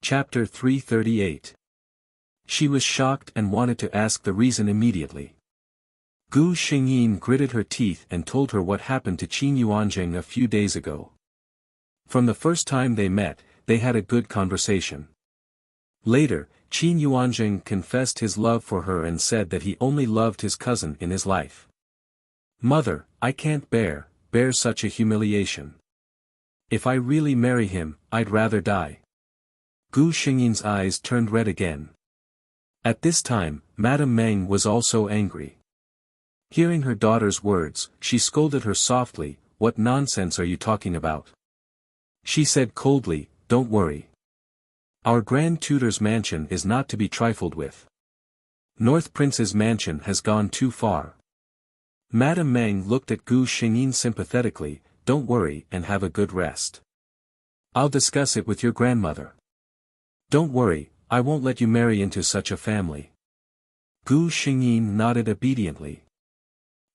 Chapter 338. She was shocked and wanted to ask the reason immediately. Gu Xingyin gritted her teeth and told her what happened to Qin Yuanjing a few days ago. From the first time they met, they had a good conversation. Later, Qin Yuanjing confessed his love for her and said that he only loved his cousin in his life. "Mother, I can't bear such a humiliation. If I really marry him, I'd rather die." Gu Xingyin's eyes turned red again. At this time, Madame Meng was also angry. Hearing her daughter's words, she scolded her softly. "What nonsense are you talking about?" She said coldly, "Don't worry. Our Grand Tutor's mansion is not to be trifled with. North Prince's mansion has gone too far." Madame Meng looked at Gu Xingyin sympathetically. "Don't worry and have a good rest. I'll discuss it with your grandmother. Don't worry, I won't let you marry into such a family." Gu Xingyin nodded obediently.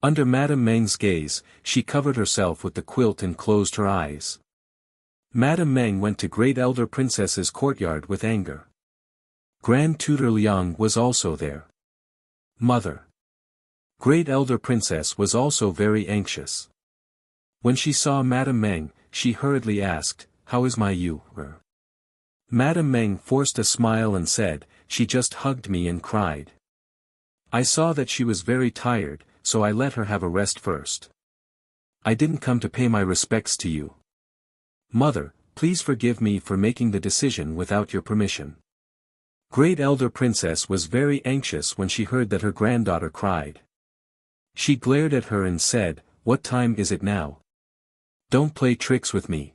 Under Madame Meng's gaze, she covered herself with the quilt and closed her eyes. Madame Meng went to Great Elder Princess's courtyard with anger. Grand Tutor Liang was also there. "Mother." Great Elder Princess was also very anxious. When she saw Madame Meng, she hurriedly asked, "How is my Yu-er?" Madame Meng forced a smile and said, "She just hugged me and cried. I saw that she was very tired, so I let her have a rest first. I didn't come to pay my respects to you. Mother, please forgive me for making the decision without your permission." Great Elder Princess was very anxious when she heard that her granddaughter cried. She glared at her and said, "What time is it now? Don't play tricks with me.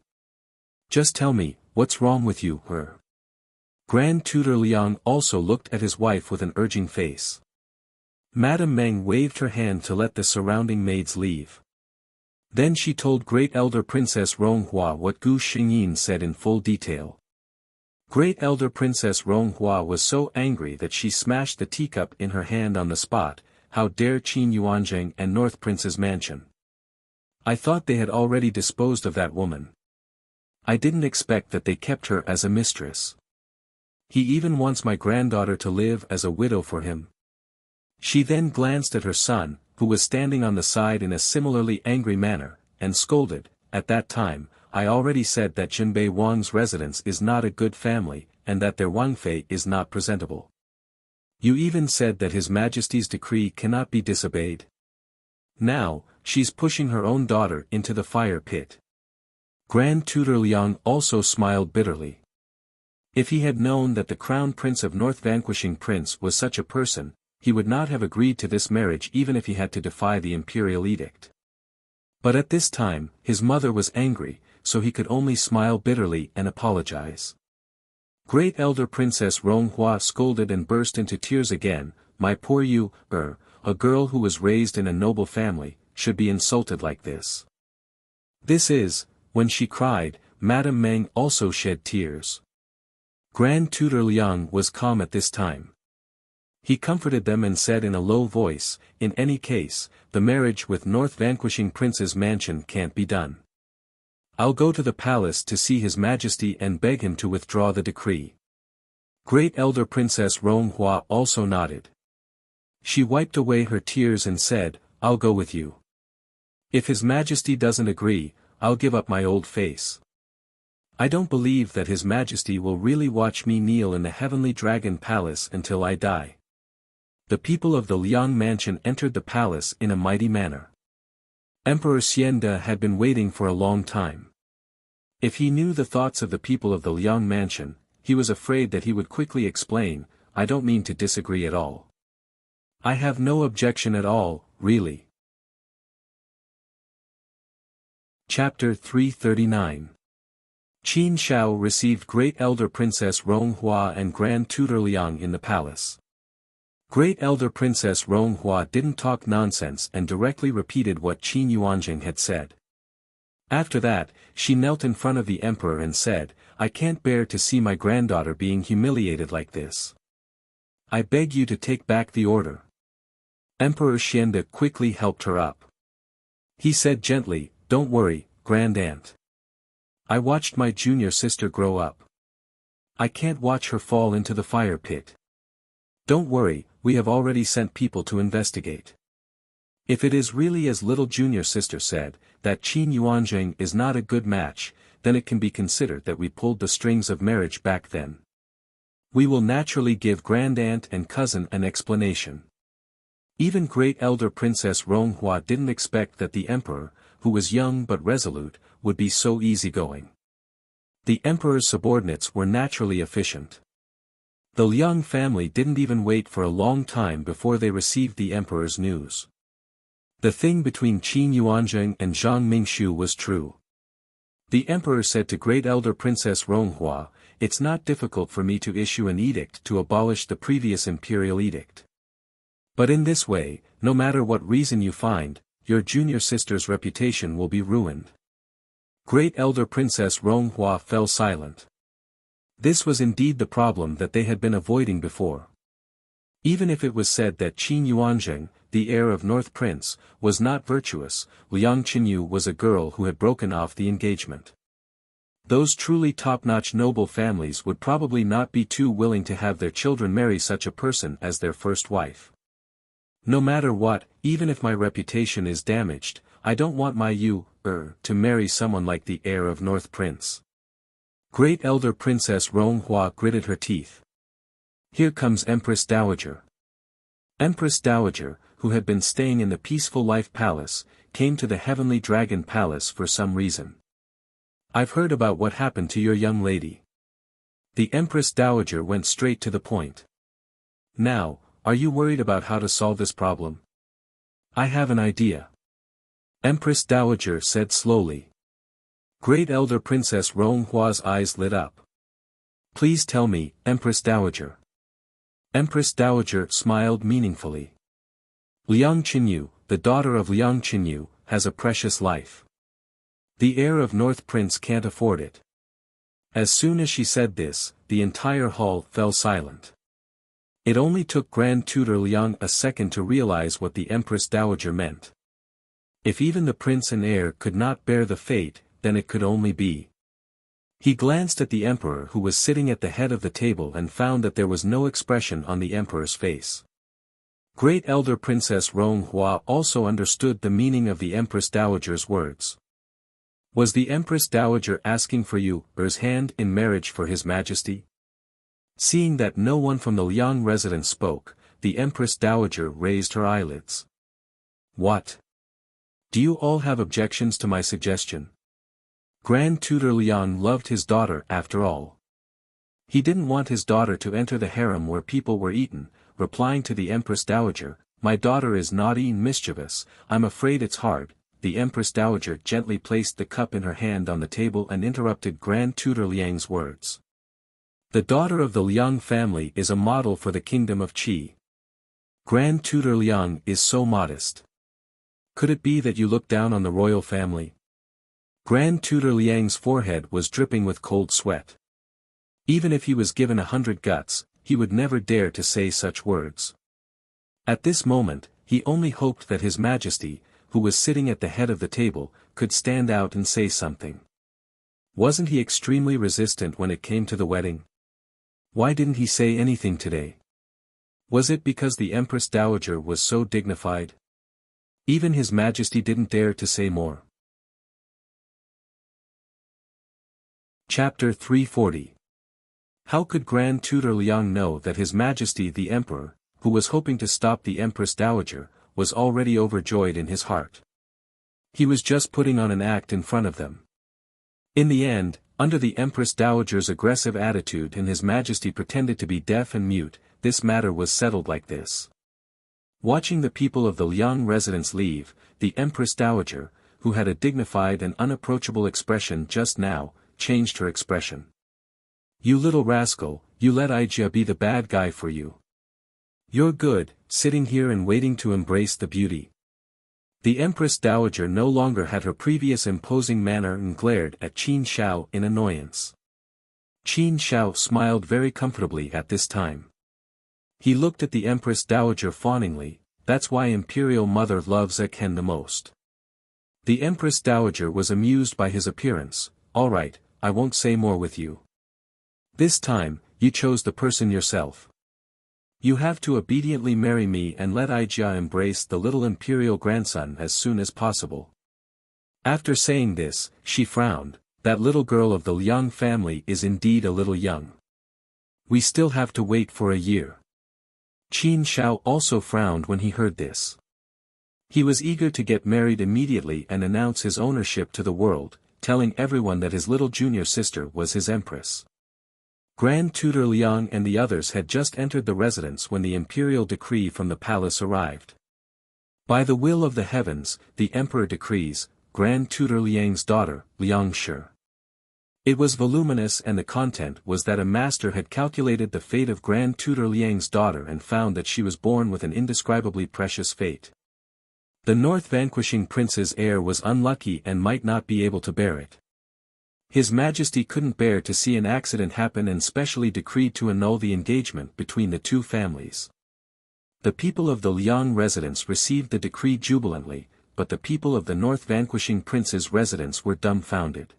Just tell me, what's wrong with you, her?" Grand Tutor Liang also looked at his wife with an urging face. Madame Meng waved her hand to let the surrounding maids leave. Then she told Great Elder Princess Ronghua what Gu Xingyin said in full detail. Great Elder Princess Ronghua was so angry that she smashed the teacup in her hand on the spot. "How dare Qin Yuanjing and North Prince's mansion? I thought they had already disposed of that woman. I didn't expect that they kept her as a mistress. He even wants my granddaughter to live as a widow for him." She then glanced at her son, who was standing on the side in a similarly angry manner, and scolded, "At that time, I already said that Jinbei Wang's residence is not a good family, and that their Wangfei is not presentable. You even said that His Majesty's decree cannot be disobeyed. Now, she's pushing her own daughter into the fire pit." Grand Tutor Liang also smiled bitterly. If he had known that the Crown Prince of North Vanquishing Prince was such a person, he would not have agreed to this marriage even if he had to defy the imperial edict. But at this time, his mother was angry, so he could only smile bitterly and apologize. Great Elder Princess Ronghua scolded and burst into tears again. "My poor Yu-er, a girl who was raised in a noble family, should be insulted like this." This is, when she cried, Madame Meng also shed tears. Grand Tutor Liang was calm at this time. He comforted them and said in a low voice, "In any case, the marriage with North Vanquishing Prince's mansion can't be done. I'll go to the palace to see His Majesty and beg him to withdraw the decree." Great Elder Princess Ronghua also nodded. She wiped away her tears and said, "I'll go with you. If His Majesty doesn't agree, I'll give up my old face. I don't believe that His Majesty will really watch me kneel in the Heavenly Dragon Palace until I die." The people of the Liang mansion entered the palace in a mighty manner. Emperor Xiande had been waiting for a long time. If he knew the thoughts of the people of the Liang mansion, he was afraid that he would quickly explain, "I don't mean to disagree at all. I have no objection at all, really." Chapter 339. Qin Shao received Great Elder Princess Ronghua and Grand Tutor Liang in the palace. Great Elder Princess Ronghua didn't talk nonsense and directly repeated what Qin Yuanjing had said. After that, she knelt in front of the emperor and said, "I can't bear to see my granddaughter being humiliated like this. I beg you to take back the order." Emperor Xiande quickly helped her up. He said gently, "Don't worry, Grand Aunt. I watched my junior sister grow up. I can't watch her fall into the fire pit. Don't worry, we have already sent people to investigate. If it is really as little junior sister said, that Qin Yuanjing is not a good match, then it can be considered that we pulled the strings of marriage back then. We will naturally give grand-aunt and cousin an explanation. Even great elder Princess Ronghua didn't expect that the emperor, who was young but resolute, would be so easygoing. The emperor's subordinates were naturally efficient. The Liang family didn't even wait for a long time before they received the emperor's news. The thing between Qin Yuanjing and Zhang Mingshu was true. The emperor said to great elder Princess Ronghua, "It's not difficult for me to issue an edict to abolish the previous imperial edict. But in this way, no matter what reason you find, your junior sister's reputation will be ruined." Great elder Princess Ronghua fell silent. This was indeed the problem that they had been avoiding before. Even if it was said that Qin Yuanjing, the heir of North Prince, was not virtuous, Liang Qinyu was a girl who had broken off the engagement. Those truly top-notch noble families would probably not be too willing to have their children marry such a person as their first wife. No matter what, even if my reputation is damaged, I don't want my to marry someone like the heir of North Prince. Great elder Princess Ronghua gritted her teeth. Here comes Empress Dowager. Empress Dowager, who had been staying in the Peaceful Life Palace, came to the Heavenly Dragon Palace for some reason. I've heard about what happened to your young lady. The Empress Dowager went straight to the point. Now, are you worried about how to solve this problem? I have an idea. Empress Dowager said slowly. Great elder Princess Ronhua's eyes lit up. Please tell me, Empress Dowager. Empress Dowager smiled meaningfully. Liang Qinyu, the daughter of Liang Qinyu, has a precious life. The heir of North Prince can't afford it. As soon as she said this, the entire hall fell silent. It only took Grand Tutor Liang a second to realize what the Empress Dowager meant. If even the prince and heir could not bear the fate, then it could only be. He glanced at the emperor who was sitting at the head of the table and found that there was no expression on the emperor's face. Great elder Princess Ronghua also understood the meaning of the Empress Dowager's words. Was the Empress Dowager asking for Yu's hand in marriage for His Majesty? Seeing that no one from the Liang residence spoke, the Empress Dowager raised her eyelids. What? Do you all have objections to my suggestion? Grand Tutor Liang loved his daughter after all. He didn't want his daughter to enter the harem where people were eaten, replying to the Empress Dowager, "My daughter is naughty and mischievous, I'm afraid it's hard." The Empress Dowager gently placed the cup in her hand on the table and interrupted Grand Tutor Liang's words. The daughter of the Liang family is a model for the kingdom of Qi. Grand Tutor Liang is so modest. Could it be that you look down on the royal family? Grand Tutor Liang's forehead was dripping with cold sweat. Even if he was given 100 guts, he would never dare to say such words. At this moment, he only hoped that His Majesty, who was sitting at the head of the table, could stand out and say something. Wasn't he extremely resistant when it came to the wedding? Why didn't he say anything today? Was it because the Empress Dowager was so dignified? Even His Majesty didn't dare to say more. Chapter 340. How could Grand Tutor Liang know that His Majesty the Emperor, who was hoping to stop the Empress Dowager, was already overjoyed in his heart? He was just putting on an act in front of them. In the end, under the Empress Dowager's aggressive attitude and His Majesty pretended to be deaf and mute, this matter was settled like this. Watching the people of the Liang residence leave, the Empress Dowager, who had a dignified and unapproachable expression just now, changed her expression. You little rascal, you let Ijia be the bad guy for you. You're good, sitting here and waiting to embrace the beauty. The Empress Dowager no longer had her previous imposing manner and glared at Qin Shao in annoyance. Qin Shao smiled very comfortably at this time. He looked at the Empress Dowager fawningly, that's why Imperial Mother loves a Ken the most. The Empress Dowager was amused by his appearance. All right, I won't say more with you. This time, you chose the person yourself. You have to obediently marry me and let Ijia embrace the little imperial grandson as soon as possible. After saying this, she frowned. That little girl of the Liang family is indeed a little young. We still have to wait for a year. Qin Shao also frowned when he heard this. He was eager to get married immediately and announce his ownership to the world, telling everyone that his little junior sister was his empress. Grand Tutor Liang and the others had just entered the residence when the imperial decree from the palace arrived. By the will of the heavens, the emperor decrees, Grand Tutor Liang's daughter, Liang Shi. It was voluminous and the content was that a master had calculated the fate of Grand Tutor Liang's daughter and found that she was born with an indescribably precious fate. The North Vanquishing Prince's heir was unlucky and might not be able to bear it. His Majesty couldn't bear to see an accident happen and specially decreed to annul the engagement between the two families. The people of the Liang residence received the decree jubilantly, but the people of the North Vanquishing Prince's residence were dumbfounded.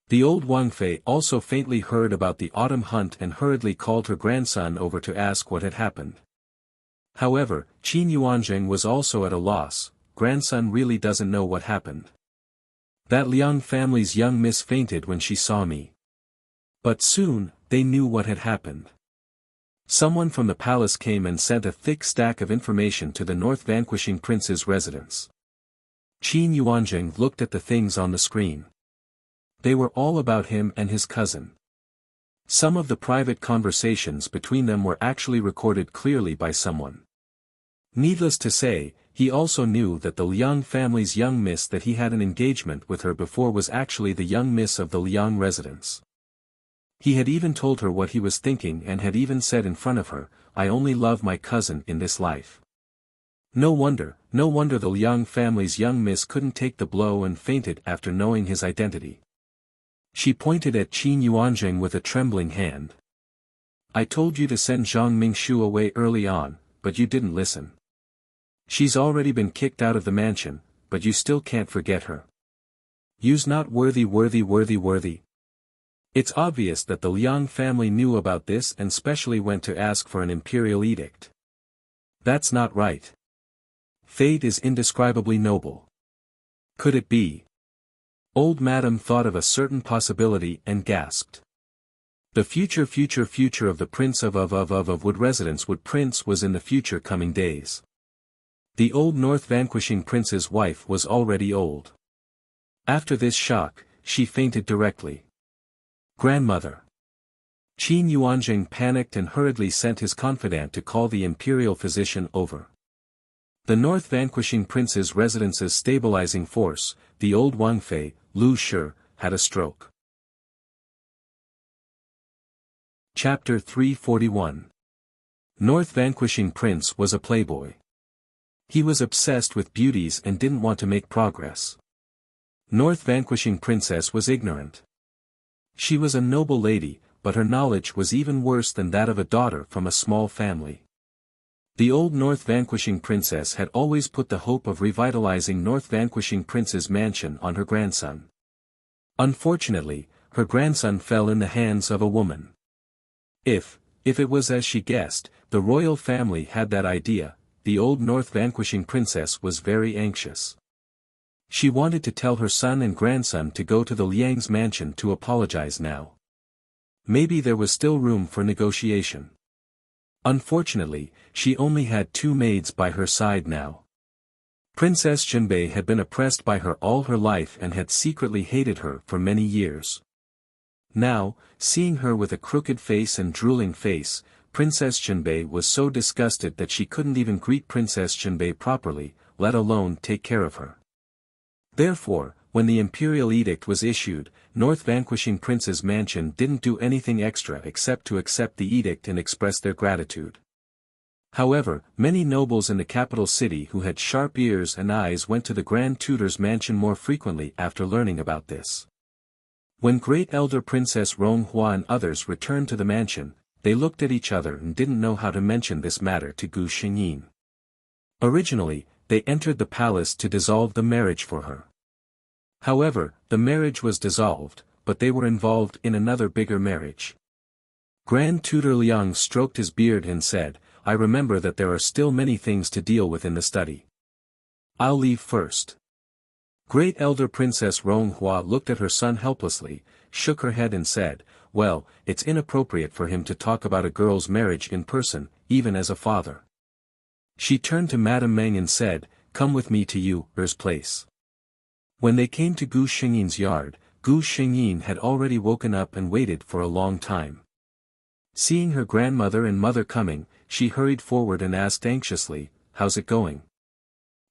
The old Wang Fei also faintly heard about the autumn hunt and hurriedly called her grandson over to ask what had happened. However, Qin Yuanzheng was also at a loss. Grandson really doesn't know what happened. That Liang family's young miss fainted when she saw me. But soon, they knew what had happened. Someone from the palace came and sent a thick stack of information to the North Vanquishing Prince's residence. Qin Yuanzheng looked at the things on the screen. They were all about him and his cousin. Some of the private conversations between them were actually recorded clearly by someone. Needless to say, he also knew that the Liang family's young miss that he had an engagement with her before was actually the young miss of the Liang residence. He had even told her what he was thinking and had even said in front of her, "I only love my cousin in this life." No wonder the Liang family's young miss couldn't take the blow and fainted after knowing his identity. She pointed at Qin Yuanzheng with a trembling hand. "I told you to send Zhang Mingshu away early on, but you didn't listen. She's already been kicked out of the mansion, but you still can't forget her. You's not worthy. It's obvious that the Liang family knew about this and specially went to ask for an imperial edict. That's not right. Fate is indescribably noble. Could it be?" Old Madam thought of a certain possibility and gasped. The future of the Prince of Wood residence Wood Prince was in the future coming days. The old North Vanquishing Prince's wife was already old. After this shock, she fainted directly. "Grandmother." Qin Yuanzheng panicked and hurriedly sent his confidant to call the imperial physician over. The North Vanquishing Prince's residence's stabilizing force, the old Wang Fei, Lu Shi, had a stroke. Chapter 341. North Vanquishing Prince was a playboy. He was obsessed with beauties and didn't want to make progress. North Vanquishing Princess was ignorant. She was a noble lady, but her knowledge was even worse than that of a daughter from a small family. The old North Vanquishing Princess had always put the hope of revitalizing North Vanquishing Prince's mansion on her grandson. Unfortunately, her grandson fell in the hands of a woman. If it was as she guessed, the royal family had that idea, the old North Vanquishing Princess was very anxious. She wanted to tell her son and grandson to go to the Liang's mansion to apologize now. Maybe there was still room for negotiation. Unfortunately, she only had 2 maids by her side now. Princess Jinbei had been oppressed by her all her life and had secretly hated her for many years. Now, seeing her with a crooked face and drooling face, Princess Jinbei was so disgusted that she couldn't even greet Princess Jinbei properly, let alone take care of her. Therefore, when the imperial edict was issued, North Vanquishing Prince's mansion didn't do anything extra except to accept the edict and express their gratitude. However, many nobles in the capital city who had sharp ears and eyes went to the Grand Tutor's mansion more frequently after learning about this. When Great Elder Princess Ronghua and others returned to the mansion, they looked at each other and didn't know how to mention this matter to Gu Xingyin. Originally, they entered the palace to dissolve the marriage for her. However, the marriage was dissolved, but they were involved in another bigger marriage. Grand Tutor Liang stroked his beard and said, I remember that there are still many things to deal with in the study. I'll leave first. Great Elder Princess Ronghua looked at her son helplessly, shook her head and said, well, it's inappropriate for him to talk about a girl's marriage in person, even as a father. She turned to Madame Meng and said, come with me to Yu's place. When they came to Gu Xingyin's yard, Gu Xingyin had already woken up and waited for a long time. Seeing her grandmother and mother coming, she hurried forward and asked anxiously, how's it going?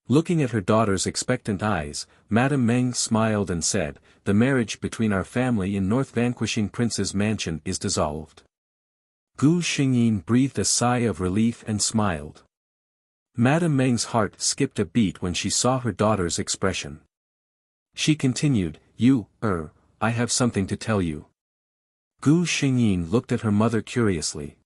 Looking at her daughter's expectant eyes, Madame Meng smiled and said, the marriage between our family in North Vanquishing Prince's mansion is dissolved. Gu Xingyin breathed a sigh of relief and smiled. Madame Meng's heart skipped a beat when she saw her daughter's expression. She continued, I have something to tell you. Gu Xingyin looked at her mother curiously.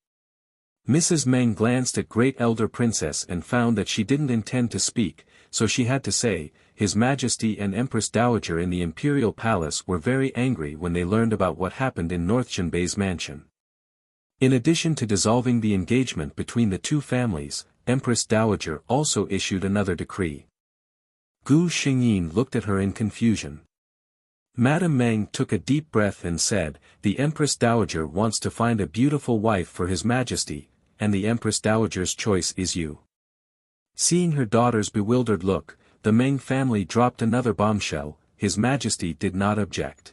Mrs. Meng glanced at Great Elder Princess and found that she didn't intend to speak, so she had to say, His Majesty and Empress Dowager in the Imperial Palace were very angry when they learned about what happened in North Jinbei's mansion. In addition to dissolving the engagement between the two families, Empress Dowager also issued another decree. Gu Xingyin looked at her in confusion. Madame Meng took a deep breath and said, the Empress Dowager wants to find a beautiful wife for His Majesty, and the Empress Dowager's choice is you. Seeing her daughter's bewildered look, the Meng family dropped another bombshell, His Majesty did not object.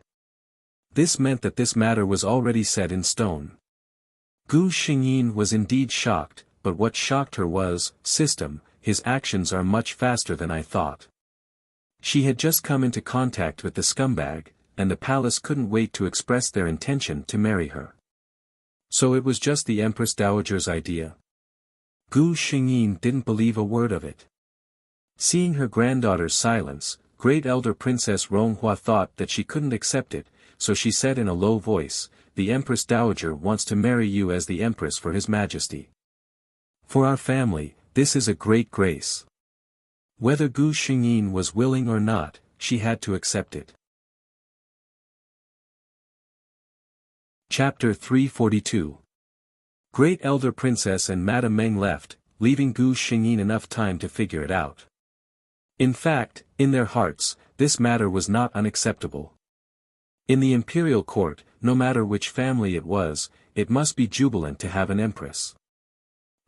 This meant that this matter was already set in stone. Gu Xingyin was indeed shocked, but what shocked her was, system, his actions are much faster than I thought. She had just come into contact with the scumbag, and the palace couldn't wait to express their intention to marry her. So it was just the Empress Dowager's idea. Gu Xingyin didn't believe a word of it. Seeing her granddaughter's silence, Great Elder Princess Ronghua thought that she couldn't accept it, so she said in a low voice, the Empress Dowager wants to marry you as the Empress for His Majesty. For our family, this is a great grace. Whether Gu Xingyin was willing or not, she had to accept it. Chapter 342. Great Elder Princess and Madame Meng left, leaving Gu Xingyin enough time to figure it out. In fact, in their hearts, this matter was not unacceptable. In the imperial court, no matter which family it was, it must be jubilant to have an empress.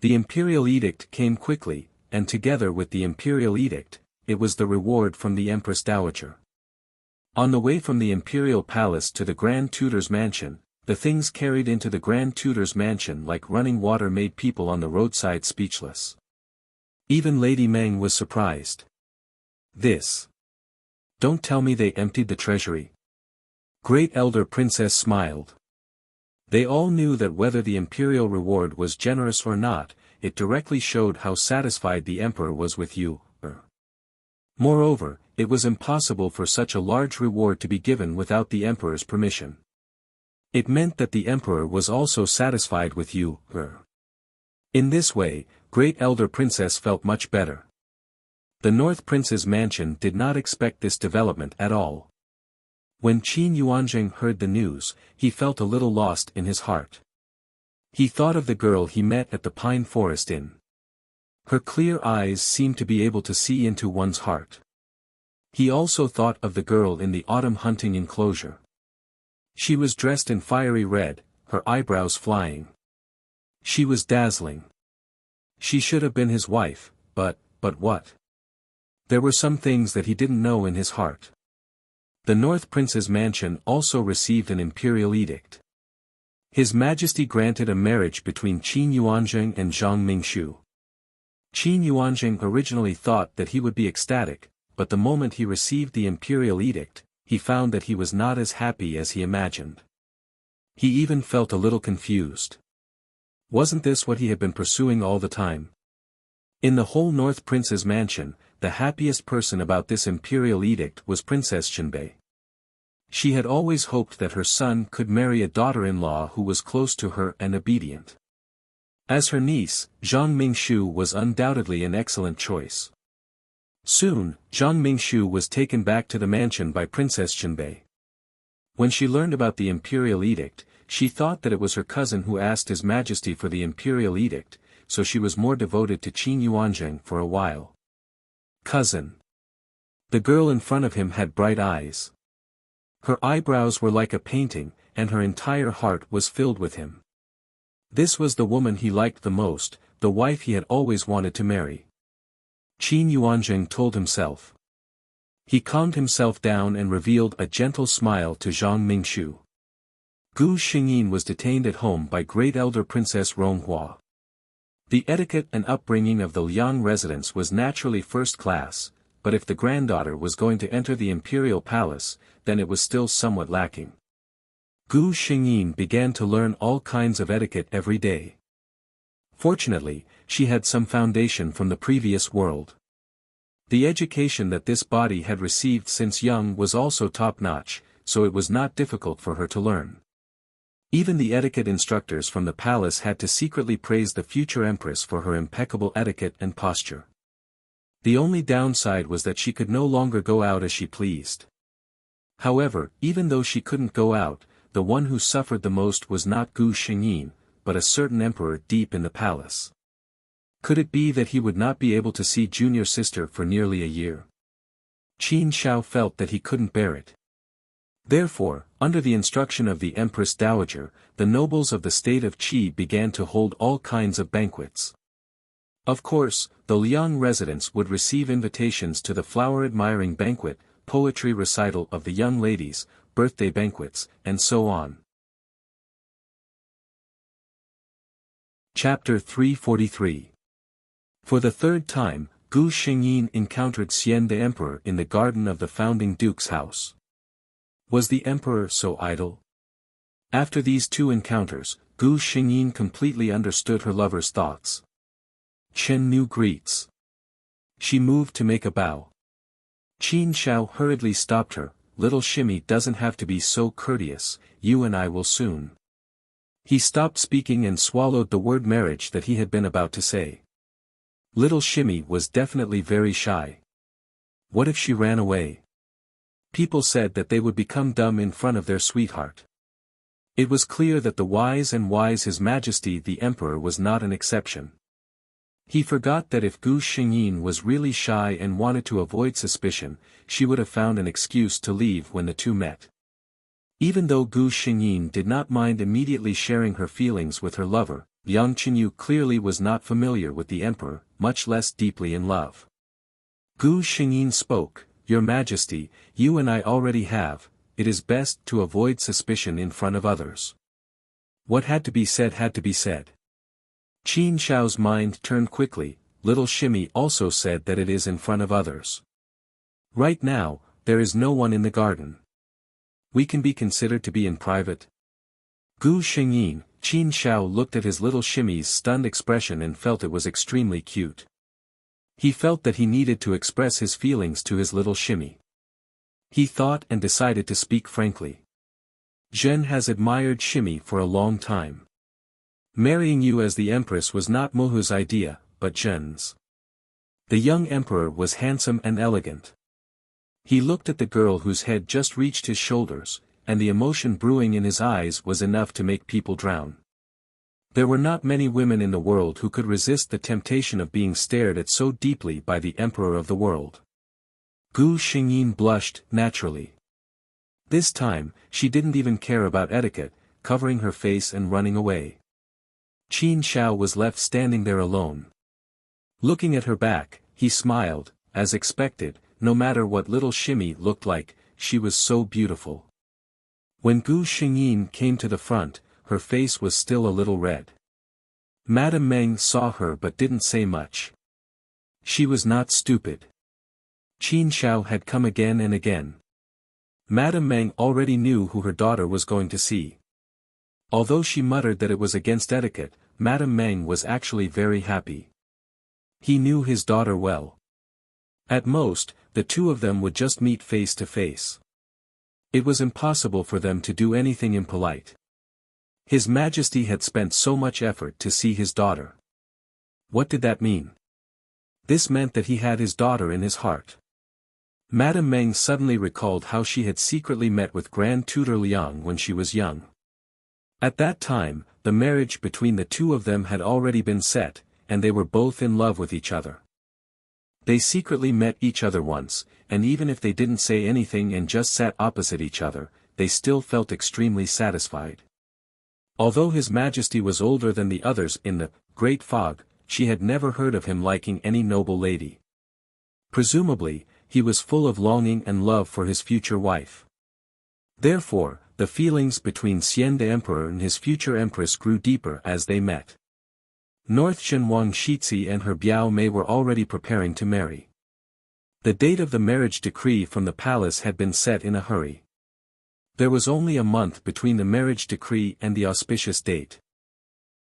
The imperial edict came quickly, and together with the imperial edict, it was the reward from the Empress Dowager. On the way from the imperial palace to the Grand Tutor's mansion, the things carried into the Grand Tutor's mansion like running water made people on the roadside speechless. Even Lady Meng was surprised. This. Don't tell me they emptied the treasury. Great Elder Princess smiled. They all knew that whether the imperial reward was generous or not, it directly showed how satisfied the emperor was with you. Moreover, it was impossible for such a large reward to be given without the emperor's permission. It meant that the emperor was also satisfied with you. In this way, Great Elder Princess felt much better. The North Prince's mansion did not expect this development at all. When Qin Yuanzheng heard the news, he felt a little lost in his heart. He thought of the girl he met at the Pine Forest Inn. Her clear eyes seemed to be able to see into one's heart. He also thought of the girl in the autumn hunting enclosure. She was dressed in fiery red, her eyebrows flying. She was dazzling. She should have been his wife, but what? There were some things that he didn't know in his heart. The North Prince's mansion also received an imperial edict. His Majesty granted a marriage between Qin Yuanzheng and Zhang Mingshu. Qin Yuanzheng originally thought that he would be ecstatic, but the moment he received the imperial edict, he found that he was not as happy as he imagined. He even felt a little confused. Wasn't this what he had been pursuing all the time? In the whole North Prince's mansion, the happiest person about this imperial edict was Princess Jinbei. She had always hoped that her son could marry a daughter-in-law who was close to her and obedient. As her niece, Zhang Mingshu was undoubtedly an excellent choice. Soon, Zhang Mingshu was taken back to the mansion by Princess Jinbei. When she learned about the imperial edict, She thought that it was her cousin who asked His Majesty for the imperial edict, so she was more devoted to Qin Yuanzheng for a while. Cousin. The girl in front of him had bright eyes. Her eyebrows were like a painting, and her entire heart was filled with him. This was the woman he liked the most, the wife he had always wanted to marry. Qin Yuanzheng told himself. He calmed himself down and revealed a gentle smile to Zhang Mingshu. Gu Xingyin was detained at home by great elder Princess Ronghua. The etiquette and upbringing of the Liang residence was naturally first class, but if the granddaughter was going to enter the imperial palace, then it was still somewhat lacking. Gu Xingyin began to learn all kinds of etiquette every day. Fortunately, she had some foundation from the previous world. The education that this body had received since young was also top-notch, so it was not difficult for her to learn. Even the etiquette instructors from the palace had to secretly praise the future empress for her impeccable etiquette and posture. The only downside was that she could no longer go out as she pleased. However, even though she couldn't go out, the one who suffered the most was not Gu Xingyin, but a certain emperor deep in the palace. Could it be that he would not be able to see junior sister for nearly a year? Qin Shao felt that he couldn't bear it. Therefore, under the instruction of the Empress Dowager, the nobles of the state of Qi began to hold all kinds of banquets. Of course, the Liang residents would receive invitations to the flower-admiring banquet, poetry recital of the young ladies, birthday banquets, and so on. Chapter 343. For the third time, Gu Xingyin encountered Xian the Emperor in the garden of the founding duke's house. Was the emperor so idle? After these two encounters, Gu Xingyin completely understood her lover's thoughts. Chen Nu greets. She moved to make a bow. Qin Shao hurriedly stopped her. Little Shimmy doesn't have to be so courteous, you and I will soon. He stopped speaking and swallowed the word marriage that he had been about to say. Little Shimmy was definitely very shy. What if she ran away? People said that they would become dumb in front of their sweetheart. It was clear that the wise His Majesty the Emperor was not an exception. He forgot that if Gu Xingyin was really shy and wanted to avoid suspicion, she would have found an excuse to leave when the two met. Even though Gu Xingyin did not mind immediately sharing her feelings with her lover, Yang Qinyu clearly was not familiar with the Emperor, much less deeply in love. Gu Xingyin spoke. Your Majesty, you and I already have, it is best to avoid suspicion in front of others. What had to be said had to be said. Qin Shao's mind turned quickly. Little Shimmy also said that it is in front of others. Right now, there is no one in the garden. We can be considered to be in private. Gu Xingyin, Qin Shao looked at his little Shimmy's stunned expression and felt it was extremely cute. He felt that he needed to express his feelings to his little Shimmy. He thought and decided to speak frankly. Zhen has admired Shimmy for a long time. Marrying you as the empress was not Mohu's idea, but Zhen's. The young emperor was handsome and elegant. He looked at the girl whose head just reached his shoulders, and the emotion brewing in his eyes was enough to make people drown. There were not many women in the world who could resist the temptation of being stared at so deeply by the emperor of the world. Gu Xingyin blushed, naturally. This time, she didn't even care about etiquette, covering her face and running away. Qin Shao was left standing there alone. Looking at her back, he smiled, as expected, no matter what little Shimmy looked like, she was so beautiful. When Gu Xingyin came to the front, her face was still a little red. Madame Meng saw her but didn't say much. She was not stupid. Qin Shao had come again and again. Madame Meng already knew who her daughter was going to see. Although she muttered that it was against etiquette, Madame Meng was actually very happy. He knew his daughter well. At most, the two of them would just meet face to face. It was impossible for them to do anything impolite. His Majesty had spent so much effort to see his daughter. What did that mean? This meant that he had his daughter in his heart. Madame Meng suddenly recalled how she had secretly met with Grand Tutor Liang when she was young. At that time, the marriage between the two of them had already been set, and they were both in love with each other. They secretly met each other once, and even if they didn't say anything and just sat opposite each other, they still felt extremely satisfied. Although His Majesty was older than the others in the Great Fog, she had never heard of him liking any noble lady. Presumably, he was full of longing and love for his future wife. Therefore, the feelings between Xian the Emperor and his future Empress grew deeper as they met. North Shenhuang Shixi and her Biao Mei were already preparing to marry. The date of the marriage decree from the palace had been set in a hurry. There was only a month between the marriage decree and the auspicious date.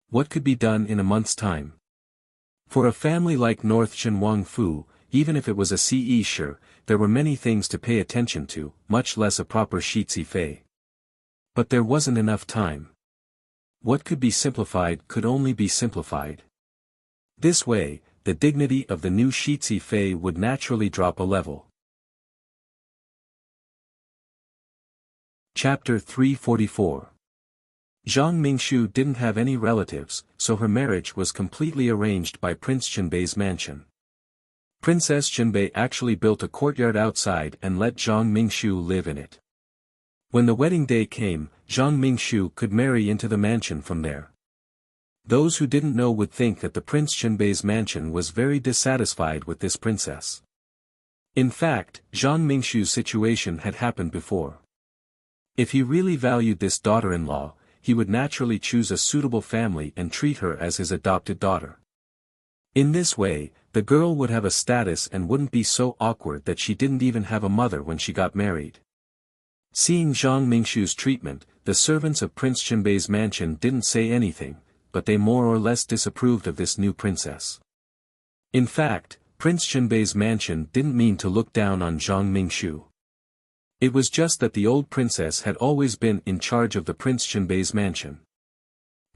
What could be done in a month's time? For a family like North Shenhuang Fu, even if it was a Ce Shi, there were many things to pay attention to, much less a proper Shixi Fei. But there wasn't enough time. What could be simplified could only be simplified. This way, the dignity of the new Shixi Fei would naturally drop a level. Chapter 344. Zhang Mingshu didn't have any relatives, so her marriage was completely arranged by Prince Qianbei's mansion. Princess Qianbei actually built a courtyard outside and let Zhang Mingshu live in it. When the wedding day came, Zhang Mingshu could marry into the mansion from there. Those who didn't know would think that the Prince Qianbei's mansion was very dissatisfied with this princess. In fact, Zhang Mingshu's situation had happened before. If he really valued this daughter-in-law, he would naturally choose a suitable family and treat her as his adopted daughter. In this way, the girl would have a status and wouldn't be so awkward that she didn't even have a mother when she got married. Seeing Zhang Mingshu's treatment, the servants of Prince Qianbei's mansion didn't say anything, but they more or less disapproved of this new princess. In fact, Prince Qianbei's mansion didn't mean to look down on Zhang Mingshu. It was just that the old princess had always been in charge of the Prince Qianbei's mansion.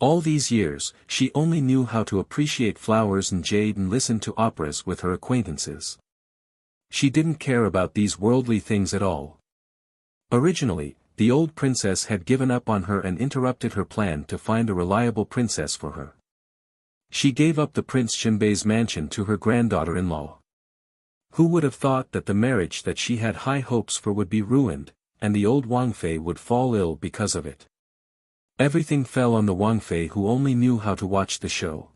All these years, she only knew how to appreciate flowers and jade and listen to operas with her acquaintances. She didn't care about these worldly things at all. Originally, the old princess had given up on her and interrupted her plan to find a reliable princess for her. She gave up the Prince Qianbei's mansion to her granddaughter-in-law. Who would have thought that the marriage that she had high hopes for would be ruined, and the old Wangfei would fall ill because of it? Everything fell on the Wangfei who only knew how to watch the show.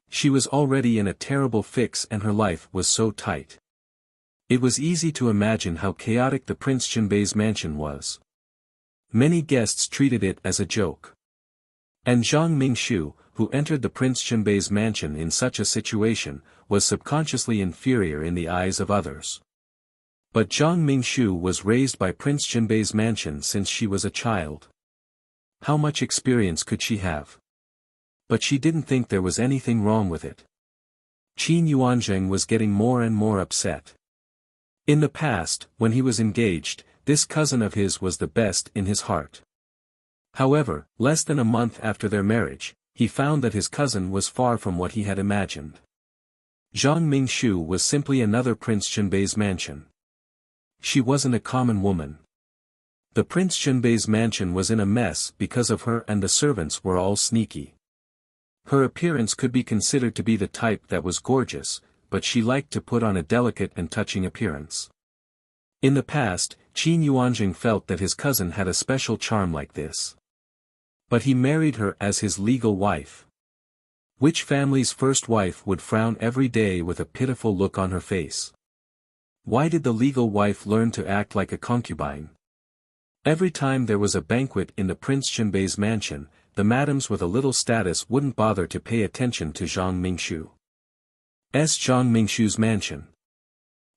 She was already in a terrible fix and her life was so tight. It was easy to imagine how chaotic the Prince Qianbei's mansion was. Many guests treated it as a joke. And Zhang Mingshu, who entered the Prince Qianbei's mansion in such a situation, was subconsciously inferior in the eyes of others. But Zhang Mingshu was raised by Prince Qianbei's mansion since she was a child. How much experience could she have? But she didn't think there was anything wrong with it. Qin Yuanzheng was getting more and more upset. In the past, when he was engaged, this cousin of his was the best in his heart. However, less than a month after their marriage, he found that his cousin was far from what he had imagined. Zhang Mingshu was simply another Prince Qianbei's mansion. She wasn't a common woman. The Prince Qianbei's mansion was in a mess because of her and the servants were all sneaky. Her appearance could be considered to be the type that was gorgeous, but she liked to put on a delicate and touching appearance. In the past, Qin Yuanzheng felt that his cousin had a special charm like this. But he married her as his legal wife. Which family's first wife would frown every day with a pitiful look on her face? Why did the legal wife learn to act like a concubine? Every time there was a banquet in the Prince Qianbei's mansion, the madams with a little status wouldn't bother to pay attention to Zhang Mingshu. Zhang Mingshu's mansion.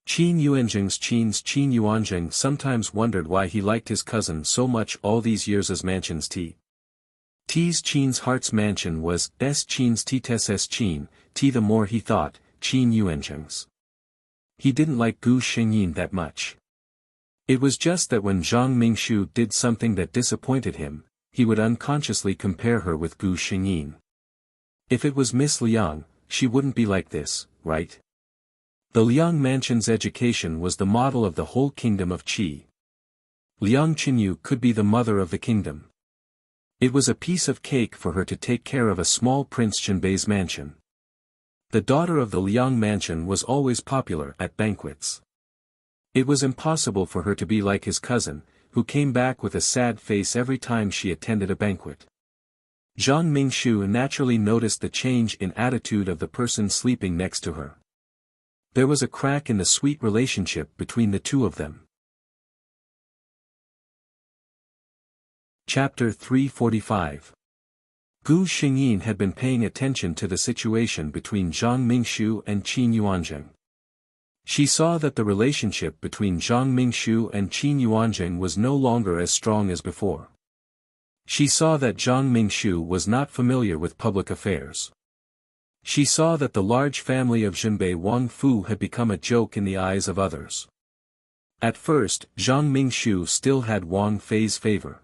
Qin Yuanzheng sometimes wondered why he liked his cousin so much all these years as mansion's Qin's heart's mansion was Qin's Qin, the more he thought, Qin Yuanzheng's. He didn't like Gu Shengyin that much. It was just that when Zhang Mingshu did something that disappointed him, he would unconsciously compare her with Gu Shengyin. If it was Miss Liang, she wouldn't be like this, right? The Liang mansion's education was the model of the whole kingdom of Qi. Liang Qinyu could be the mother of the kingdom. It was a piece of cake for her to take care of a small Prince Jinbei's mansion. The daughter of the Liang mansion was always popular at banquets. It was impossible for her to be like his cousin, who came back with a sad face every time she attended a banquet. Zhang Mingshu naturally noticed the change in attitude of the person sleeping next to her. There was a crack in the sweet relationship between the two of them. Chapter 345. Gu Xingyin had been paying attention to the situation between Zhang Mingshu and Qin Yuanzheng. She saw that the relationship between Zhang Mingshu and Qin Yuanzheng was no longer as strong as before. She saw that Zhang Mingshu was not familiar with public affairs. She saw that the large family of Jinbei Wang Fu had become a joke in the eyes of others. At first, Zhang Mingshu still had Wang Fei's favor.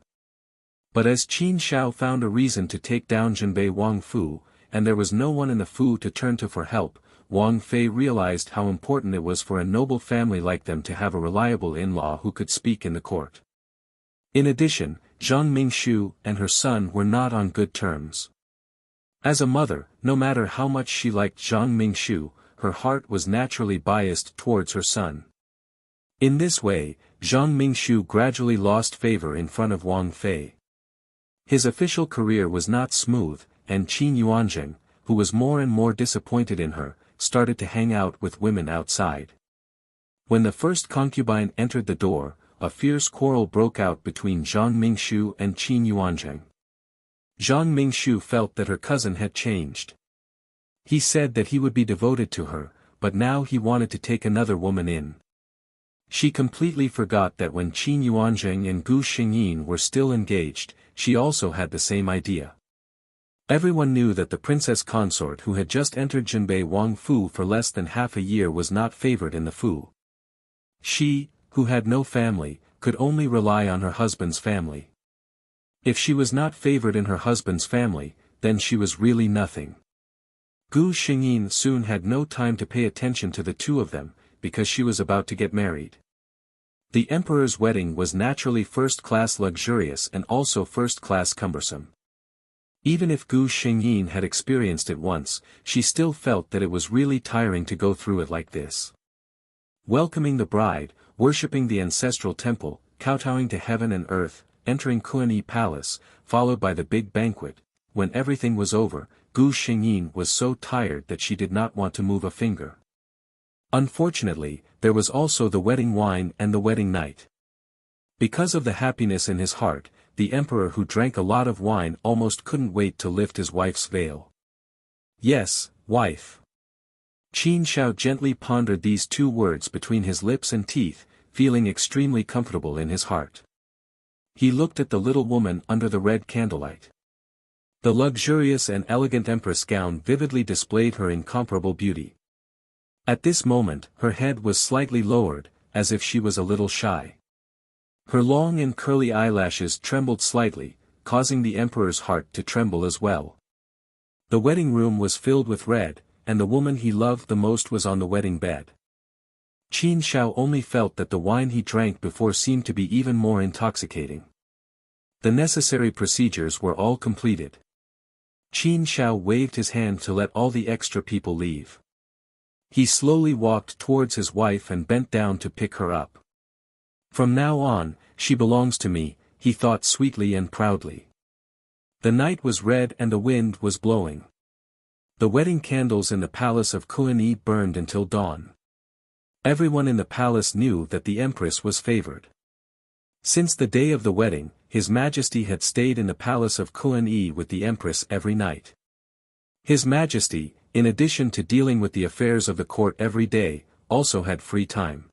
But as Qin Xiao found a reason to take down Jinbei Wang Fu, and there was no one in the Fu to turn to for help, Wang Fei realized how important it was for a noble family like them to have a reliable in-law who could speak in the court. In addition, Zhang Mingshu and her son were not on good terms. As a mother, no matter how much she liked Zhang Mingshu, her heart was naturally biased towards her son. In this way, Zhang Mingshu gradually lost favor in front of Wang Fei. His official career was not smooth, and Qin Yuanzheng, who was more and more disappointed in her, started to hang out with women outside. When the first concubine entered the door, a fierce quarrel broke out between Zhang Mingshu and Qin Yuanzheng. Zhang Mingshu felt that her cousin had changed. He said that he would be devoted to her, but now he wanted to take another woman in. She completely forgot that when Qin Yuanzheng and Gu Xingyin were still engaged, she also had the same idea. Everyone knew that the princess consort who had just entered Jinbei Wang Fu for less than half a year was not favored in the Fu. She, who had no family, could only rely on her husband's family. If she was not favored in her husband's family, then she was really nothing. Gu Xingyin soon had no time to pay attention to the two of them, because she was about to get married. The emperor's wedding was naturally first-class luxurious and also first-class cumbersome. Even if Gu Xingyin had experienced it once, she still felt that it was really tiring to go through it like this. Welcoming the bride, worshipping the ancestral temple, kowtowing to heaven and earth, entering Kuan-Yi Palace, followed by the big banquet. When everything was over, Gu Xingyin was so tired that she did not want to move a finger. Unfortunately, there was also the wedding wine and the wedding night. Because of the happiness in his heart, the emperor who drank a lot of wine almost couldn't wait to lift his wife's veil. Yes, wife. Qin Xiao gently pondered these two words between his lips and teeth, feeling extremely comfortable in his heart. He looked at the little woman under the red candlelight. The luxurious and elegant empress gown vividly displayed her incomparable beauty. At this moment, her head was slightly lowered, as if she was a little shy. Her long and curly eyelashes trembled slightly, causing the emperor's heart to tremble as well. The wedding room was filled with red, and the woman he loved the most was on the wedding bed. Qin Xiao only felt that the wine he drank before seemed to be even more intoxicating. The necessary procedures were all completed. Qin Xiao waved his hand to let all the extra people leave. He slowly walked towards his wife and bent down to pick her up. From now on, she belongs to me, he thought sweetly and proudly. The night was red and the wind was blowing. The wedding candles in the palace of Kuan-Yi burned until dawn. Everyone in the palace knew that the empress was favored. Since the day of the wedding, His Majesty had stayed in the palace of Kuan-Yi with the empress every night. His Majesty, in addition to dealing with the affairs of the court every day, also had free time.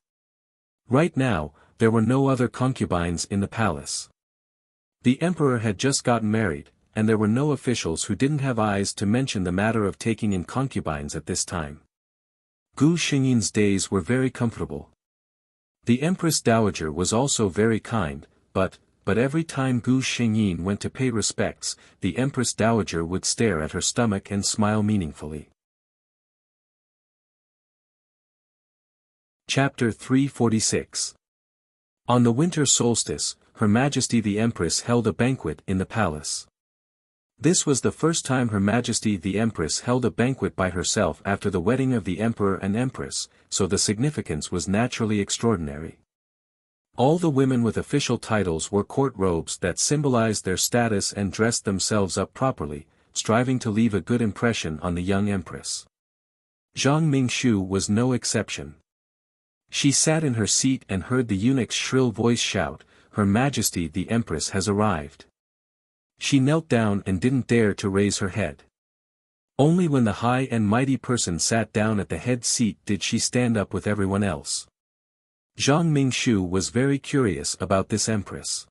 Right now, there were no other concubines in the palace. The emperor had just gotten married, and there were no officials who didn't have eyes to mention the matter of taking in concubines at this time. Gu Xingyin's days were very comfortable. The Empress Dowager was also very kind, but every time Gu Xingyin went to pay respects, the Empress Dowager would stare at her stomach and smile meaningfully. Chapter 346. On the winter solstice, Her Majesty the Empress held a banquet in the palace. This was the first time Her Majesty the Empress held a banquet by herself after the wedding of the Emperor and Empress, so the significance was naturally extraordinary. All the women with official titles wore court robes that symbolized their status and dressed themselves up properly, striving to leave a good impression on the young Empress. Zhang Mingshu was no exception. She sat in her seat and heard the eunuch's shrill voice shout, "Her Majesty the Empress has arrived." She knelt down and didn't dare to raise her head. Only when the high and mighty person sat down at the head seat did she stand up with everyone else. Zhang Mingshu was very curious about this empress.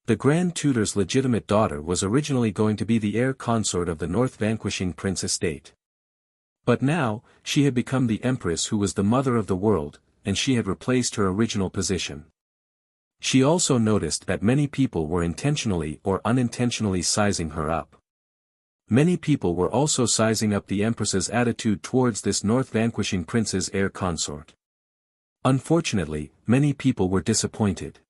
The Grand Tutor's legitimate daughter was originally going to be the heir consort of the North Vanquishing Prince estate. But now, she had become the empress who was the mother of the world, and she had replaced her original position. She also noticed that many people were intentionally or unintentionally sizing her up. Many people were also sizing up the empress's attitude towards this North Vanquishing Prince's heir consort. Unfortunately, many people were disappointed.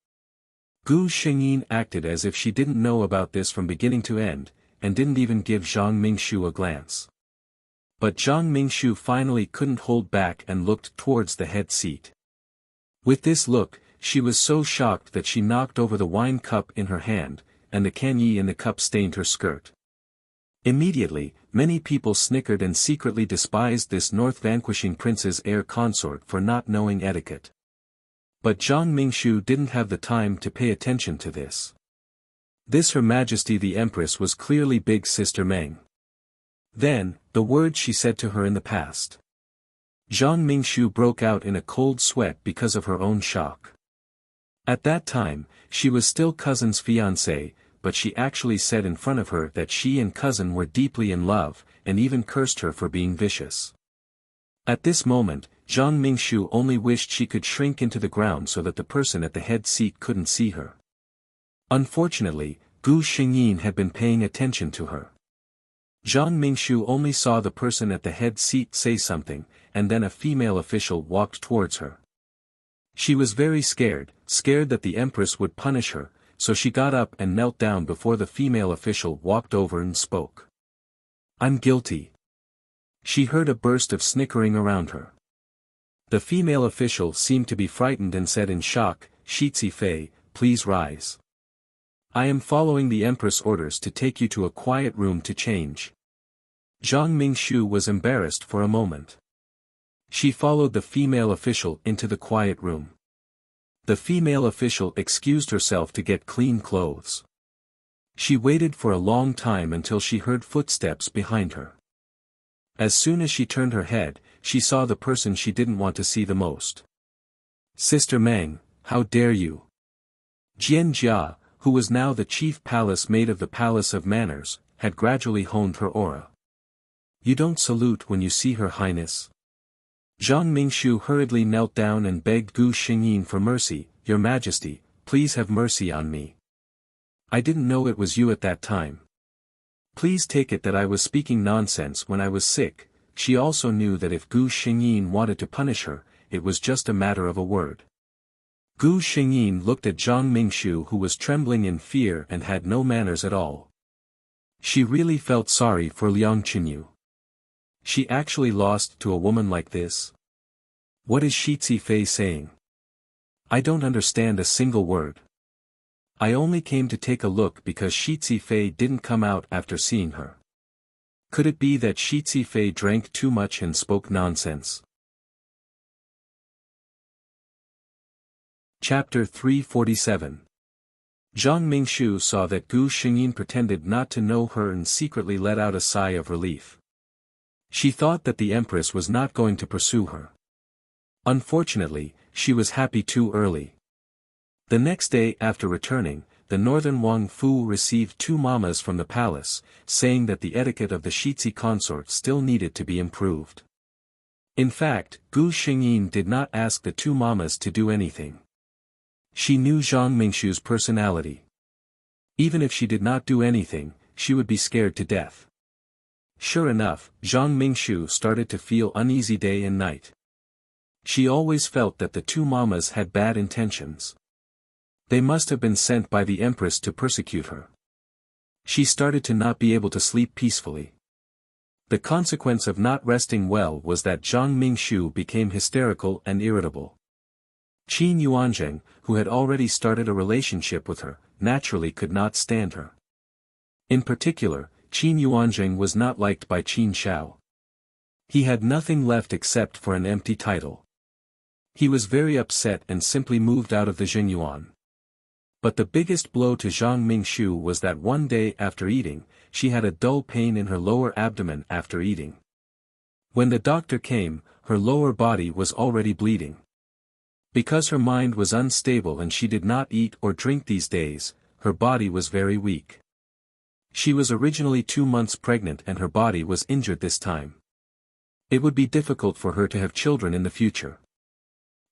Gu Xingyin acted as if she didn't know about this from beginning to end, and didn't even give Zhang Mingshu a glance. But Zhang Mingshu finally couldn't hold back and looked towards the head seat. With this look, she was so shocked that she knocked over the wine cup in her hand, and the canyi in the cup stained her skirt. Immediately, many people snickered and secretly despised this North Vanquishing Prince's heir consort for not knowing etiquette. But Zhang Mingshu didn't have the time to pay attention to this. This Her Majesty the Empress was clearly Big Sister Meng. Then, the words she said to her in the past. Zhang Mingshu broke out in a cold sweat because of her own shock. At that time, she was still Cousin's fiancée, but she actually said in front of her that she and Cousin were deeply in love, and even cursed her for being vicious. At this moment, Zhang Mingshu only wished she could shrink into the ground so that the person at the head seat couldn't see her. Unfortunately, Gu Xingyin had been paying attention to her. Zhang Mingshu only saw the person at the head seat say something, and then a female official walked towards her. She was very scared that the Empress would punish her, so she got up and knelt down before the female official walked over and spoke. "I'm guilty." She heard a burst of snickering around her. The female official seemed to be frightened and said in shock, "Shi Fei, please rise. I am following the Empress' orders to take you to a quiet room to change." Zhang Mingshu was embarrassed for a moment. She followed the female official into the quiet room. The female official excused herself to get clean clothes. She waited for a long time until she heard footsteps behind her. As soon as she turned her head, she saw the person she didn't want to see the most. "Sister Meng, how dare you?" Jian Jia, who was now the chief palace maid of the Palace of Manners, had gradually honed her aura. "You don't salute when you see Her Highness." Zhang Mingshu hurriedly knelt down and begged Gu Xingyin for mercy. "Your Majesty, please have mercy on me. I didn't know it was you at that time. Please take it that I was speaking nonsense when I was sick." She also knew that if Gu Xingyin wanted to punish her, it was just a matter of a word. Gu Xingyin looked at Zhang Mingshu, who was trembling in fear and had no manners at all. She really felt sorry for Liang Qinyu. She actually lost to a woman like this? What is Shi Fei saying? I don't understand a single word. I only came to take a look because Shi Fei didn't come out after seeing her. Could it be that Shi Fei drank too much and spoke nonsense? Chapter 347. Zhang Mingshu saw that Gu Xingyin pretended not to know her and secretly let out a sigh of relief. She thought that the Empress was not going to pursue her. Unfortunately, she was happy too early. The next day after returning, the northern Wang Fu received 2 mamas from the palace, saying that the etiquette of the Shizi consort still needed to be improved. In fact, Gu Xingyin did not ask the 2 mamas to do anything. She knew Zhang Mingshu's personality. Even if she did not do anything, she would be scared to death. Sure enough, Zhang Mingshu started to feel uneasy day and night. She always felt that the 2 mamas had bad intentions. They must have been sent by the Empress to persecute her. She started to not be able to sleep peacefully. The consequence of not resting well was that Zhang Mingshu became hysterical and irritable. Qin Yuanzheng, who had already started a relationship with her, naturally could not stand her. In particular, Qin Yuanzheng was not liked by Qin Shao. He had nothing left except for an empty title. He was very upset and simply moved out of the Jinyuan. But the biggest blow to Zhang Mingshu was that one day after eating, she had a dull pain in her lower abdomen after eating. When the doctor came, her lower body was already bleeding. Because her mind was unstable and she did not eat or drink these days, her body was very weak. She was originally 2 months pregnant and her body was injured this time. It would be difficult for her to have children in the future.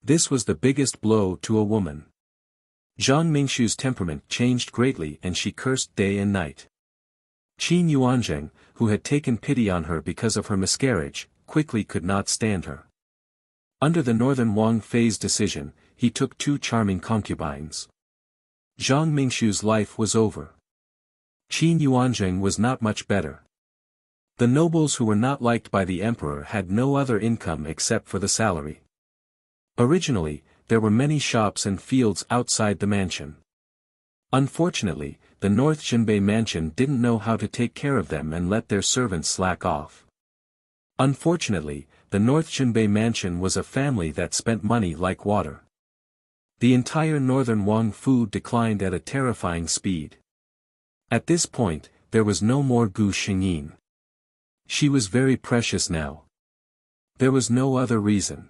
This was the biggest blow to a woman. Zhang Mingshu's temperament changed greatly and she cursed day and night. Qin Yuanzheng, who had taken pity on her because of her miscarriage, quickly could not stand her. Under the Northern Wang Fei's decision, he took 2 charming concubines. Zhang Mingshu's life was over. Qin Yuanzheng was not much better. The nobles who were not liked by the emperor had no other income except for the salary. Originally, there were many shops and fields outside the mansion. Unfortunately, the North Jinbei mansion didn't know how to take care of them and let their servants slack off. Unfortunately, the North Jinbei mansion was a family that spent money like water. The entire northern Wang food declined at a terrifying speed. At this point, there was no more Gu Xingyin. She was very precious now. There was no other reason.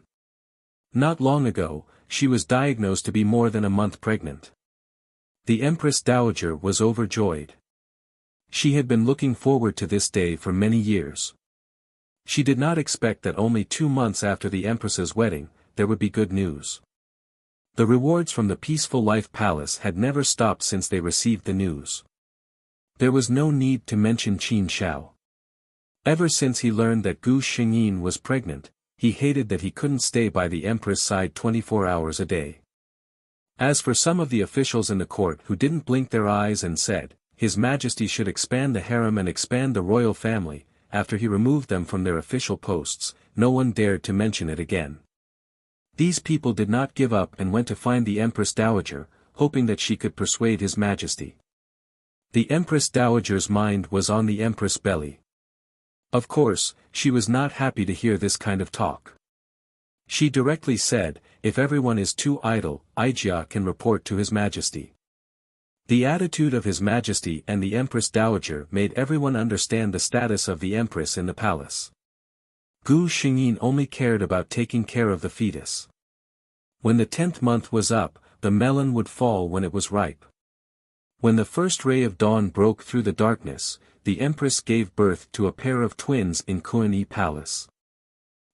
Not long ago, she was diagnosed to be more than a month pregnant. The Empress Dowager was overjoyed. She had been looking forward to this day for many years. She did not expect that only 2 months after the Empress's wedding, there would be good news. The rewards from the Peaceful Life Palace had never stopped since they received the news. There was no need to mention Qin Shao. Ever since he learned that Gu Xingyin was pregnant, he hated that he couldn't stay by the Empress' side 24 hours a day. As for some of the officials in the court who didn't blink their eyes and said, His Majesty should expand the harem and expand the royal family, after he removed them from their official posts, no one dared to mention it again. These people did not give up and went to find the Empress Dowager, hoping that she could persuade His Majesty. The Empress Dowager's mind was on the Empress' belly. Of course, she was not happy to hear this kind of talk. She directly said, if everyone is too idle, Ijia can report to His Majesty. The attitude of His Majesty and the Empress Dowager made everyone understand the status of the Empress in the palace. Gu Xingyin only cared about taking care of the fetus. When the 10th month was up, the melon would fall when it was ripe. When the first ray of dawn broke through the darkness, the Empress gave birth to a pair of twins in Kuan-Yi Palace.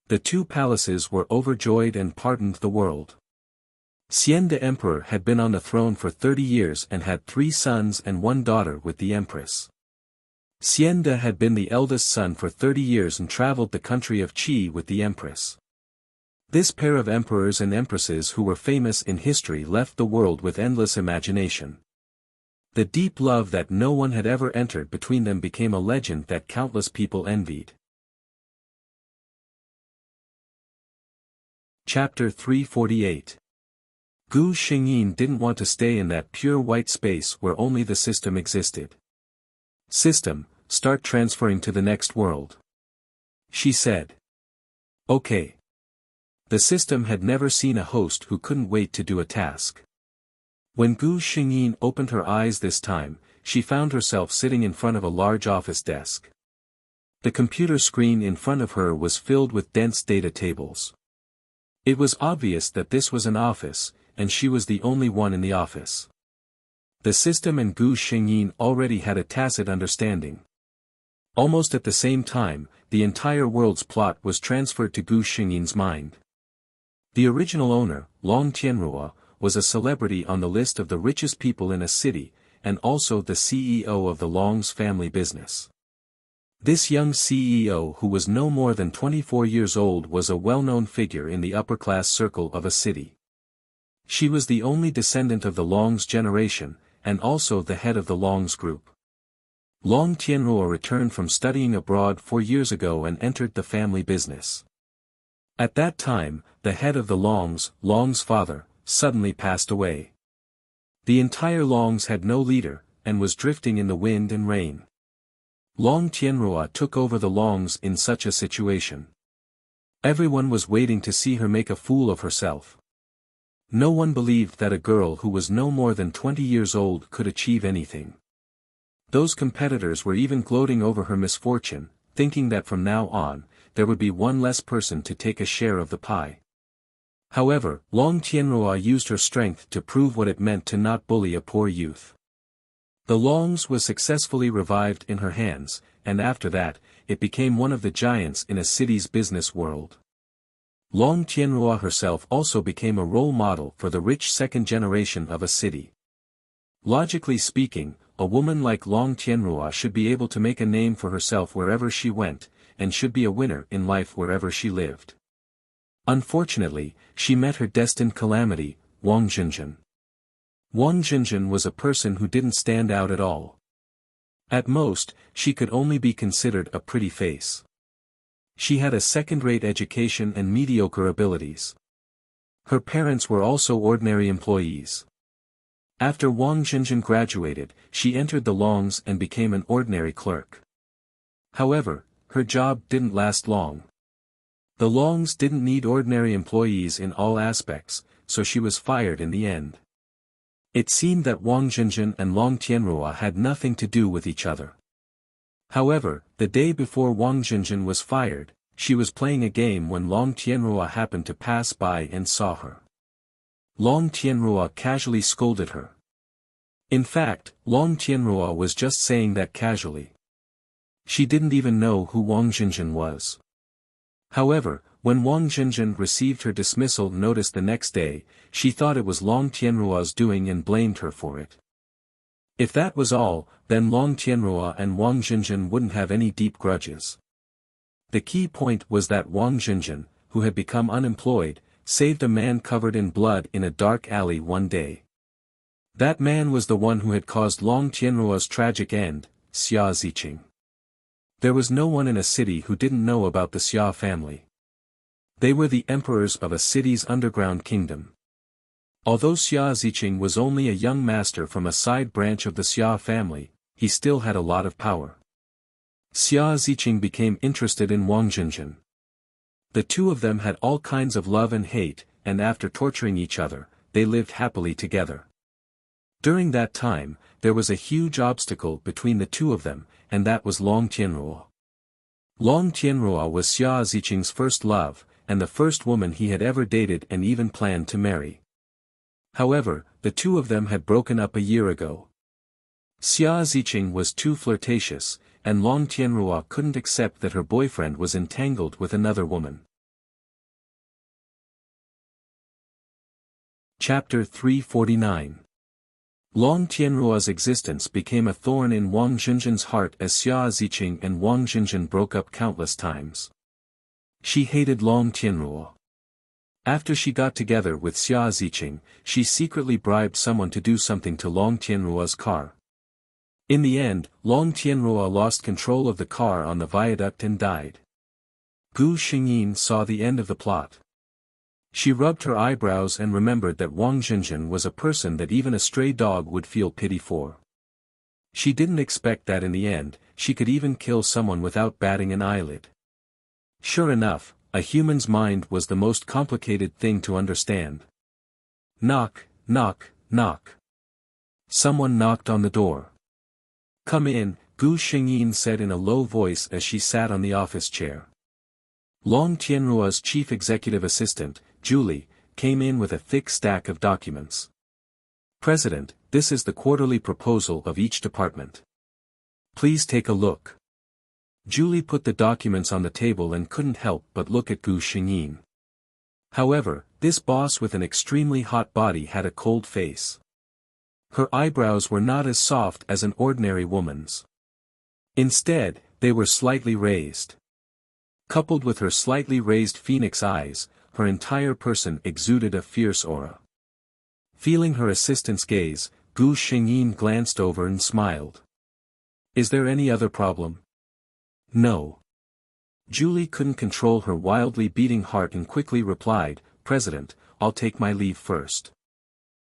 The 2 palaces were overjoyed and pardoned the world. Xian the Emperor had been on the throne for 30 years and had 3 sons and 1 daughter with the Empress. Xian de had been the eldest son for 30 years and traveled the country of Qi with the Empress. This pair of emperors and empresses who were famous in history left the world with endless imagination. The deep love that no one had ever entered between them became a legend that countless people envied. Chapter 348. Gu Xingyin didn't want to stay in that pure white space where only the system existed. System, start transferring to the next world. She said. Okay. The system had never seen a host who couldn't wait to do a task. When Gu Xingyin opened her eyes this time, she found herself sitting in front of a large office desk. The computer screen in front of her was filled with dense data tables. It was obvious that this was an office, and she was the only one in the office. The system and Gu Xingyin already had a tacit understanding. Almost at the same time, the entire world's plot was transferred to Gu Xingyin's mind. The original owner, Long Tianrua, was a celebrity on the list of the richest people in a city, and also the CEO of the Long's family business. This young CEO who was no more than 24 years old was a well-known figure in the upper-class circle of a city. She was the only descendant of the Long's generation, and also the head of the Long's group. Long Tianruo returned from studying abroad 4 years ago and entered the family business. At that time, the head of the Long's father, suddenly passed away. The entire Long's had no leader, and was drifting in the wind and rain. Long Tianruo took over the Long's in such a situation. Everyone was waiting to see her make a fool of herself. No one believed that a girl who was no more than 20 years old could achieve anything. Those competitors were even gloating over her misfortune, thinking that from now on, there would be one less person to take a share of the pie. However, Long Tianruo used her strength to prove what it meant to not bully a poor youth. The Long's was successfully revived in her hands, and after that, it became one of the giants in a city's business world. Long Tianruo herself also became a role model for the rich second generation of a city. Logically speaking, a woman like Long Tianruo should be able to make a name for herself wherever she went, and should be a winner in life wherever she lived. Unfortunately, she met her destined calamity, Wang Jinjin. Wang Jinjin was a person who didn't stand out at all. At most, she could only be considered a pretty face. She had a second-rate education and mediocre abilities. Her parents were also ordinary employees. After Wang Jinjin graduated, she entered the Long's and became an ordinary clerk. However, her job didn't last long. The Long's didn't need ordinary employees in all aspects, so she was fired in the end. It seemed that Wang Jinjin and Long Tianruo had nothing to do with each other. However, the day before Wang Jinjin was fired, she was playing a game when Long Tianruo happened to pass by and saw her. Long Tianruo casually scolded her. In fact, Long Tianruo was just saying that casually. She didn't even know who Wang Jinjin was. However, when Wang Jinjin received her dismissal notice the next day, she thought it was Long Tianruo's doing and blamed her for it. If that was all, then Long Tianruo and Wang Jinjin wouldn't have any deep grudges. The key point was that Wang Jinjin, who had become unemployed, saved a man covered in blood in a dark alley one day. That man was the one who had caused Long Tianruo's tragic end, Xia Ziqing. There was no one in a city who didn't know about the Xia family. They were the emperors of a city's underground kingdom. Although Xia Ziqing was only a young master from a side branch of the Xia family, he still had a lot of power. Xia Ziqing became interested in Wang Jinjin. The two of them had all kinds of love and hate, and after torturing each other, they lived happily together. During that time, there was a huge obstacle between the two of them, and that was Long Tianruo. Long Tianruo was Xia Ziqing's first love, and the first woman he had ever dated and even planned to marry. However, the two of them had broken up a year ago. Xia Ziqing was too flirtatious, and Long Tianruo couldn't accept that her boyfriend was entangled with another woman. Chapter 349. Long Tianruo's existence became a thorn in Wang Jinjin's heart as Xia Ziqing and Wang Jinjin broke up countless times. She hated Long Tianruo. After she got together with Xia Ziqing, she secretly bribed someone to do something to Long Tianruo's car. In the end, Long Tianruo lost control of the car on the viaduct and died. Gu Xingyin saw the end of the plot. She rubbed her eyebrows and remembered that Wang Jinjin was a person that even a stray dog would feel pity for. She didn't expect that in the end, she could even kill someone without batting an eyelid. Sure enough, a human's mind was the most complicated thing to understand. Knock, knock, knock. Someone knocked on the door. Come in, Gu Xingyin said in a low voice as she sat on the office chair. Long Tianruo's chief executive assistant, Julie, came in with a thick stack of documents. President, this is the quarterly proposal of each department. Please take a look. Julie put the documents on the table and couldn't help but look at Gu Xingyin. However, this boss with an extremely hot body had a cold face. Her eyebrows were not as soft as an ordinary woman's. Instead, they were slightly raised. Coupled with her slightly raised phoenix eyes, her entire person exuded a fierce aura. Feeling her assistant's gaze, Gu Xingyin glanced over and smiled. Is there any other problem? No. Julie couldn't control her wildly beating heart and quickly replied, President, I'll take my leave first.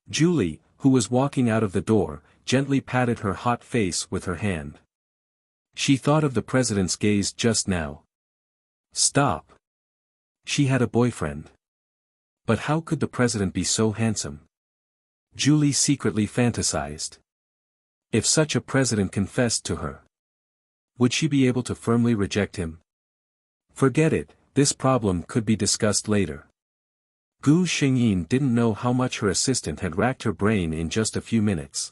Julie, who was walking out of the door, gently patted her hot face with her hand. She thought of the president's gaze just now. Stop. She had a boyfriend. But how could the president be so handsome? Julie secretly fantasized. If such a president confessed to her, would she be able to firmly reject him? Forget it, this problem could be discussed later. Gu Xingyin didn't know how much her assistant had racked her brain in just a few minutes.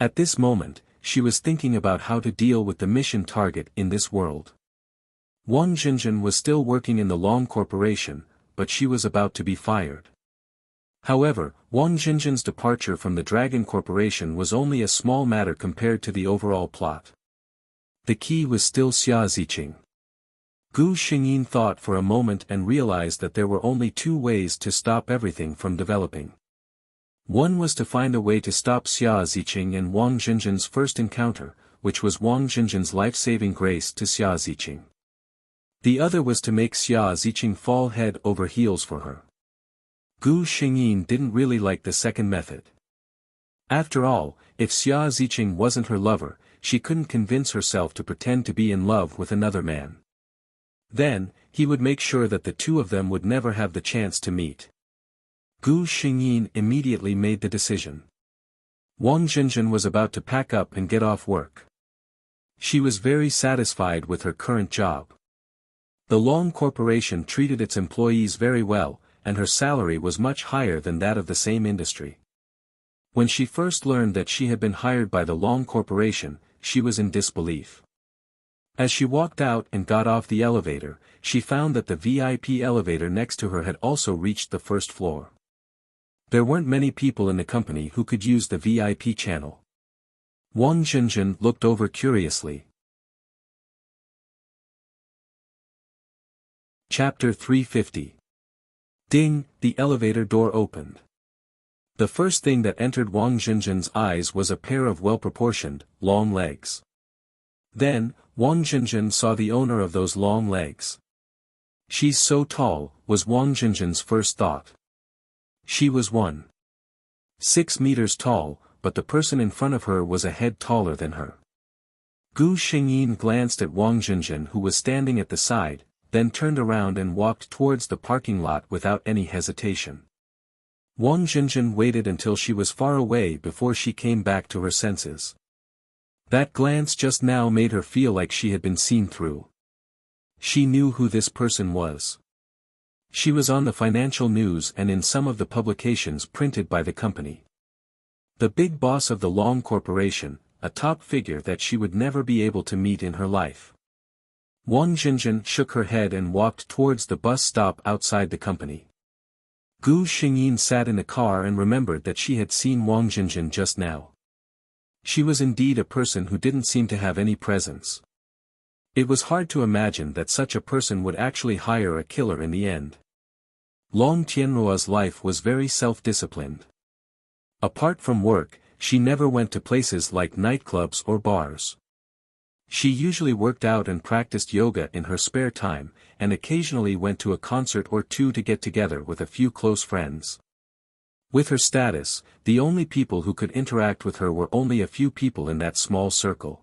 At this moment, she was thinking about how to deal with the mission target in this world. Wang Jinjin was still working in the Long Corporation, but she was about to be fired. However, Wang Jinjin's departure from the Dragon Corporation was only a small matter compared to the overall plot. The key was still Xia Ziqing. Gu Xingyin thought for a moment and realized that there were only two ways to stop everything from developing. One was to find a way to stop Xia Ziqing and Wang Jinjin's first encounter, which was Wang Jinjin's life-saving grace to Xia Ziqing. The other was to make Xia Ziqing fall head over heels for her. Gu Xingyin didn't really like the second method. After all, if Xia Ziqing wasn't her lover, she couldn't convince herself to pretend to be in love with another man. Then, he would make sure that the two of them would never have the chance to meet. Gu Xingyin immediately made the decision. Wang Jinjin was about to pack up and get off work. She was very satisfied with her current job. The Long Corporation treated its employees very well, and her salary was much higher than that of the same industry. When she first learned that she had been hired by the Long Corporation, she was in disbelief. As she walked out and got off the elevator, she found that the VIP elevator next to her had also reached the first floor. There weren't many people in the company who could use the VIP channel. Wang Jinjin looked over curiously. Chapter 350. Ding, the elevator door opened. The first thing that entered Wang Jinjin's eyes was a pair of well-proportioned, long legs. Then, Wang Jinjin saw the owner of those long legs. She's so tall, was Wang Jinjin's first thought. She was 1.6 meters tall, but the person in front of her was a head taller than her. Gu Xingyin glanced at Wang Jinjin who was standing at the side, then turned around and walked towards the parking lot without any hesitation. Wang Jinjin waited until she was far away before she came back to her senses. That glance just now made her feel like she had been seen through. She knew who this person was. She was on the financial news and in some of the publications printed by the company. The big boss of the Long Corporation, a top figure that she would never be able to meet in her life. Wang Jinjin shook her head and walked towards the bus stop outside the company. Gu Xingyin sat in the car and remembered that she had seen Wang Jinjin just now. She was indeed a person who didn't seem to have any presence. It was hard to imagine that such a person would actually hire a killer in the end. Long Tianruo's life was very self-disciplined. Apart from work, she never went to places like nightclubs or bars. She usually worked out and practiced yoga in her spare time, and occasionally went to a concert or two to get together with a few close friends. With her status, the only people who could interact with her were only a few people in that small circle.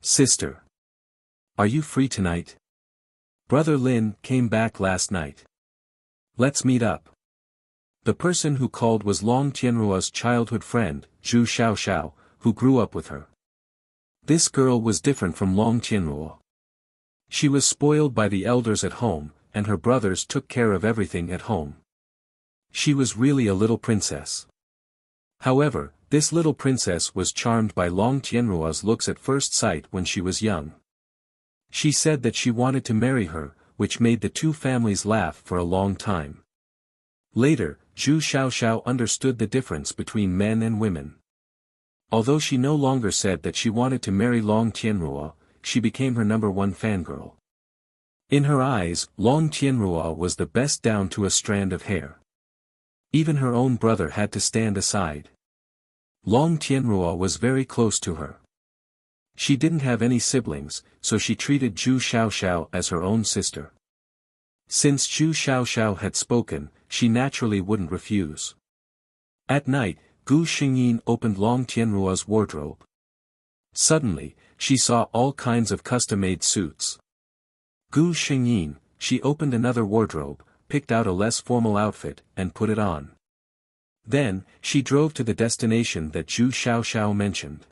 Sister. Are you free tonight? Brother Lin came back last night. Let's meet up. The person who called was Long Tianruo's childhood friend, Zhu Xiaoxiao, who grew up with her. This girl was different from Long Tianruo. She was spoiled by the elders at home, and her brothers took care of everything at home. She was really a little princess. However, this little princess was charmed by Long Tianruo's looks at first sight when she was young. She said that she wanted to marry her, which made the two families laugh for a long time. Later, Zhu Xiaoxiao understood the difference between men and women. Although she no longer said that she wanted to marry Long Tianruo, she became her #1 fangirl. In her eyes, Long Tianruo was the best down to a strand of hair. Even her own brother had to stand aside. Long Tianruo was very close to her. She didn't have any siblings, so she treated Zhu Xiaoxiao as her own sister. Since Zhu Xiaoxiao had spoken, she naturally wouldn't refuse. At night, Gu Xingyin opened Long Tianruo's wardrobe. Suddenly, she saw all kinds of custom-made suits. Gu Xingyin, she opened another wardrobe, picked out a less formal outfit, and put it on. Then, she drove to the destination that Zhu Xiaoxiao mentioned.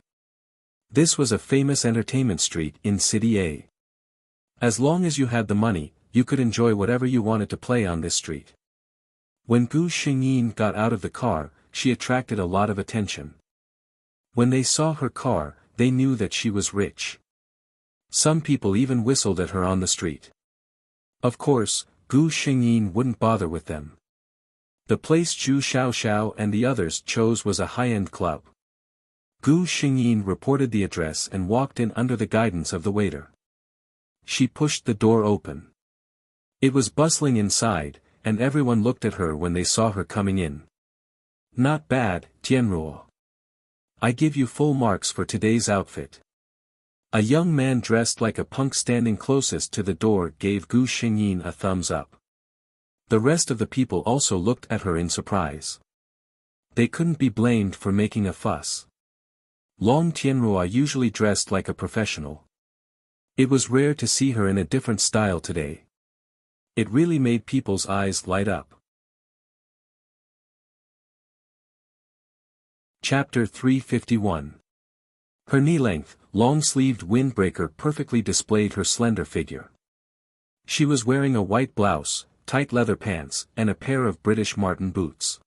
This was a famous entertainment street in City A. As long as you had the money, you could enjoy whatever you wanted to play on this street. When Gu Xingyin got out of the car, she attracted a lot of attention. When they saw her car, they knew that she was rich. Some people even whistled at her on the street. Of course, Gu Xingyin wouldn't bother with them. The place Zhu Xiaoxiao and the others chose was a high-end club. Gu Xingyin reported the address and walked in under the guidance of the waiter. She pushed the door open. It was bustling inside, and everyone looked at her when they saw her coming in. Not bad, Tianruo. I give you full marks for today's outfit. A young man dressed like a punk standing closest to the door gave Gu Xingyin a thumbs up. The rest of the people also looked at her in surprise. They couldn't be blamed for making a fuss. Long Tianruo usually dressed like a professional. It was rare to see her in a different style today. It really made people's eyes light up. Chapter 351. Her knee-length, long-sleeved windbreaker perfectly displayed her slender figure. She was wearing a white blouse, tight leather pants, and a pair of British Martin boots.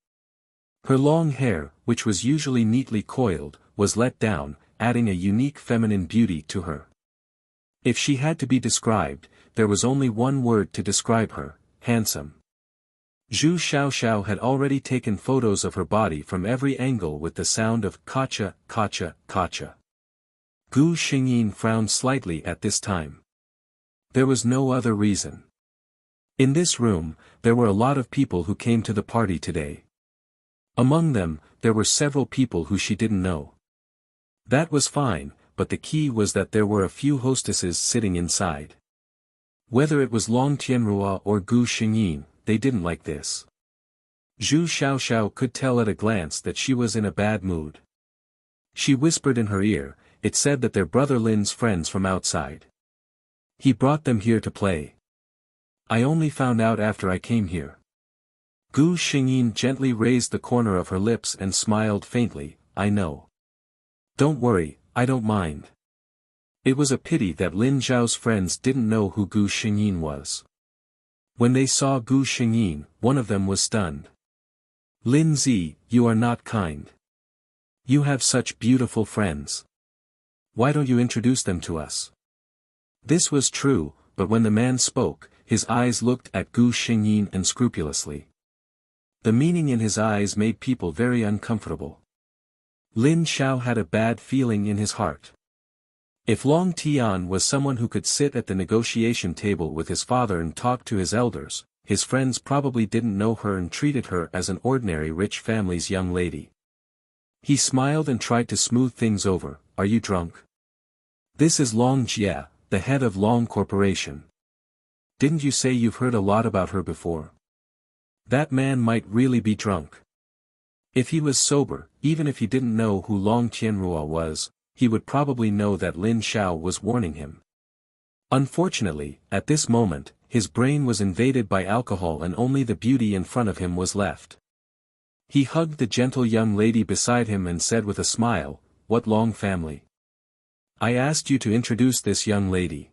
Her long hair, which was usually neatly coiled, was let down, adding a unique feminine beauty to her. If she had to be described, there was only one word to describe her: handsome. Zhu Xiaoxiao had already taken photos of her body from every angle with the sound of "Kacha, Kacha, Kacha." Gu Xingyin frowned slightly at this time. There was no other reason. In this room, there were a lot of people who came to the party today. Among them, there were several people who she didn't know. That was fine, but the key was that there were a few hostesses sitting inside. Whether it was Long Tianruo or Gu Xingyin, they didn't like this. Zhu Xiaoxiao could tell at a glance that she was in a bad mood. She whispered in her ear, "It said that they're Brother Lin's friends from outside. He brought them here to play. I only found out after I came here." Gu Xingyin gently raised the corner of her lips and smiled faintly, "I know. Don't worry, I don't mind." It was a pity that Lin Zhao's friends didn't know who Gu Xingyin was. When they saw Gu Xingyin, one of them was stunned. "Lin Zi, you are not kind. You have such beautiful friends. Why don't you introduce them to us?" This was true, but when the man spoke, his eyes looked at Gu Xingyin unscrupulously. The meaning in his eyes made people very uncomfortable. Lin Xiao had a bad feeling in his heart. If Long Tian was someone who could sit at the negotiation table with his father and talk to his elders, his friends probably didn't know her and treated her as an ordinary rich family's young lady. He smiled and tried to smooth things over. "Are you drunk? This is Long Jie, the head of Long Corporation. Didn't you say you've heard a lot about her before? That man might really be drunk. If he was sober, even if he didn't know who Long Tianruo was, he would probably know that Lin Xiao was warning him." Unfortunately, at this moment, his brain was invaded by alcohol and only the beauty in front of him was left. He hugged the gentle young lady beside him and said with a smile, "What Long family? I asked you to introduce this young lady.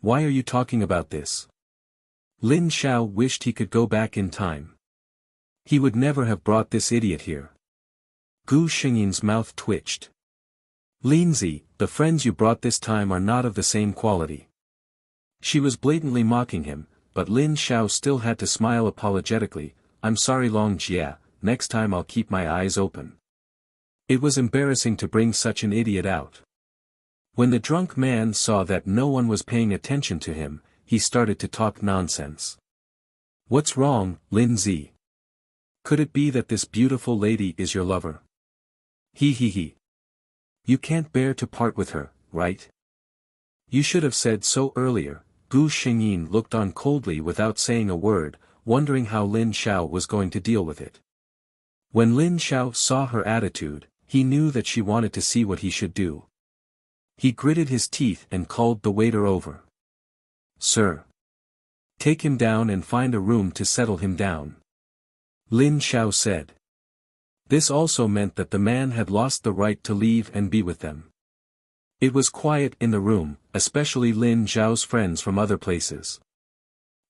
Why are you talking about this?" Lin Xiao wished he could go back in time. He would never have brought this idiot here. Gu Xingyin's mouth twitched. "Linzi, the friends you brought this time are not of the same quality." She was blatantly mocking him, but Lin Xiao still had to smile apologetically. "I'm sorry Long Jie, next time I'll keep my eyes open." It was embarrassing to bring such an idiot out. When the drunk man saw that no one was paying attention to him, he started to talk nonsense. "What's wrong, Lin Zi? Could it be that this beautiful lady is your lover? He. You can't bear to part with her, right? You should have said so earlier. Gu Xingyin looked on coldly without saying a word, wondering how Lin Xiao was going to deal with it. When Lin Xiao saw her attitude, he knew that she wanted to see what he should do. He gritted his teeth and called the waiter over. "Sir. Take him down and find a room to settle him down," Lin Xiao said. This also meant that the man had lost the right to leave and be with them. It was quiet in the room, especially Lin Xiao's friends from other places.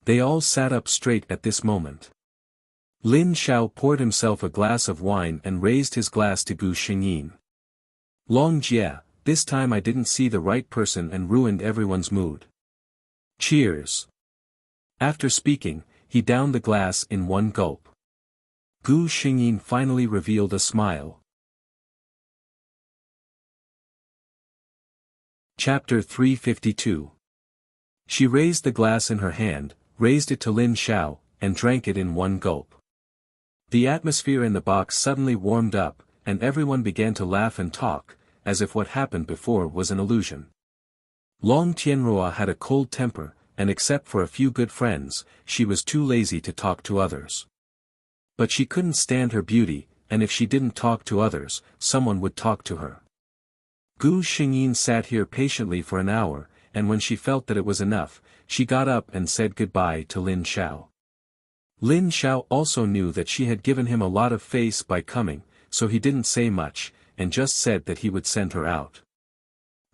They all sat up straight at this moment. Lin Xiao poured himself a glass of wine and raised his glass to Gu Xingyin. "Long Jie, this time I didn't see the right person and ruined everyone's mood. Cheers." After speaking, he downed the glass in one gulp. Gu Xingyin finally revealed a smile. Chapter 352. She raised the glass in her hand, raised it to Lin Xiao, and drank it in one gulp. The atmosphere in the box suddenly warmed up, and everyone began to laugh and talk, as if what happened before was an illusion. Long Tianrua had a cold temper, and except for a few good friends, she was too lazy to talk to others. But she couldn't stand her beauty, and if she didn't talk to others, someone would talk to her. Gu Xingyin sat here patiently for an hour, and when she felt that it was enough, she got up and said goodbye to Lin Xiao. Lin Xiao also knew that she had given him a lot of face by coming, so he didn't say much, and just said that he would send her out.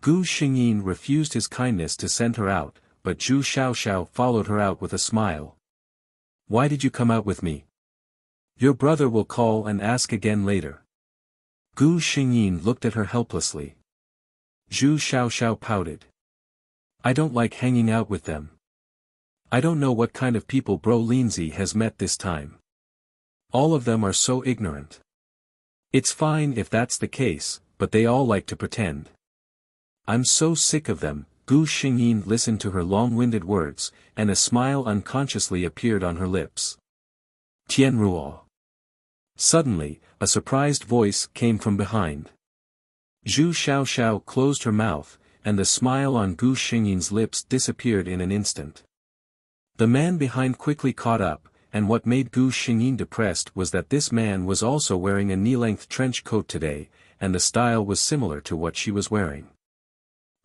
Gu Xingyin refused his kindness to send her out, but Zhu Xiaoxiao followed her out with a smile. "Why did you come out with me? Your brother will call and ask again later." Gu Xingyin looked at her helplessly. Zhu Xiaoxiao pouted. "I don't like hanging out with them. I don't know what kind of people Bro Linzi has met this time. All of them are so ignorant. It's fine if that's the case, but they all like to pretend. I'm so sick of them." Gu Xingyin listened to her long-winded words, and a smile unconsciously appeared on her lips. "Tianruo." Suddenly, a surprised voice came from behind. Zhu Xiaoxiao closed her mouth, and the smile on Gu Xingyin's lips disappeared in an instant. The man behind quickly caught up, and what made Gu Xingyin depressed was that this man was also wearing a knee-length trench coat today, and the style was similar to what she was wearing.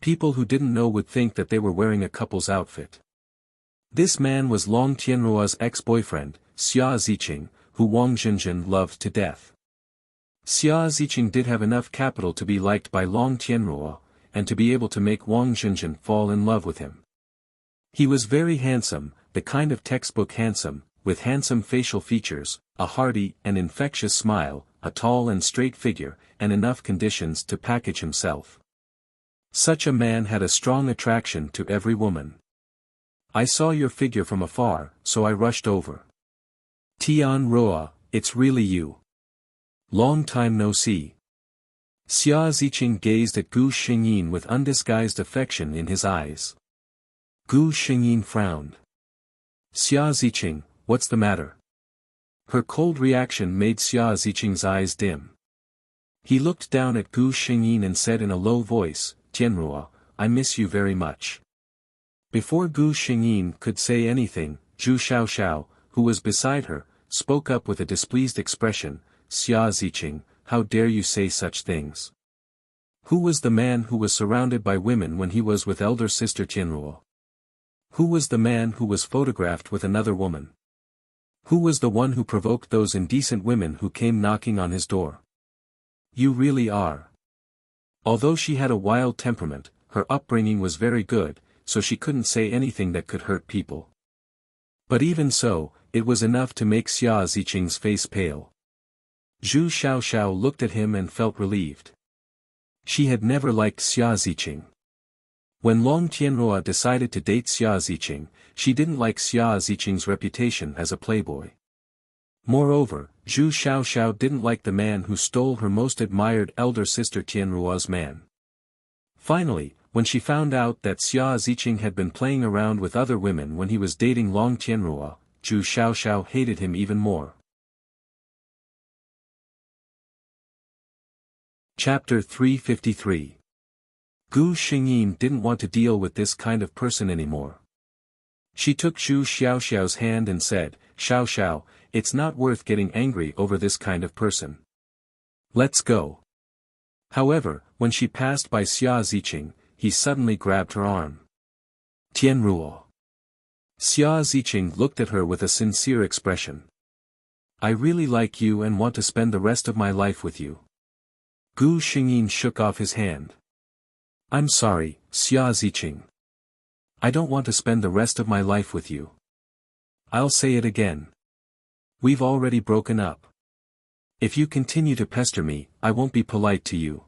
People who didn't know would think that they were wearing a couple's outfit. This man was Long Tianruo's ex-boyfriend, Xia Ziqing, who Wang Zhenzhen loved to death. Xia Ziqing did have enough capital to be liked by Long Tianruo, and to be able to make Wang Zhenzhen fall in love with him. He was very handsome, the kind of textbook handsome, with handsome facial features, a hearty and infectious smile, a tall and straight figure, and enough conditions to package himself. Such a man had a strong attraction to every woman. "I saw your figure from afar, so I rushed over. Tian Roa, it's really you. Long time no see." Xia Ziqing gazed at Gu Xingyin with undisguised affection in his eyes. Gu Xingyin frowned. "Xia Ziqing, what's the matter?" Her cold reaction made Xia Ziqing's eyes dim. He looked down at Gu Xingyin and said in a low voice, "Tianruo, I miss you very much." Before Gu Xingyin could say anything, Zhu Xiaoxiao, who was beside her, spoke up with a displeased expression, "Xia Ziqing, how dare you say such things? Who was the man who was surrounded by women when he was with elder sister Tianruo? Who was the man who was photographed with another woman? Who was the one who provoked those indecent women who came knocking on his door? You really are." Although she had a wild temperament, her upbringing was very good, so she couldn't say anything that could hurt people. But even so, it was enough to make Xia Ziqing's face pale. Zhu Xiaoxiao looked at him and felt relieved. She had never liked Xia Ziqing. When Long Tianruo decided to date Xia Ziqing, she didn't like Xia Ziqing's reputation as a playboy. Moreover, Zhu Xiaoxiao didn't like the man who stole her most admired elder sister Tianruo's man. Finally, when she found out that Xia Ziqing had been playing around with other women when he was dating Long Tianruo, Zhu Xiaoxiao hated him even more. Chapter 353. Gu Xingyin didn't want to deal with this kind of person anymore. She took Zhu Xiaoxiao's hand and said, "Xiao Xiao, it's not worth getting angry over this kind of person. Let's go." However, when she passed by Xia Ziqing, he suddenly grabbed her arm. "Tianruo." Xia Ziqing looked at her with a sincere expression. "I really like you and want to spend the rest of my life with you." Gu Xingyin shook off his hand. "I'm sorry, Xia Ziqing. I don't want to spend the rest of my life with you. I'll say it again. We've already broken up. If you continue to pester me, I won't be polite to you."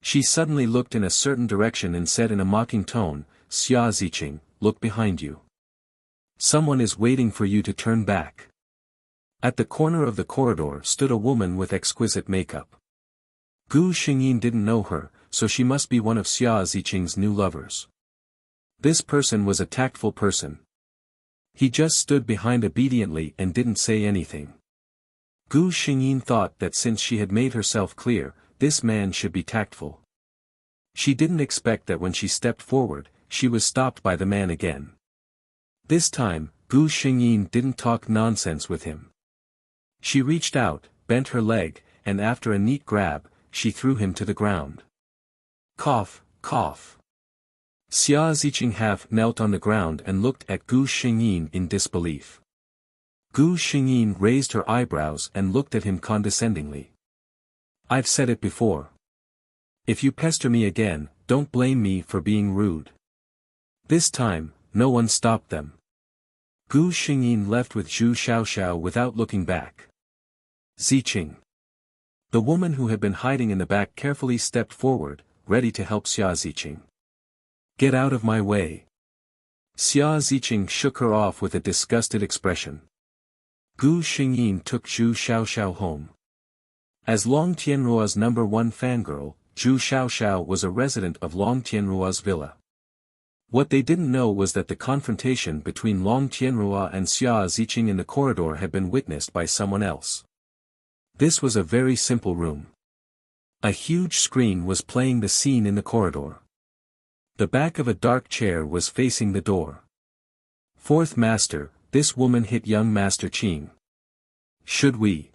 She suddenly looked in a certain direction and said in a mocking tone, "Xia Ziqing, look behind you. Someone is waiting for you to turn back." At the corner of the corridor stood a woman with exquisite makeup. Gu Xingyin didn't know her, so she must be one of Xia Ziqing's new lovers. This person was a tactful person. He just stood behind obediently and didn't say anything. Gu Xingyin thought that since she had made herself clear, this man should be tactful. She didn't expect that when she stepped forward, she was stopped by the man again. This time, Gu Xingyin didn't talk nonsense with him. She reached out, bent her leg, and after a neat grab, she threw him to the ground. Cough, cough. Xia Ziqing half knelt on the ground and looked at Gu Xingyin in disbelief. Gu Xingyin raised her eyebrows and looked at him condescendingly. "I've said it before. If you pester me again, don't blame me for being rude." This time, no one stopped them. Gu Xingyin left with Zhu Xiaoxiao without looking back. Ziqing. The woman who had been hiding in the back carefully stepped forward, ready to help Xia Ziqing. "Get out of my way." Xia Ziqing shook her off with a disgusted expression. Gu Xingyin took Zhu Xiaoxiao home. As Long Tianruo's #1 fangirl, Zhu Xiaoxiao was a resident of Long Tianruo's villa. What they didn't know was that the confrontation between Long Tianruo and Xia Ziqing in the corridor had been witnessed by someone else. This was a very simple room. A huge screen was playing the scene in the corridor. The back of a dark chair was facing the door. "Fourth Master, this woman hit young Master Qing. Should we?"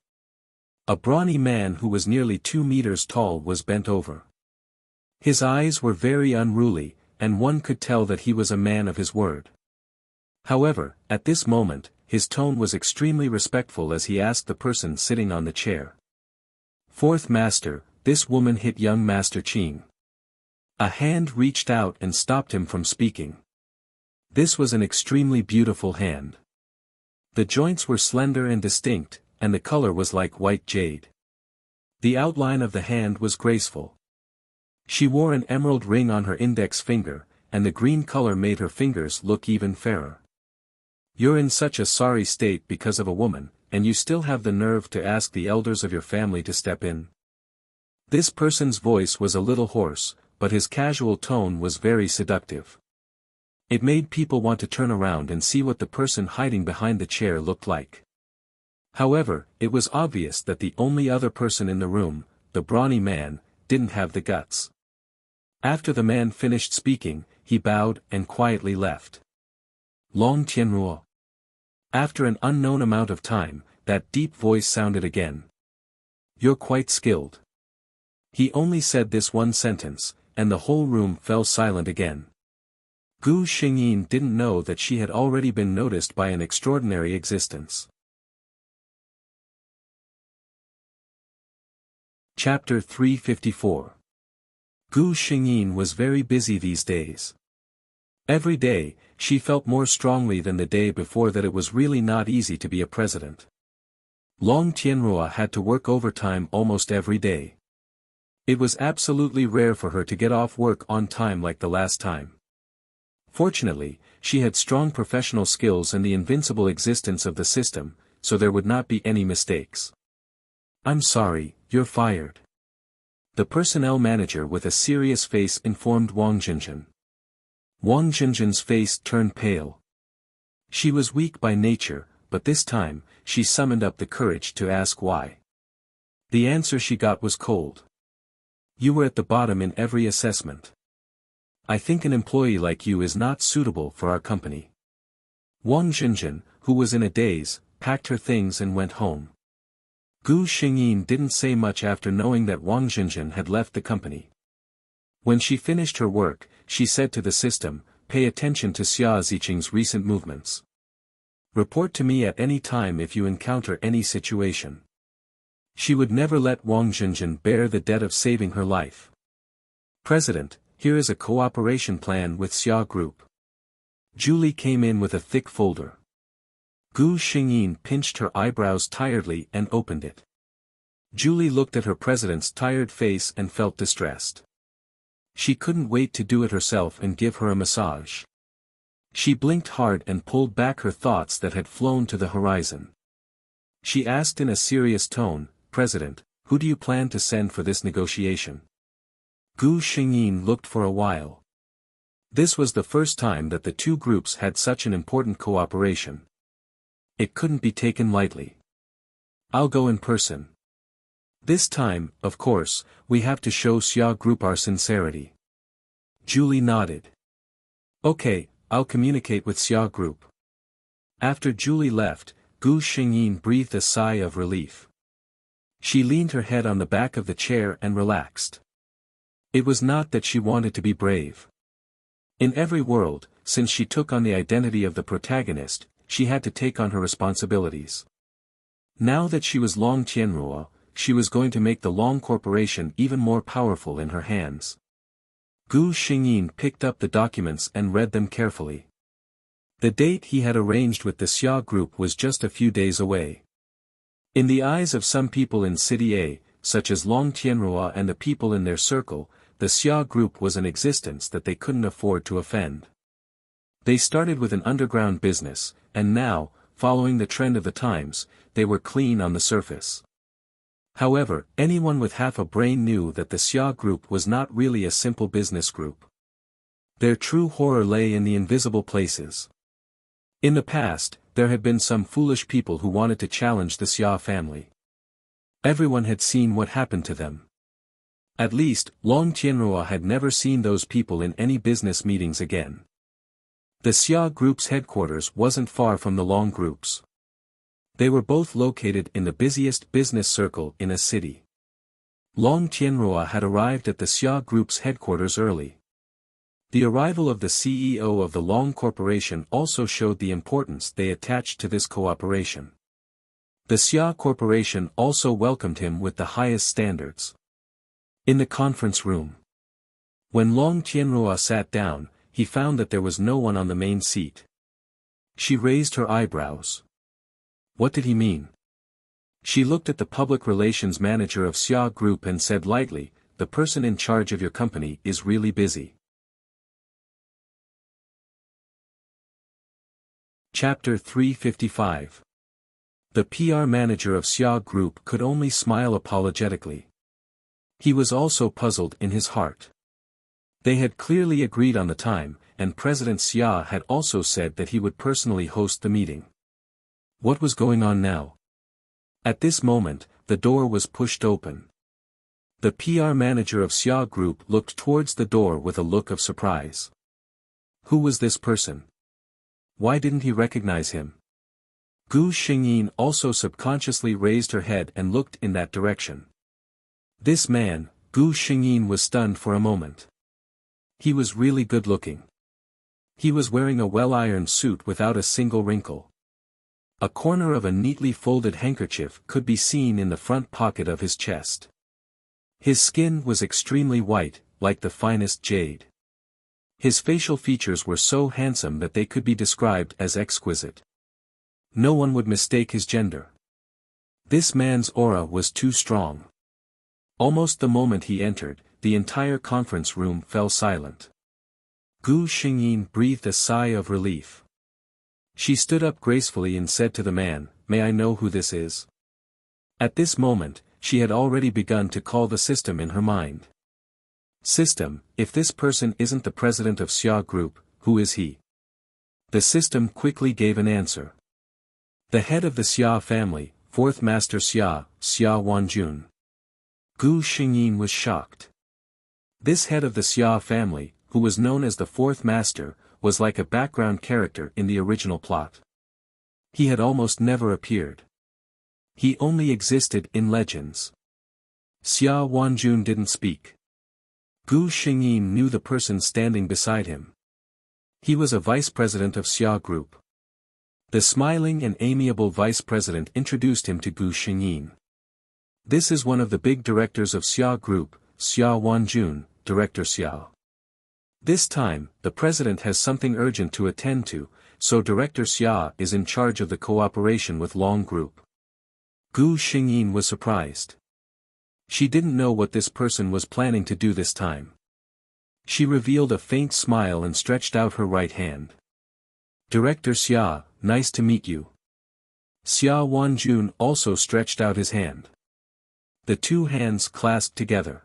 A brawny man who was nearly 2 meters tall was bent over. His eyes were very unruly, and one could tell that he was a man of his word. However, at this moment, his tone was extremely respectful as he asked the person sitting on the chair. "Fourth Master, this woman hit young Master Qing." A hand reached out and stopped him from speaking. This was an extremely beautiful hand. The joints were slender and distinct, and the color was like white jade. The outline of the hand was graceful. She wore an emerald ring on her index finger, and the green color made her fingers look even fairer. "You're in such a sorry state because of a woman, and you still have the nerve to ask the elders of your family to step in." This person's voice was a little hoarse, but his casual tone was very seductive. It made people want to turn around and see what the person hiding behind the chair looked like. However, it was obvious that the only other person in the room, the brawny man, didn't have the guts. After the man finished speaking, he bowed and quietly left. Long Tianruo. After an unknown amount of time, that deep voice sounded again. "You're quite skilled." He only said this one sentence, and the whole room fell silent again. Gu Xingyin didn't know that she had already been noticed by an extraordinary existence. Chapter 354. Gu Xingyin was very busy these days. Every day, she felt more strongly than the day before that it was really not easy to be a president. Long Tianruo had to work overtime almost every day. It was absolutely rare for her to get off work on time like the last time. Fortunately, she had strong professional skills and the invincible existence of the system, so there would not be any mistakes. "I'm sorry, you're fired." The personnel manager with a serious face informed Wang Jinjin. Wang Jinjin's face turned pale. She was weak by nature, but this time, she summoned up the courage to ask why. The answer she got was cold. "You were at the bottom in every assessment. I think an employee like you is not suitable for our company. Wang Zhenzhen, who was in a daze, packed her things and went home. Gu Xingyin didn't say much after knowing that Wang Zhenzhen had left the company. When she finished her work, she said to the system, "Pay attention to Xia Ziqing's recent movements. Report to me at any time if you encounter any situation." She would never let Wang Zhenzhen bear the debt of saving her life. "President, here is a cooperation plan with Xia Group." Julie came in with a thick folder. Gu Xingyin pinched her eyebrows tiredly and opened it. Julie looked at her president's tired face and felt distressed. She couldn't wait to do it herself and give her a massage. She blinked hard and pulled back her thoughts that had flown to the horizon. She asked in a serious tone, "President, who do you plan to send for this negotiation?" Gu Xingyin looked for a while. This was the first time that the two groups had such an important cooperation. It couldn't be taken lightly. "I'll go in person. This time, of course, we have to show Xia Group our sincerity." Julie nodded. "Okay, I'll communicate with Xia Group." After Julie left, Gu Xingyin breathed a sigh of relief. She leaned her head on the back of the chair and relaxed. It was not that she wanted to be brave. In every world, since she took on the identity of the protagonist, she had to take on her responsibilities. Now that she was Long Tianruo, she was going to make the Long Corporation even more powerful in her hands. Gu Xingyin picked up the documents and read them carefully. The date he had arranged with the Xia Group was just a few days away. In the eyes of some people in City A, such as Long Tianruo and the people in their circle, the Xia Group was an existence that they couldn't afford to offend. They started with an underground business, and now, following the trend of the times, they were clean on the surface. However, anyone with half a brain knew that the Xia Group was not really a simple business group. Their true horror lay in the invisible places. In the past, there had been some foolish people who wanted to challenge the Xia family. Everyone had seen what happened to them. At least, Long Tianruo had never seen those people in any business meetings again. The Xia Group's headquarters wasn't far from the Long Group's. They were both located in the busiest business circle in a city. Long Tianruo had arrived at the Xia Group's headquarters early. The arrival of the CEO of the Long Corporation also showed the importance they attached to this cooperation. The Xia Corporation also welcomed him with the highest standards. In the conference room. When Long Tianruo sat down, he found that there was no one on the main seat. She raised her eyebrows. What did he mean? She looked at the public relations manager of Xia Group and said lightly, "The person in charge of your company is really busy." Chapter 355. The PR manager of Xia Group could only smile apologetically. He was also puzzled in his heart. They had clearly agreed on the time, and President Xia had also said that he would personally host the meeting. What was going on now? At this moment, the door was pushed open. The PR manager of Xia Group looked towards the door with a look of surprise. Who was this person? Why didn't he recognize him? Gu Xingyin also subconsciously raised her head and looked in that direction. This man, Gu Xingyin, was stunned for a moment. He was really good-looking. He was wearing a well-ironed suit without a single wrinkle. A corner of a neatly folded handkerchief could be seen in the front pocket of his chest. His skin was extremely white, like the finest jade. His facial features were so handsome that they could be described as exquisite. No one would mistake his gender. This man's aura was too strong. Almost the moment he entered, the entire conference room fell silent. Gu Xingyin breathed a sigh of relief. She stood up gracefully and said to the man, "May I know who this is?" At this moment, she had already begun to call the system in her mind. "System, if this person isn't the president of Xia Group, who is he?" The system quickly gave an answer. "The head of the Xia family, fourth master Xia, Xia Wanjun." Gu Xingyin was shocked. This head of the Xia family, who was known as the Fourth Master, was like a background character in the original plot. He had almost never appeared. He only existed in legends. Xia Wanjun didn't speak. Gu Xingyin knew the person standing beside him. He was a vice president of Xia Group. The smiling and amiable vice president introduced him to Gu Xingyin. This is one of the big directors of Xia Group, Xia Wanjun, Director Xia. This time, the president has something urgent to attend to, so Director Xia is in charge of the cooperation with Long Group. Gu Xingyin was surprised. She didn't know what this person was planning to do this time. She revealed a faint smile and stretched out her right hand. Director Xia, nice to meet you. Xia Wanjun also stretched out his hand. The two hands clasped together.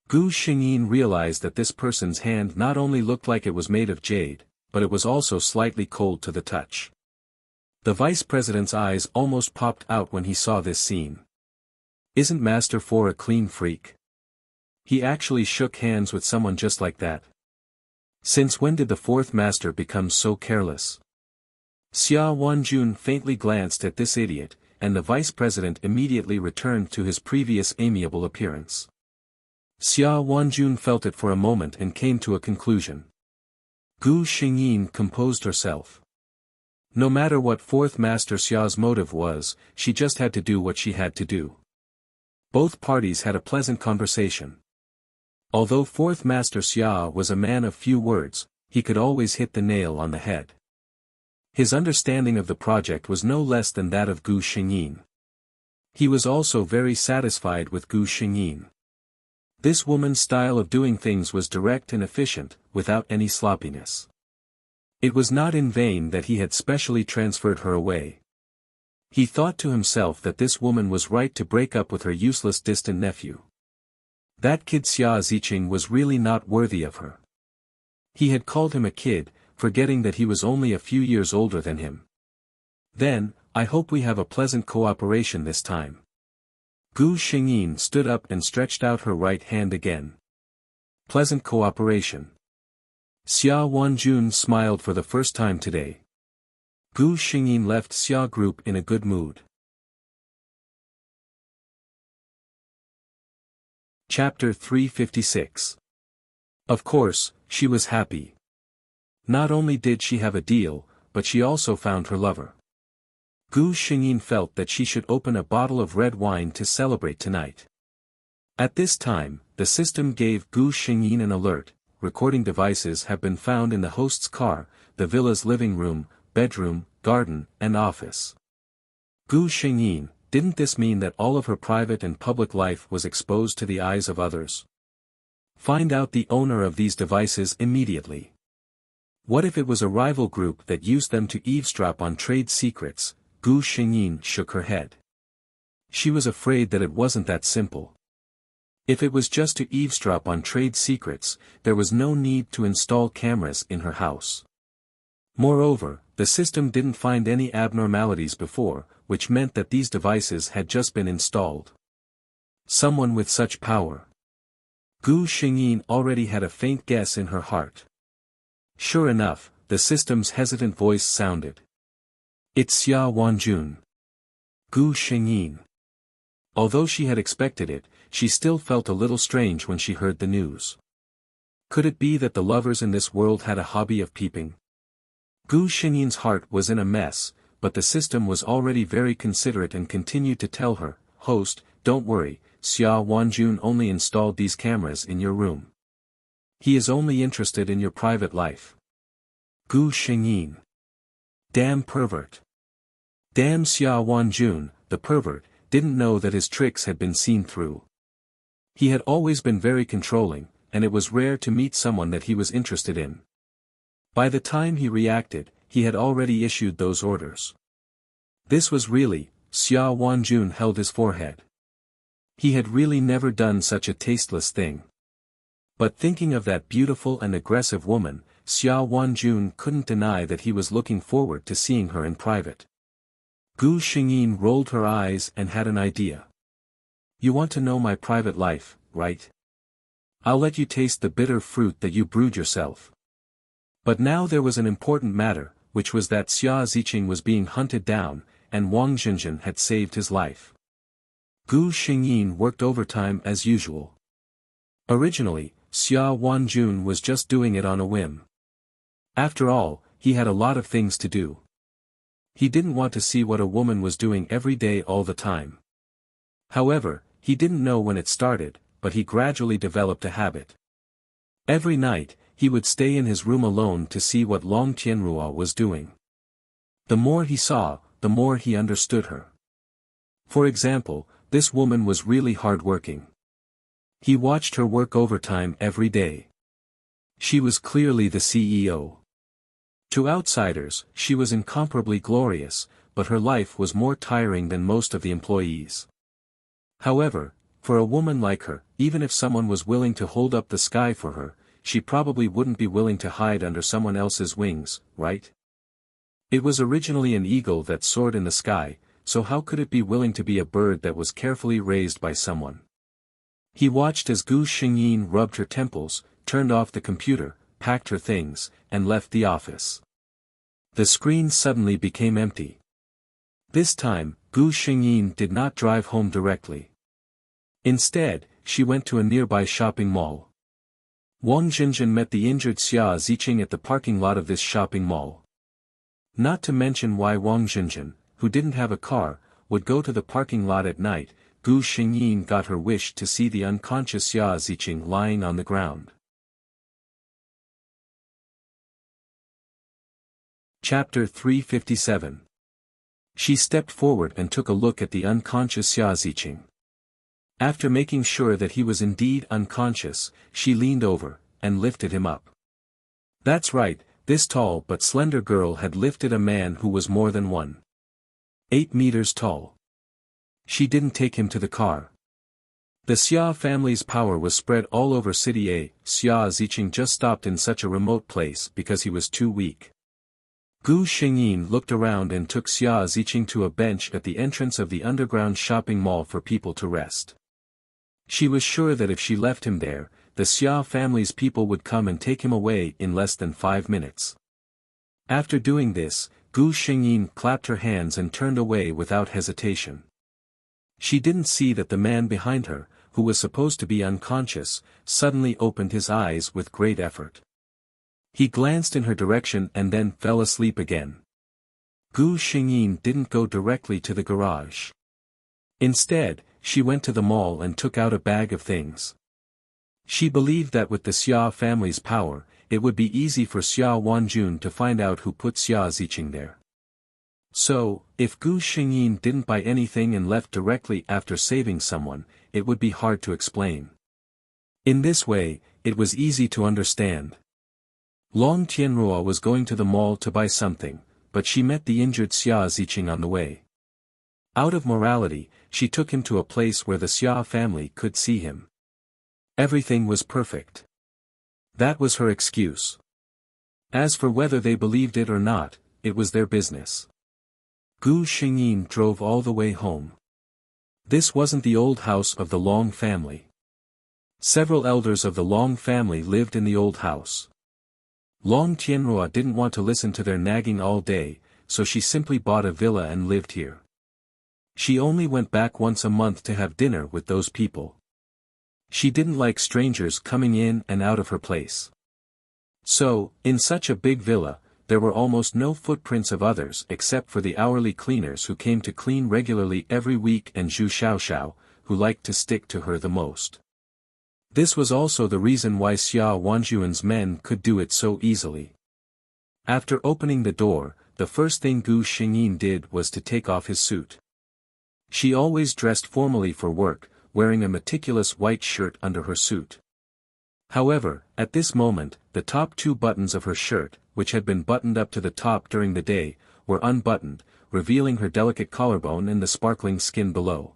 Gu Xingyin realized that this person's hand not only looked like it was made of jade, but it was also slightly cold to the touch. The vice president's eyes almost popped out when he saw this scene. Isn't Master Four a clean freak? He actually shook hands with someone just like that. Since when did the Fourth Master become so careless? Xia Wanjun faintly glanced at this idiot, and the vice president immediately returned to his previous amiable appearance. Xia Wanjun felt it for a moment and came to a conclusion. Gu Xingyin composed herself. No matter what Fourth Master Xia's motive was, she just had to do what she had to do. Both parties had a pleasant conversation. Although Fourth Master Xia was a man of few words, he could always hit the nail on the head. His understanding of the project was no less than that of Gu Xingyin. He was also very satisfied with Gu Xingyin. This woman's style of doing things was direct and efficient, without any sloppiness. It was not in vain that he had specially transferred her away. He thought to himself that this woman was right to break up with her useless distant nephew. That kid Xia Ziqing was really not worthy of her. He had called him a kid, forgetting that he was only a few years older than him. Then, I hope we have a pleasant cooperation this time. Gu Xingyin stood up and stretched out her right hand again. Pleasant cooperation. Xia Wanjun smiled for the first time today. Gu Xingyin left Xia Group in a good mood. Chapter 356. Of course, she was happy. Not only did she have a deal, but she also found her lover. Gu Xingyin felt that she should open a bottle of red wine to celebrate tonight. At this time, the system gave Gu Xingyin an alert. Recording devices have been found in the host's car, the villa's living room, bedroom, garden, and office. Gu Xingyin, didn't this mean that all of her private and public life was exposed to the eyes of others? Find out the owner of these devices immediately. What if it was a rival group that used them to eavesdrop on trade secrets? Gu Xingyin shook her head. She was afraid that it wasn't that simple. If it was just to eavesdrop on trade secrets, there was no need to install cameras in her house. Moreover, the system didn't find any abnormalities before, which meant that these devices had just been installed. Someone with such power. Gu Xingyin already had a faint guess in her heart. Sure enough, the system's hesitant voice sounded. It's Xia Wanjun. Gu Xingyin. Although she had expected it, she still felt a little strange when she heard the news. Could it be that the lovers in this world had a hobby of peeping? Gu Xingyin's heart was in a mess, but the system was already very considerate and continued to tell her, "Host, don't worry, Xia Wanjun only installed these cameras in your room. He is only interested in your private life." Gu Xingyin. Damn pervert. Damn Xia Wanjun, the pervert, didn't know that his tricks had been seen through. He had always been very controlling, and it was rare to meet someone that he was interested in. By the time he reacted, he had already issued those orders. This was really, Xia Wanjun held his forehead. He had really never done such a tasteless thing. But thinking of that beautiful and aggressive woman, Xia Wanjun couldn't deny that he was looking forward to seeing her in private. Gu Xingyin rolled her eyes and had an idea. You want to know my private life, right? I'll let you taste the bitter fruit that you brewed yourself. But now there was an important matter, which was that Xia Ziqing was being hunted down, and Wang Zhenzhen had saved his life. Gu Xingyin worked overtime as usual. Originally, Xia Wanjun was just doing it on a whim. After all, he had a lot of things to do. He didn't want to see what a woman was doing every day all the time. However, he didn't know when it started, but he gradually developed a habit. Every night, he would stay in his room alone to see what Long Tianrua was doing. The more he saw, the more he understood her. For example, this woman was really hard-working. He watched her work overtime every day. She was clearly the CEO. To outsiders, she was incomparably glorious, but her life was more tiring than most of the employees. However, for a woman like her, even if someone was willing to hold up the sky for her, she probably wouldn't be willing to hide under someone else's wings, right? It was originally an eagle that soared in the sky, so how could it be willing to be a bird that was carefully raised by someone? He watched as Gu Xingyin rubbed her temples, turned off the computer, packed her things, and left the office. The screen suddenly became empty. This time, Gu Xingyin did not drive home directly. Instead, she went to a nearby shopping mall. Wang Zhenzhen met the injured Xia Ziqing at the parking lot of this shopping mall. Not to mention why Wang Zhenzhen, who didn't have a car, would go to the parking lot at night, Gu Xingyin got her wish to see the unconscious Xia Ziqing lying on the ground. Chapter 357. She stepped forward and took a look at the unconscious Xia Ziqing. After making sure that he was indeed unconscious, she leaned over, and lifted him up. That's right, this tall but slender girl had lifted a man who was more than 1.8 meters tall. She didn't take him to the car. The Xia family's power was spread all over City A. Xia Ziqing just stopped in such a remote place because he was too weak. Gu Xingyin looked around and took Xia Ziqing to a bench at the entrance of the underground shopping mall for people to rest. She was sure that if she left him there, the Xia family's people would come and take him away in less than 5 minutes. After doing this, Gu Xingyin clapped her hands and turned away without hesitation. She didn't see that the man behind her, who was supposed to be unconscious, suddenly opened his eyes with great effort. He glanced in her direction and then fell asleep again. Gu Xingyin didn't go directly to the garage. Instead, she went to the mall and took out a bag of things. She believed that with the Xia family's power, it would be easy for Xia Wanjun to find out who put Xia Ziqing there. So, if Gu Xingyin didn't buy anything and left directly after saving someone, it would be hard to explain. In this way, it was easy to understand. Long Tianrua was going to the mall to buy something, but she met the injured Xia Ziqing on the way. Out of morality, she took him to a place where the Xia family could see him. Everything was perfect. That was her excuse. As for whether they believed it or not, it was their business. Gu Xingyin drove all the way home. This wasn't the old house of the Long family. Several elders of the Long family lived in the old house. Long Tianrua didn't want to listen to their nagging all day, so she simply bought a villa and lived here. She only went back once a month to have dinner with those people. She didn't like strangers coming in and out of her place. So, in such a big villa, there were almost no footprints of others except for the hourly cleaners who came to clean regularly every week and Zhu Xiaoxiao, who liked to stick to her the most. This was also the reason why Xia Wanjuan's men could do it so easily. After opening the door, the first thing Gu Xingyin did was to take off his suit. She always dressed formally for work, wearing a meticulous white shirt under her suit. However, at this moment, the top 2 buttons of her shirt, which had been buttoned up to the top during the day, were unbuttoned, revealing her delicate collarbone and the sparkling skin below.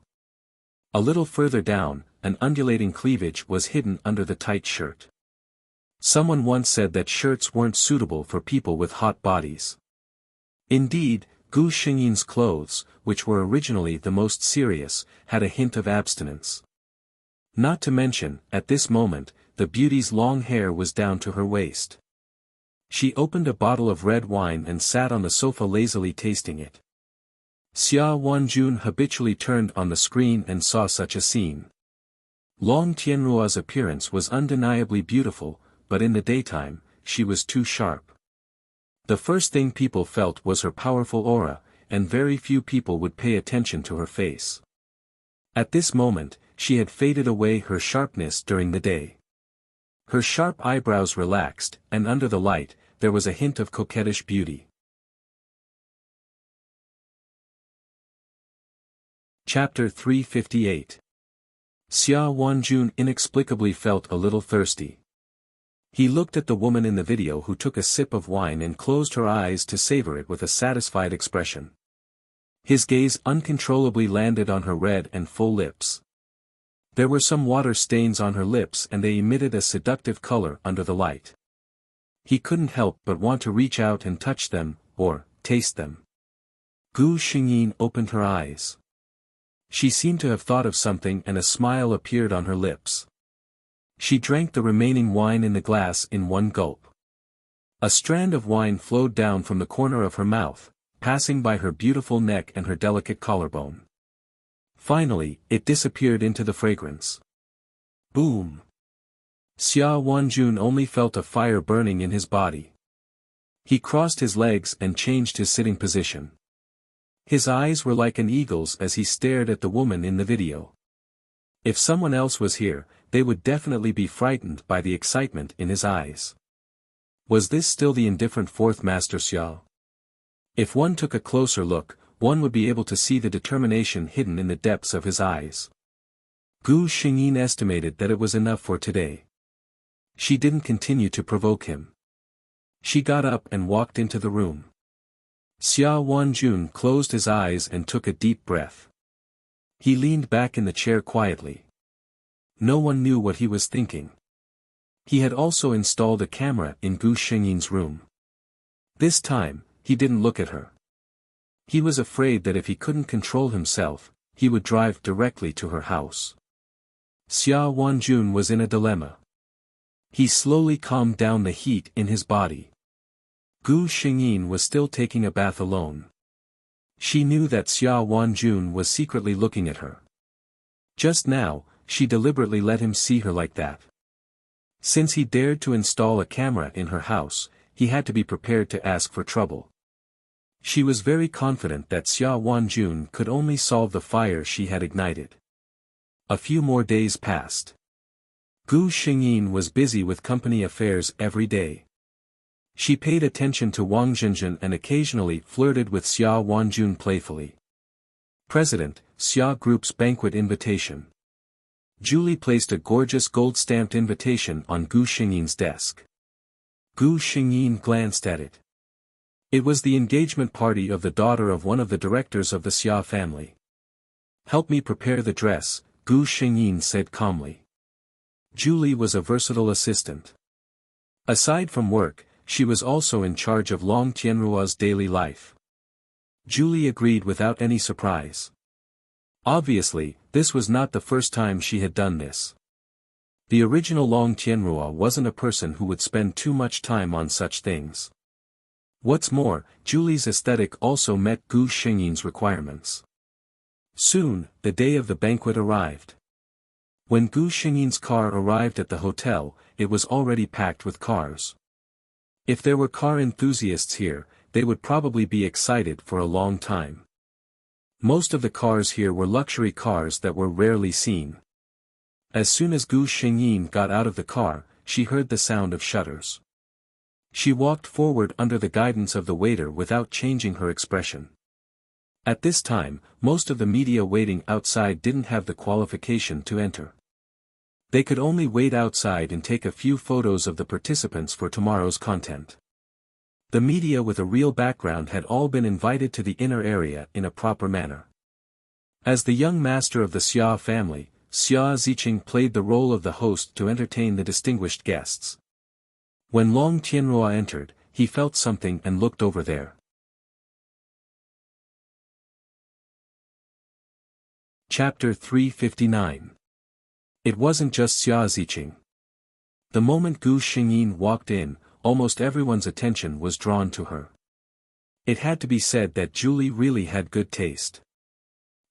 A little further down, an undulating cleavage was hidden under the tight shirt. Someone once said that shirts weren't suitable for people with hot bodies. Indeed, Gu Xingyin's clothes, which were originally the most serious, had a hint of abstinence. Not to mention, at this moment, the beauty's long hair was down to her waist. She opened a bottle of red wine and sat on the sofa lazily tasting it. Xia Wanjun habitually turned on the screen and saw such a scene. Long Tianruo's appearance was undeniably beautiful, but in the daytime, she was too sharp. The first thing people felt was her powerful aura, and very few people would pay attention to her face. At this moment, she had faded away her sharpness during the day. Her sharp eyebrows relaxed, and under the light, there was a hint of coquettish beauty. Chapter 358. Xia Wanjun inexplicably felt a little thirsty. He looked at the woman in the video who took a sip of wine and closed her eyes to savor it with a satisfied expression. His gaze uncontrollably landed on her red and full lips. There were some water stains on her lips and they emitted a seductive color under the light. He couldn't help but want to reach out and touch them, or taste them. Gu Xingyin opened her eyes. She seemed to have thought of something and a smile appeared on her lips. She drank the remaining wine in the glass in one gulp. A strand of wine flowed down from the corner of her mouth, passing by her beautiful neck and her delicate collarbone. Finally, it disappeared into the fragrance. Boom! Xia Wanjun only felt a fire burning in his body. He crossed his legs and changed his sitting position. His eyes were like an eagle's as he stared at the woman in the video. If someone else was here, they would definitely be frightened by the excitement in his eyes. Was this still the indifferent fourth master Xia? If one took a closer look, one would be able to see the determination hidden in the depths of his eyes. Gu Xingyin estimated that it was enough for today. She didn't continue to provoke him. She got up and walked into the room. Xia Wanjun closed his eyes and took a deep breath. He leaned back in the chair quietly. No one knew what he was thinking. He had also installed a camera in Gu Xingyin's room. This time, he didn't look at her. He was afraid that if he couldn't control himself, he would drive directly to her house. Xia Wanjun was in a dilemma. He slowly calmed down the heat in his body. Gu Xingyin was still taking a bath alone. She knew that Xia Wanjun was secretly looking at her. Just now, she deliberately let him see her like that. Since he dared to install a camera in her house, he had to be prepared to ask for trouble. She was very confident that Xia Wanjun could only solve the fire she had ignited. A few more days passed. Gu Xingyin was busy with company affairs every day. She paid attention to Wang Zhenzhen and occasionally flirted with Xia Wanjun playfully. President, Xia Group's banquet invitation. Julie placed a gorgeous gold-stamped invitation on Gu Xingyin's desk. Gu Xingyin glanced at it. It was the engagement party of the daughter of one of the directors of the Xia family. Help me prepare the dress, Gu Xingyin said calmly. Julie was a versatile assistant. Aside from work, she was also in charge of Long Tianruo's daily life. Julie agreed without any surprise. Obviously, this was not the first time she had done this. The original Long Tianruo wasn't a person who would spend too much time on such things. What's more, Julie's aesthetic also met Gu Xingyin's requirements. Soon, the day of the banquet arrived. When Gu Xingyin's car arrived at the hotel, it was already packed with cars. If there were car enthusiasts here, they would probably be excited for a long time. Most of the cars here were luxury cars that were rarely seen. As soon as Gu Xingyin got out of the car, she heard the sound of shutters. She walked forward under the guidance of the waiter without changing her expression. At this time, most of the media waiting outside didn't have the qualification to enter. They could only wait outside and take a few photos of the participants for tomorrow's content. The media with a real background had all been invited to the inner area in a proper manner. As the young master of the Xia family, Xia Ziqing played the role of the host to entertain the distinguished guests. When Long Tianruo entered, he felt something and looked over there. Chapter 359. It wasn't just Xia Ziqing. The moment Gu Xingyin walked in, almost everyone's attention was drawn to her. It had to be said that Julie really had good taste.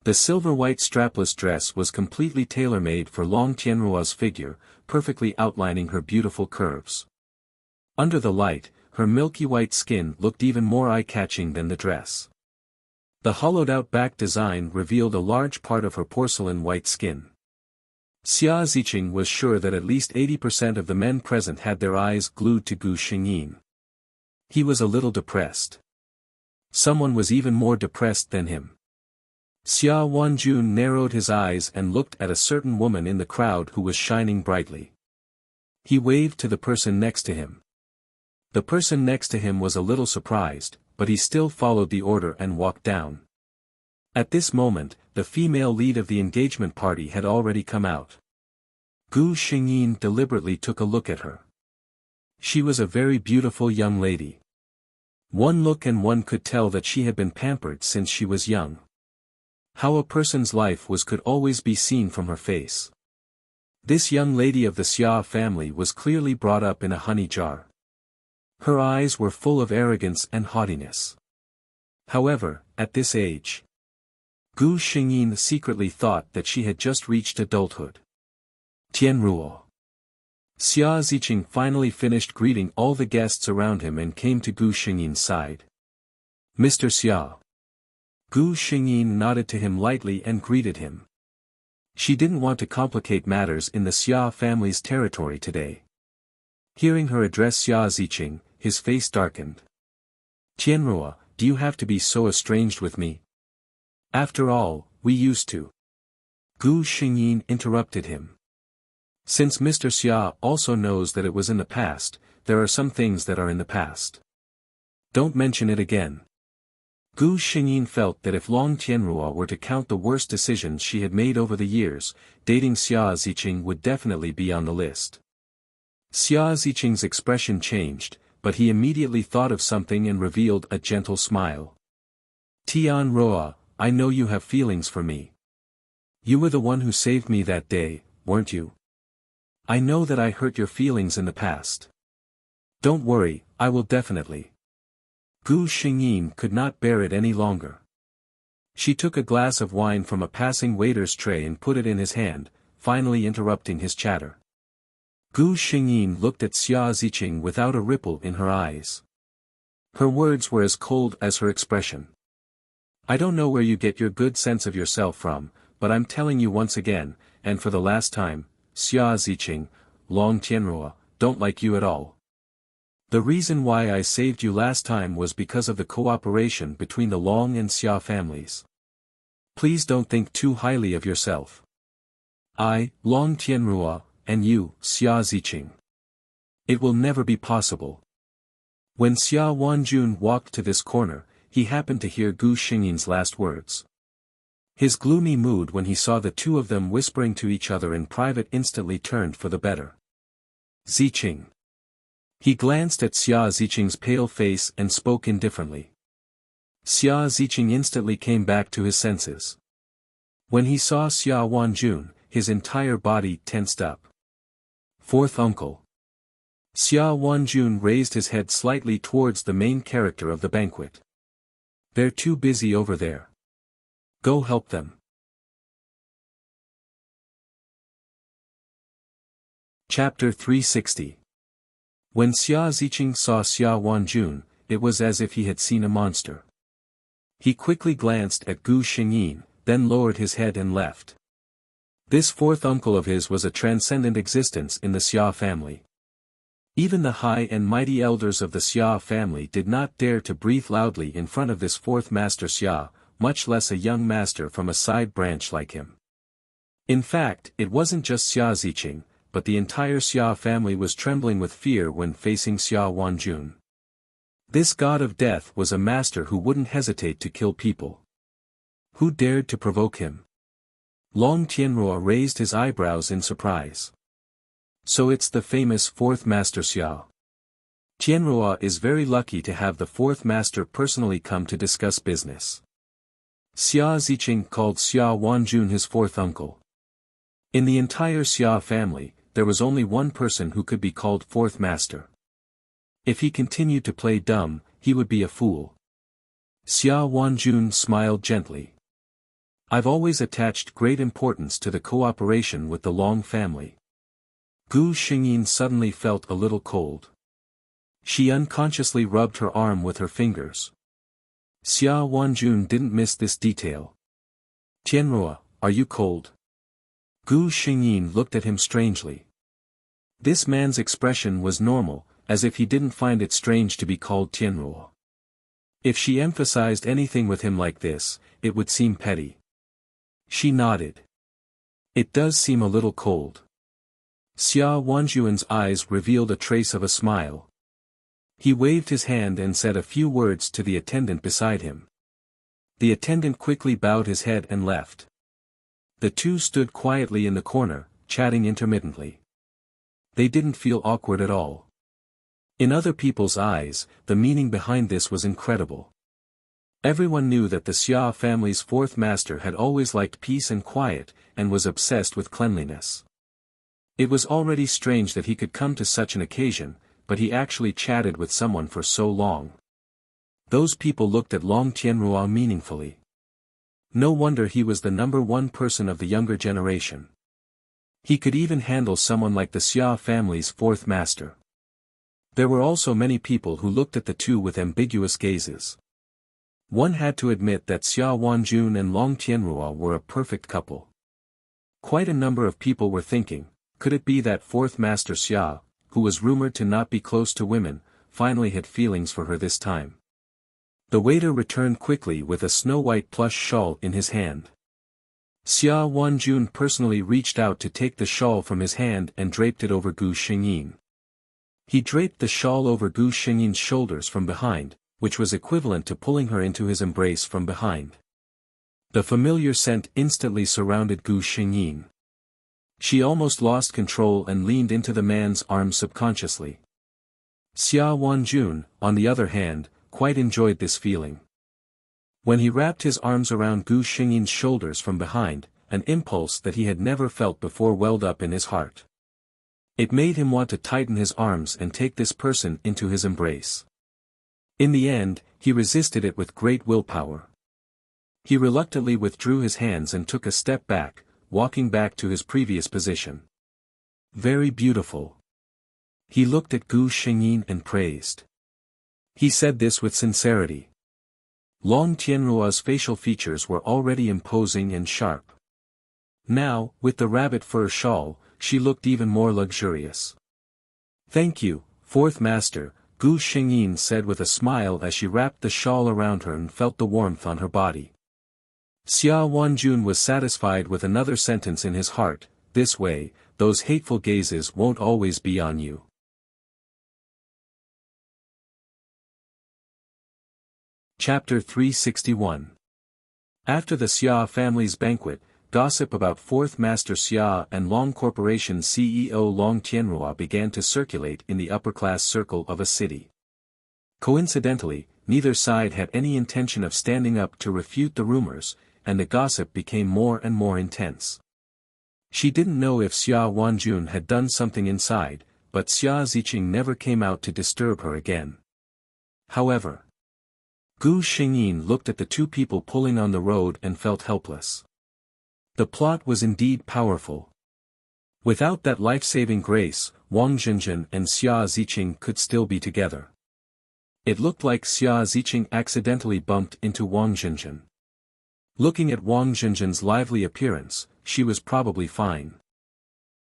The silver-white strapless dress was completely tailor-made for Long Tianruo's figure, perfectly outlining her beautiful curves. Under the light, her milky white skin looked even more eye-catching than the dress. The hollowed-out back design revealed a large part of her porcelain white skin. Xia Ziqing was sure that at least 80% of the men present had their eyes glued to Gu Xingyin. He was a little depressed. Someone was even more depressed than him. Xia Wanjun narrowed his eyes and looked at a certain woman in the crowd who was shining brightly. He waved to the person next to him. The person next to him was a little surprised, but he still followed the order and walked down. At this moment, the female lead of the engagement party had already come out. Gu Xingyin deliberately took a look at her. She was a very beautiful young lady. One look and one could tell that she had been pampered since she was young. How a person's life was could always be seen from her face. This young lady of the Xia family was clearly brought up in a honey jar. Her eyes were full of arrogance and haughtiness. However, at this age, Gu Xingyin secretly thought that she had just reached adulthood. Tianruo. Xia Ziqing finally finished greeting all the guests around him and came to Gu Xingyin's side. Mr. Xia. Gu Xingyin nodded to him lightly and greeted him. She didn't want to complicate matters in the Xia family's territory today. Hearing her address Xia Ziqing, his face darkened. Tianruo, do you have to be so estranged with me? After all, we used to. Gu Xingyin interrupted him. Since Mr. Xia also knows that it was in the past, there are some things that are in the past. Don't mention it again. Gu Xingyin felt that if Long Tianruo were to count the worst decisions she had made over the years, dating Xia Ziqing would definitely be on the list. Xia Ziqing's expression changed, but he immediately thought of something and revealed a gentle smile. Tianruo, I know you have feelings for me. You were the one who saved me that day, weren't you? I know that I hurt your feelings in the past. Don't worry, I will definitely. Gu Xingyin could not bear it any longer. She took a glass of wine from a passing waiter's tray and put it in his hand, finally interrupting his chatter. Gu Xingyin looked at Xia Ziqing without a ripple in her eyes. Her words were as cold as her expression. I don't know where you get your good sense of yourself from, but I'm telling you once again, and for the last time, Xia Ziqing, Long Tianruo, don't like you at all. The reason why I saved you last time was because of the cooperation between the Long and Xia families. Please don't think too highly of yourself. I, Long Tianruo, and you, Xia Ziqing. It will never be possible. When Xia Wanjun walked to this corner, he happened to hear Gu Xingyin's last words. His gloomy mood when he saw the two of them whispering to each other in private instantly turned for the better. Ziqing. He glanced at Xia Ziqing's pale face and spoke indifferently. Xia Ziqing instantly came back to his senses. When he saw Xia Wanjun, his entire body tensed up. Fourth uncle. Xia Wanjun raised his head slightly towards the main character of the banquet. They're too busy over there. Go help them. Chapter 360. When Xia Ziqing saw Xia Wanjun, it was as if he had seen a monster. He quickly glanced at Gu Xingyin, then lowered his head and left. This fourth uncle of his was a transcendent existence in the Xia family. Even the high and mighty elders of the Xia family did not dare to breathe loudly in front of this fourth master Xia, much less a young master from a side branch like him. In fact, it wasn't just Xia Ziqing, but the entire Xia family was trembling with fear when facing Xia Wanjun. This god of death was a master who wouldn't hesitate to kill people. Who dared to provoke him? Long Tianruo raised his eyebrows in surprise. So it's the famous fourth master Xia. Tianruo is very lucky to have the fourth master personally come to discuss business. Xia Ziqing called Xia Wanjun his fourth uncle. In the entire Xia family, there was only one person who could be called fourth master. If he continued to play dumb, he would be a fool. Xia Wanjun smiled gently. I've always attached great importance to the cooperation with the Long family. Gu Xingyin suddenly felt a little cold. She unconsciously rubbed her arm with her fingers. Xia Wanjun didn't miss this detail. Tianruo, are you cold? Gu Xingyin looked at him strangely. This man's expression was normal, as if he didn't find it strange to be called Tianruo. If she emphasized anything with him like this, it would seem petty. She nodded. It does seem a little cold. Xia Wanjuan's eyes revealed a trace of a smile. He waved his hand and said a few words to the attendant beside him. The attendant quickly bowed his head and left. The two stood quietly in the corner, chatting intermittently. They didn't feel awkward at all. In other people's eyes, the meaning behind this was incredible. Everyone knew that the Xia family's fourth master had always liked peace and quiet, and was obsessed with cleanliness. It was already strange that he could come to such an occasion, but he actually chatted with someone for so long. Those people looked at Long Tianruo meaningfully. No wonder he was the number one person of the younger generation. He could even handle someone like the Xia family's fourth master. There were also many people who looked at the two with ambiguous gazes. One had to admit that Xia Wanjun and Long Tianruo were a perfect couple. Quite a number of people were thinking, could it be that fourth master Xia, who was rumored to not be close to women, finally had feelings for her this time? The waiter returned quickly with a snow-white plush shawl in his hand. Xia Wanjun personally reached out to take the shawl from his hand and draped it over Gu Xingyin. He draped the shawl over Gu Xingyin's shoulders from behind, which was equivalent to pulling her into his embrace from behind. The familiar scent instantly surrounded Gu Xingyin. She almost lost control and leaned into the man's arms subconsciously. Xia Wanjun, on the other hand, quite enjoyed this feeling. When he wrapped his arms around Gu Xingyin's shoulders from behind, an impulse that he had never felt before welled up in his heart. It made him want to tighten his arms and take this person into his embrace. In the end, he resisted it with great willpower. He reluctantly withdrew his hands and took a step back, walking back to his previous position. Very beautiful. He looked at Gu Xingyin and praised. He said this with sincerity. Long Tianruo's facial features were already imposing and sharp. Now, with the rabbit fur shawl, she looked even more luxurious. Thank you, fourth master, Gu Xingyin said with a smile as she wrapped the shawl around her and felt the warmth on her body. Xia Wanjun was satisfied with another sentence in his heart, this way, those hateful gazes won't always be on you. Chapter 361. After the Xia family's banquet, gossip about fourth master Xia and Long Corporation CEO Long Tianruo began to circulate in the upper-class circle of a city. Coincidentally, neither side had any intention of standing up to refute the rumors, and the gossip became more and more intense. She didn't know if Xia Wanjun had done something inside, but Xia Ziqing never came out to disturb her again. However, Gu Xingyin looked at the two people pulling on the road and felt helpless. The plot was indeed powerful. Without that life-saving grace, Wang Zhenzhen and Xia Ziqing could still be together. It looked like Xia Ziqing accidentally bumped into Wang Zhenzhen. Looking at Wang Zhenzhen's lively appearance, she was probably fine.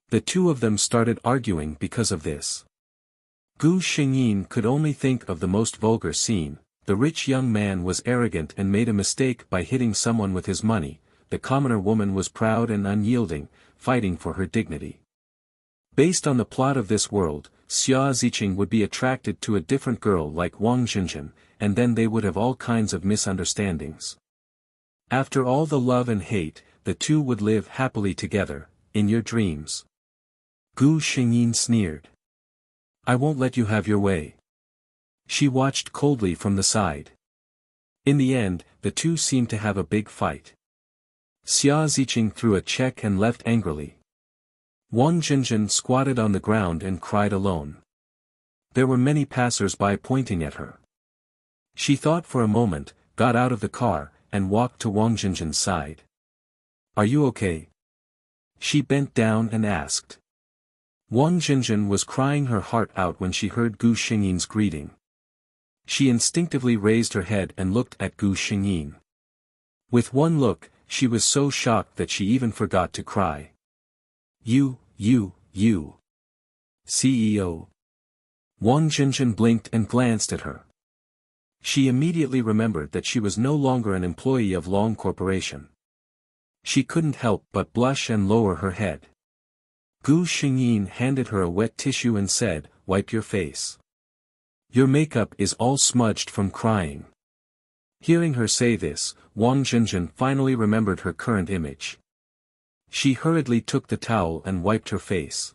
The two of them started arguing because of this. Gu Xingyin could only think of the most vulgar scene. The rich young man was arrogant and made a mistake by hitting someone with his money. The commoner woman was proud and unyielding, fighting for her dignity. Based on the plot of this world, Xia Ziqing would be attracted to a different girl like Wang Zhenzhen, and then they would have all kinds of misunderstandings. After all the love and hate, the two would live happily together, in your dreams. Gu Xingyin sneered. I won't let you have your way. She watched coldly from the side. In the end, the two seemed to have a big fight. Xia Ziqing threw a check and left angrily. Wang Jinjin squatted on the ground and cried alone. There were many passers-by pointing at her. She thought for a moment, got out of the car, and walked to Wang Jinjin's side. "Are you okay?" She bent down and asked. Wang Jinjin was crying her heart out when she heard Gu Xingyin's greeting. She instinctively raised her head and looked at Gu Xingyin. With one look, she was so shocked that she even forgot to cry. You, CEO. Wang Jinjin blinked and glanced at her. She immediately remembered that she was no longer an employee of Long Corporation. She couldn't help but blush and lower her head. Gu Xingyin handed her a wet tissue and said, "Wipe your face. Your makeup is all smudged from crying." Hearing her say this, Wang Jinjin finally remembered her current image. She hurriedly took the towel and wiped her face.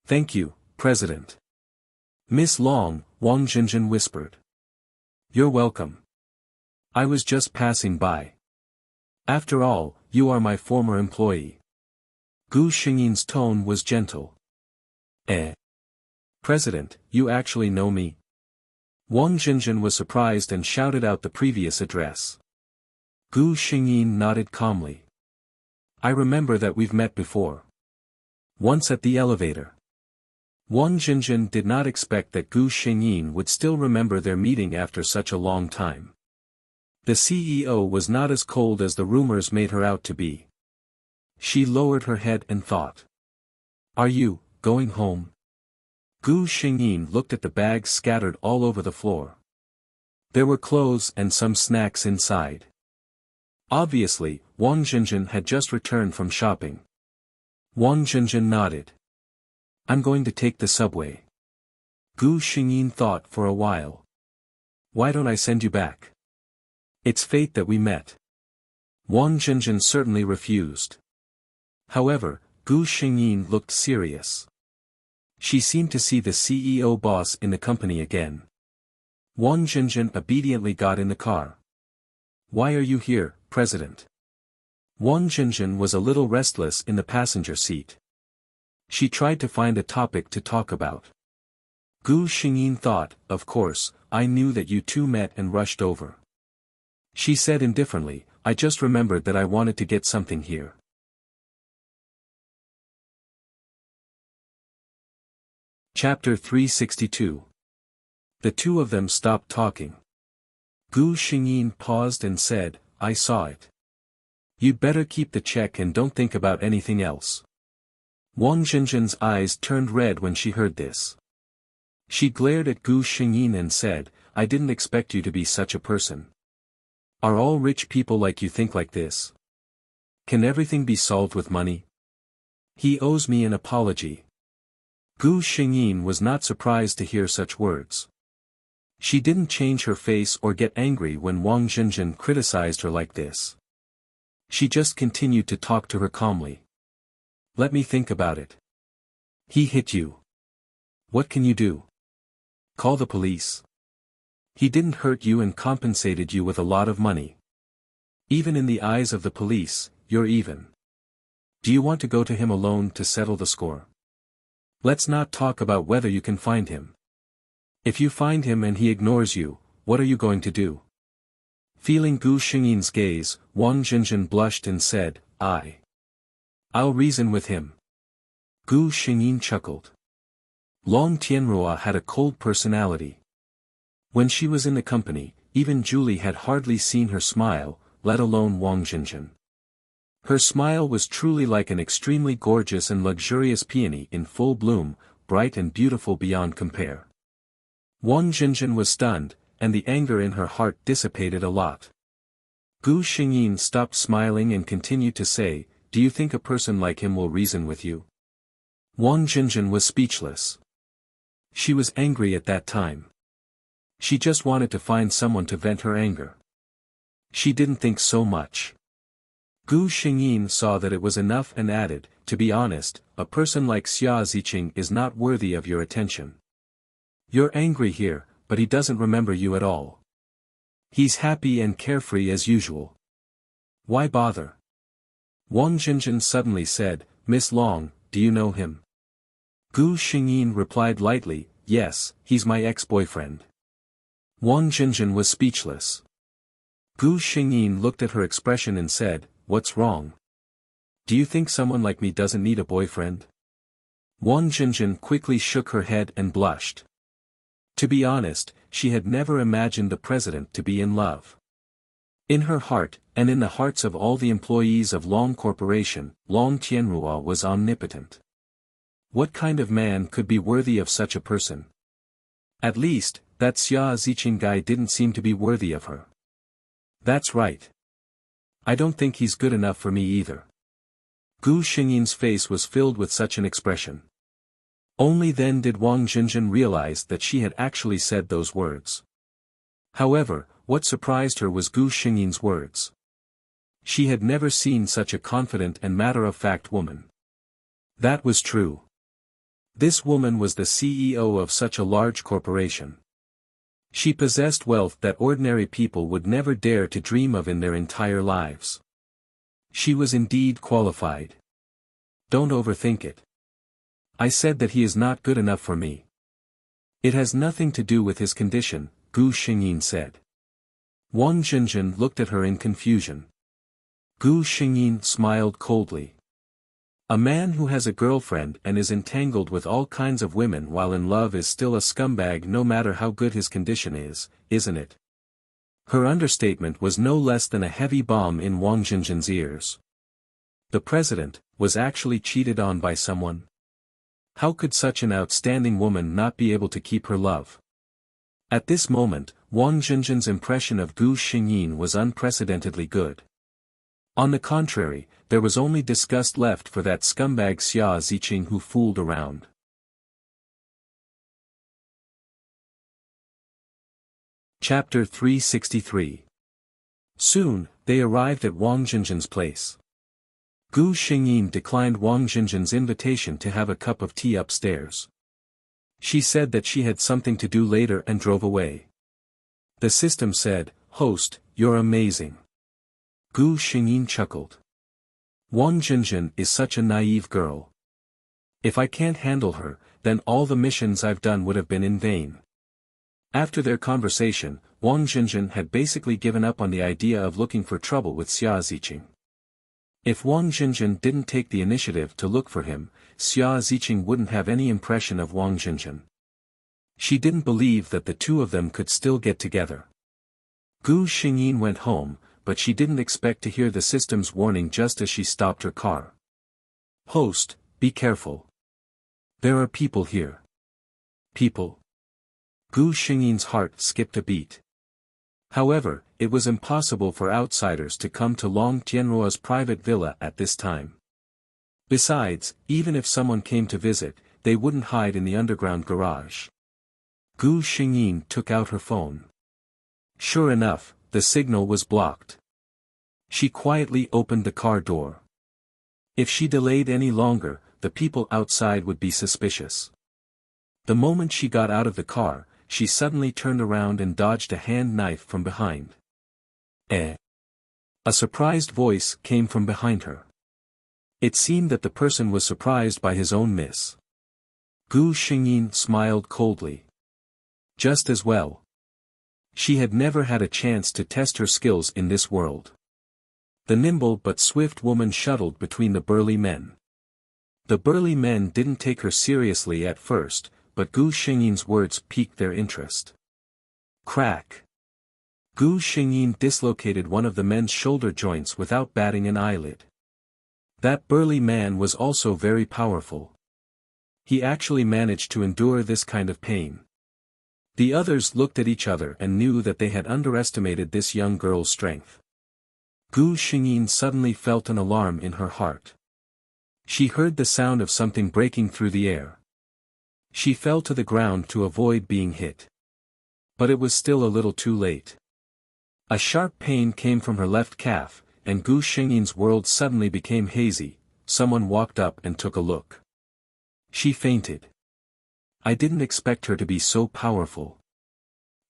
"Thank you, President." "Miss Long," Wang Jinjin whispered. "You're welcome. I was just passing by. After all, you are my former employee." Gu Xingyin's tone was gentle. President, you actually know me?" Wang Jinjin was surprised and shouted out the previous address. Gu Xingyin nodded calmly. "I remember that we've met before. Once at the elevator." Wang Jinjin did not expect that Gu Xingyin would still remember their meeting after such a long time. The CEO was not as cold as the rumors made her out to be. She lowered her head and thought. "Are you going home?" Gu Xingyin looked at the bags scattered all over the floor. There were clothes and some snacks inside. Obviously, Wang Jinjin had just returned from shopping. Wang Jinjin nodded. "I'm going to take the subway." Gu Xingyin thought for a while. "Why don't I send you back? It's fate that we met." Wang Jinjin certainly refused. However, Gu Xingyin looked serious. She seemed to see the CEO boss in the company again. Wang Jinjin obediently got in the car. "Why are you here, President?" Wang Jinjin was a little restless in the passenger seat. She tried to find a topic to talk about. Gu Xingyin thought, "Of course, I knew that you two met and rushed over." She said indifferently, "I just remembered that I wanted to get something here." Chapter 362. The two of them stopped talking. Gu Xingyin paused and said, "I saw it. You'd better keep the check and don't think about anything else." Wang Jinjin's eyes turned red when she heard this. She glared at Gu Xingyin and said, "I didn't expect you to be such a person. Are all rich people like you think like this? Can everything be solved with money? He owes me an apology." Gu Xingyin was not surprised to hear such words. She didn't change her face or get angry when Wang Jinjin criticized her like this. She just continued to talk to her calmly. "Let me think about it. He hit you. What can you do? Call the police. He didn't hurt you and compensated you with a lot of money. Even in the eyes of the police, you're even. Do you want to go to him alone to settle the score? Let's not talk about whether you can find him. If you find him and he ignores you, what are you going to do?" Feeling Gu Xingyin's gaze, Wang Jinjin blushed and said, I'll reason with him." Gu Xingyin chuckled. Long Tianrua had a cold personality. When she was in the company, even Julie had hardly seen her smile, let alone Wang Jinjin. Her smile was truly like an extremely gorgeous and luxurious peony in full bloom, bright and beautiful beyond compare. Wang Jinjin was stunned, and the anger in her heart dissipated a lot. Gu Xingyin stopped smiling and continued to say, "Do you think a person like him will reason with you?" Wang Jinjin was speechless. She was angry at that time. She just wanted to find someone to vent her anger. She didn't think so much. Gu Xingyin saw that it was enough and added, "To be honest, a person like Xia Ziqing is not worthy of your attention. You're angry here, but he doesn't remember you at all. He's happy and carefree as usual. Why bother?" Wang Jinjin suddenly said, "Miss Long, do you know him? Gu Xingyin replied lightly, yes, he's my ex-boyfriend. Wang Jinjin was speechless. Gu Xingyin looked at her expression and said, what's wrong? Do you think someone like me doesn't need a boyfriend? Wang Jinjin quickly shook her head and blushed. To be honest, she had never imagined the president to be in love. In her heart, and in the hearts of all the employees of Long Corporation, Long Tianrua was omnipotent. What kind of man could be worthy of such a person? At least, that Xia Ziqing guy didn't seem to be worthy of her. That's right. I don't think he's good enough for me either. Gu Xingyin's face was filled with such an expression. Only then did Wang Jinjin realize that she had actually said those words. However, what surprised her was Gu Xingyin's words. She had never seen such a confident and matter-of-fact woman. That was true. This woman was the CEO of such a large corporation. She possessed wealth that ordinary people would never dare to dream of in their entire lives. She was indeed qualified. Don't overthink it. I said that he is not good enough for me. It has nothing to do with his condition, Gu Xingyin said. Wang Jinjin looked at her in confusion. Gu Xingyin smiled coldly. A man who has a girlfriend and is entangled with all kinds of women while in love is still a scumbag no matter how good his condition is, isn't it? Her understatement was no less than a heavy bomb in Wang Jinjin's ears. The president was actually cheated on by someone. How could such an outstanding woman not be able to keep her love? At this moment, Wang Jinjin's impression of Gu Xingyin was unprecedentedly good. On the contrary, there was only disgust left for that scumbag Xia Ziqing who fooled around. Chapter 363. Soon, they arrived at Wang Jinjin's place. Gu Xingyin declined Wang Jinjin's invitation to have a cup of tea upstairs. She said that she had something to do later and drove away. The system said, "Host, you're amazing." Gu Xingyin chuckled. Wang Jinjin is such a naive girl. If I can't handle her, then all the missions I've done would have been in vain. After their conversation, Wang Jinjin had basically given up on the idea of looking for trouble with Xia Ziqing. If Wang Jinjin didn't take the initiative to look for him, Xia Ziqing wouldn't have any impression of Wang Jinjin. She didn't believe that the two of them could still get together. Gu Xingyin went home, but she didn't expect to hear the system's warning just as she stopped her car. "Host, be careful. There are people here." People? Gu Xingyin's heart skipped a beat. However, it was impossible for outsiders to come to Long Tianruo's private villa at this time. Besides, even if someone came to visit, they wouldn't hide in the underground garage. Gu Xingyin took out her phone. Sure enough, the signal was blocked. She quietly opened the car door. If she delayed any longer, the people outside would be suspicious. The moment she got out of the car, she suddenly turned around and dodged a hand knife from behind. A surprised voice came from behind her. It seemed that the person was surprised by his own miss. Gu Xingyin smiled coldly. Just as well. She had never had a chance to test her skills in this world. The nimble but swift woman shuttled between the burly men. The burly men didn't take her seriously at first, but Gu Xingyin's words piqued their interest. Crack! Gu Xingyin dislocated one of the men's shoulder joints without batting an eyelid. That burly man was also very powerful. He actually managed to endure this kind of pain. The others looked at each other and knew that they had underestimated this young girl's strength. Gu Xingyin suddenly felt an alarm in her heart. She heard the sound of something breaking through the air. She fell to the ground to avoid being hit. But it was still a little too late. A sharp pain came from her left calf, and Gu Xingyin's world suddenly became hazy. Someone walked up and took a look. She fainted. I didn't expect her to be so powerful.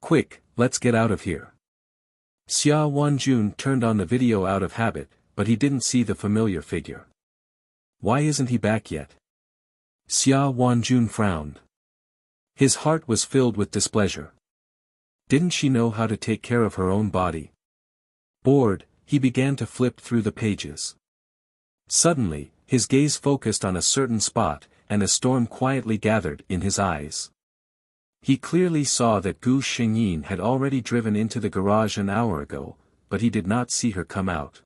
Quick, let's get out of here. Xia Wanjun turned on the video out of habit, but he didn't see the familiar figure. Why isn't he back yet? Xia Wanjun frowned. His heart was filled with displeasure. Didn't she know how to take care of her own body? Bored, he began to flip through the pages. Suddenly, his gaze focused on a certain spot, and a storm quietly gathered in his eyes. He clearly saw that Gu Xingyin had already driven into the garage an hour ago, but he did not see her come out.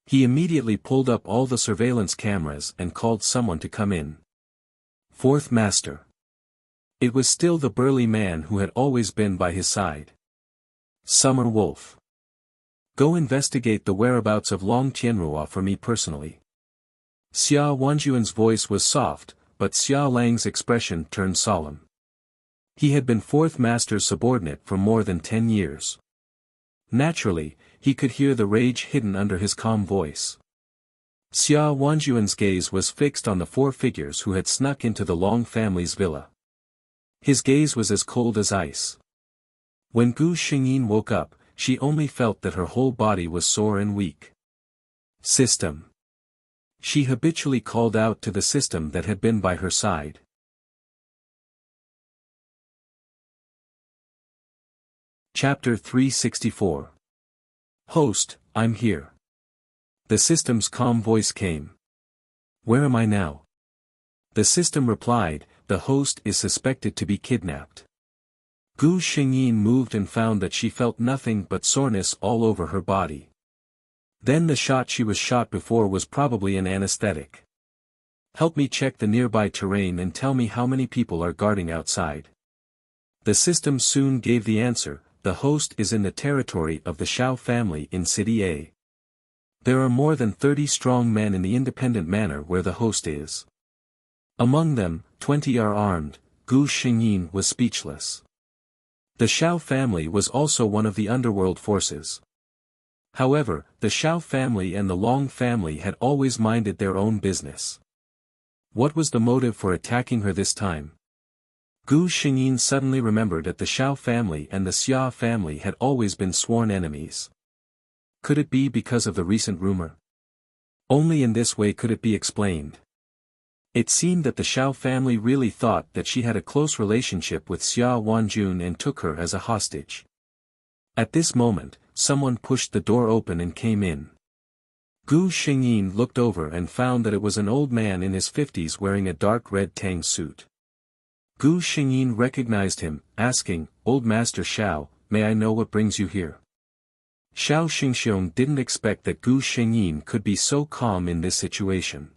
He immediately pulled up all the surveillance cameras and called someone to come in. Fourth Master. It was still the burly man who had always been by his side. Summer Wolf. Go investigate the whereabouts of Long Tianrua for me personally. Xia Wanjuan's voice was soft, but Xia Lang's expression turned solemn. He had been Fourth Master's subordinate for more than 10 years. Naturally, he could hear the rage hidden under his calm voice. Xia Wanjuan's gaze was fixed on the four figures who had snuck into the Long family's villa. His gaze was as cold as ice. When Gu Xingyin woke up, she only felt that her whole body was sore and weak. System. She habitually called out to the system that had been by her side. Chapter 364. Host, I'm here. The system's calm voice came. Where am I now? The system replied, the host is suspected to be kidnapped. Gu Xingyin moved and found that she felt nothing but soreness all over her body. Then the shot she was shot before was probably an anesthetic. Help me check the nearby terrain and tell me how many people are guarding outside. The system soon gave the answer, the host is in the territory of the Shao family in City A. There are more than 30 strong men in the independent manor where the host is. Among them, 20 are armed. Gu Xingyin was speechless. The Shao family was also one of the underworld forces. However, the Shao family and the Long family had always minded their own business. What was the motive for attacking her this time? Gu Xingyin suddenly remembered that the Shao family and the Xia family had always been sworn enemies. Could it be because of the recent rumor? Only in this way could it be explained. It seemed that the Shao family really thought that she had a close relationship with Xia Wanjun and took her as a hostage. At this moment, someone pushed the door open and came in. Gu Xingyin looked over and found that it was an old man in his 50s wearing a dark red tang suit. Gu Xingyin recognized him, asking, Old Master Shao, may I know what brings you here? Shao Xingxiong didn't expect that Gu Xingyin could be so calm in this situation.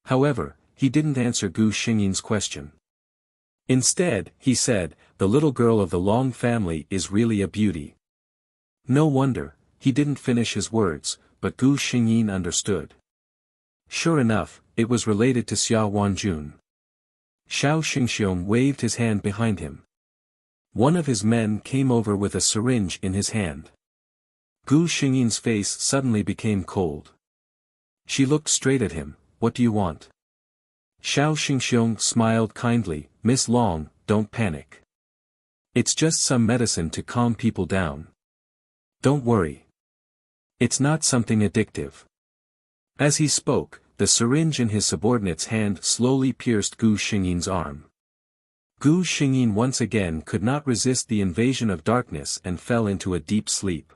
However, he didn't answer Gu Xingyin's question. Instead, he said, the little girl of the Long family is really a beauty. No wonder, he didn't finish his words, but Gu Xingyin understood. Sure enough, it was related to Xia Wanjun. Shao Xingxiong waved his hand behind him. One of his men came over with a syringe in his hand. Gu Xingyin's face suddenly became cold. She looked straight at him, what do you want? Shao Xingxiong smiled kindly, Miss Long, don't panic. It's just some medicine to calm people down. Don't worry. It's not something addictive. As he spoke, the syringe in his subordinate's hand slowly pierced Gu Xingyin's arm. Gu Xingyin once again could not resist the invasion of darkness and fell into a deep sleep.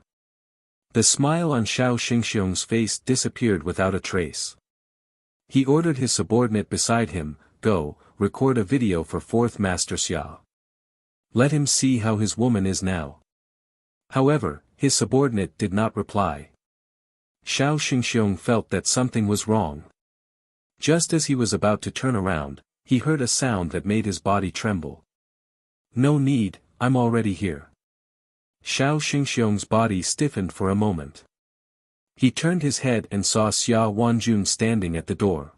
The smile on Shao Xingxiong's face disappeared without a trace. He ordered his subordinate beside him, go, record a video for Fourth Master Xia. Let him see how his woman is now. However, his subordinate did not reply. Shao Xingxiong felt that something was wrong. Just as he was about to turn around, he heard a sound that made his body tremble. No need, I'm already here. Shao Xingxiong's body stiffened for a moment. He turned his head and saw Xia Wanjun standing at the door.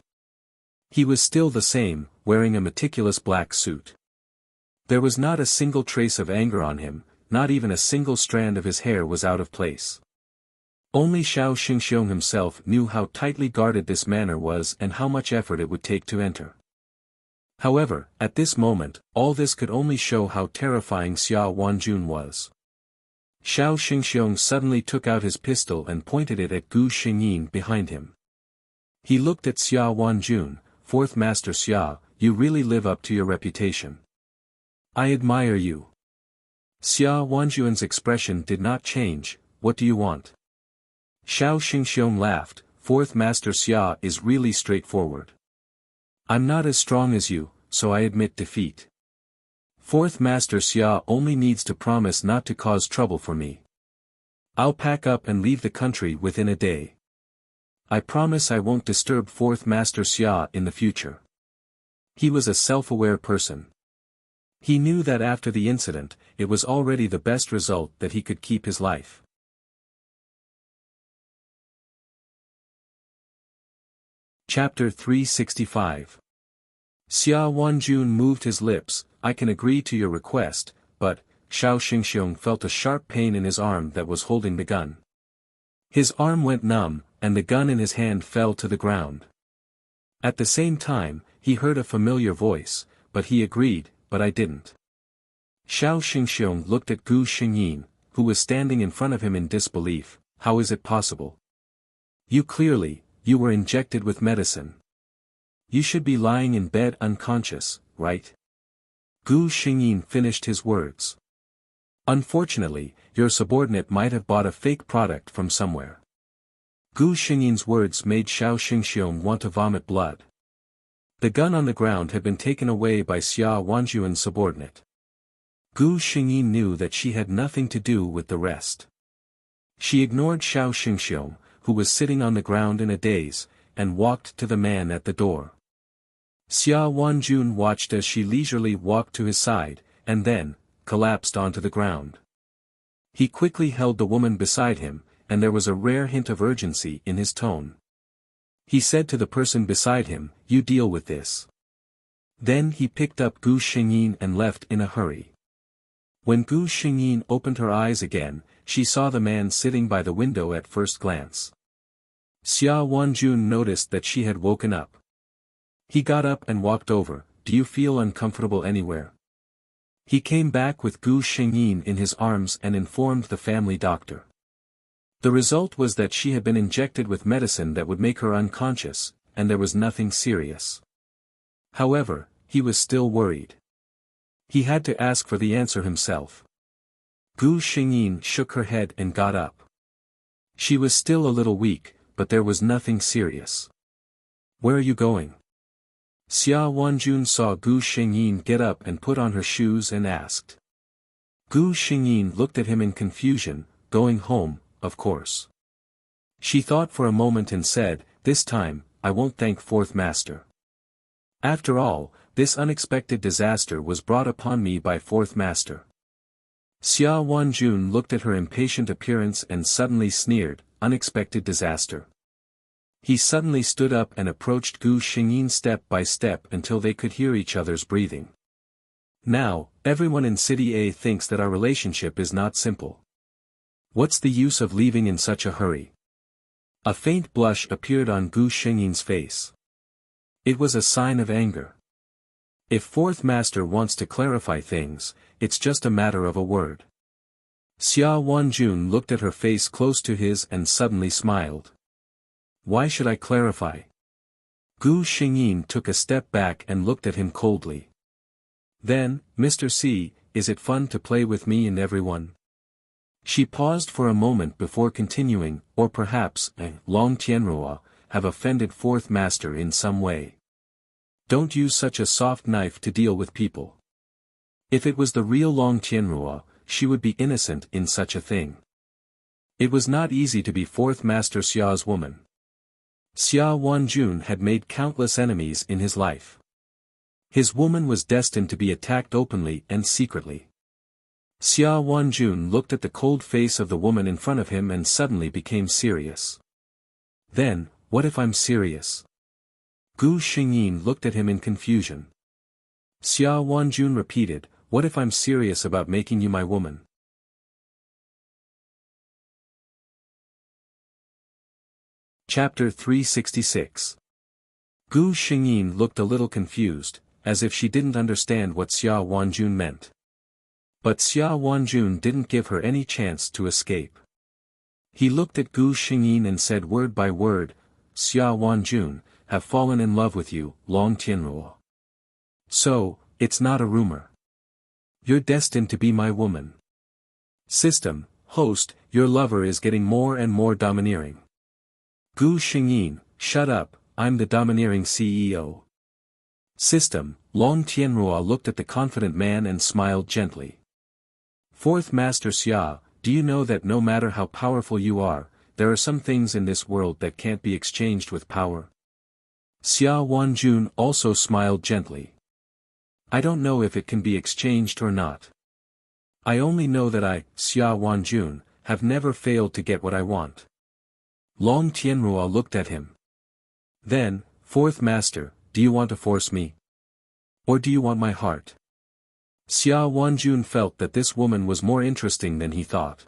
He was still the same, wearing a meticulous black suit. There was not a single trace of anger on him, not even a single strand of his hair was out of place. Only Shao Xingxiong himself knew how tightly guarded this manor was and how much effort it would take to enter. However, at this moment, all this could only show how terrifying Xia Wanjun was. Shao Xingxiong suddenly took out his pistol and pointed it at Gu Xingyin behind him. He looked at Xia Wanjun, Fourth Master Xia, you really live up to your reputation. I admire you. Xia Wanjuan's expression did not change. What do you want? Xiao Xingxiong laughed. Fourth Master Xia is really straightforward. I'm not as strong as you, so I admit defeat. Fourth Master Xia only needs to promise not to cause trouble for me. I'll pack up and leave the country within a day. I promise I won't disturb Fourth Master Xia in the future. He was a self-aware person. He knew that after the incident, it was already the best result that he could keep his life. Chapter 365. Xia Wanjun moved his lips. I can agree to your request, but, Xiao Xingxiong felt a sharp pain in his arm that was holding the gun. His arm went numb, and the gun in his hand fell to the ground. At the same time, he heard a familiar voice, but he agreed, but I didn't. Xiao Xingxiong looked at Gu Xingyin, who was standing in front of him in disbelief. How is it possible? You were injected with medicine. You should be lying in bed unconscious, right? Gu Xingyin finished his words. Unfortunately, your subordinate might have bought a fake product from somewhere. Gu Xingyin's words made Xiao Xingxiong want to vomit blood. The gun on the ground had been taken away by Xia Wanjuan's subordinate. Gu Xingyin knew that she had nothing to do with the rest. She ignored Xiao Xingxiong, who was sitting on the ground in a daze, and walked to the man at the door. Xia Wanjun watched as she leisurely walked to his side, and then, collapsed onto the ground. He quickly held the woman beside him, and there was a rare hint of urgency in his tone. He said to the person beside him, "You deal with this." Then he picked up Gu Xingyin and left in a hurry. When Gu Xingyin opened her eyes again, she saw the man sitting by the window at first glance. Xia Wanjun noticed that she had woken up. He got up and walked over. Do you feel uncomfortable anywhere? He came back with Gu Xingyin in his arms and informed the family doctor. The result was that she had been injected with medicine that would make her unconscious, and there was nothing serious. However, he was still worried. He had to ask for the answer himself. Gu Xingyin shook her head and got up. She was still a little weak, but there was nothing serious. Where are you going? Xia Wanjun saw Gu Xingyin get up and put on her shoes and asked. Gu Xingyin looked at him in confusion. Going home, of course. She thought for a moment and said, this time, I won't thank Fourth Master. After all, this unexpected disaster was brought upon me by Fourth Master. Xia Wanjun looked at her impatient appearance and suddenly sneered, unexpected disaster. He suddenly stood up and approached Gu Xingyin step by step until they could hear each other's breathing. Now, everyone in City A thinks that our relationship is not simple. What's the use of leaving in such a hurry? A faint blush appeared on Gu Xingyin's face. It was a sign of anger. If Fourth Master wants to clarify things, it's just a matter of a word. Xia Wanjun looked at her face close to his and suddenly smiled. Why should I clarify? Gu Xingyin took a step back and looked at him coldly. Then, Mr. C, is it fun to play with me and everyone? She paused for a moment before continuing, or perhaps, Long Tianrua, have offended Fourth Master in some way. Don't use such a soft knife to deal with people. If it was the real Long Tianrua, she would be innocent in such a thing. It was not easy to be Fourth Master Xia's woman. Xia Wanjun had made countless enemies in his life. His woman was destined to be attacked openly and secretly. Xia Wanjun looked at the cold face of the woman in front of him and suddenly became serious. Then, what if I'm serious? Gu Xingyin looked at him in confusion. Xia Wanjun repeated, what if I'm serious about making you my woman? Chapter 366. Gu Xingyin looked a little confused, as if she didn't understand what Xia Wanjun meant. But Xia Wanjun didn't give her any chance to escape. He looked at Gu Xingyin and said word by word, Xia Wanjun, have fallen in love with you, Long Tianruo. So, it's not a rumor. You're destined to be my woman. System, host, your lover is getting more and more domineering. Gu Xingyin, shut up, I'm the domineering CEO. System, Long Tianruo looked at the confident man and smiled gently. Fourth Master Xia, do you know that no matter how powerful you are, there are some things in this world that can't be exchanged with power? Xia Wanjun also smiled gently. I don't know if it can be exchanged or not. I only know that I, Xia Wanjun, have never failed to get what I want. Long Tianruo looked at him. Then, Fourth Master, do you want to force me? Or do you want my heart? Xia Wanjun felt that this woman was more interesting than he thought.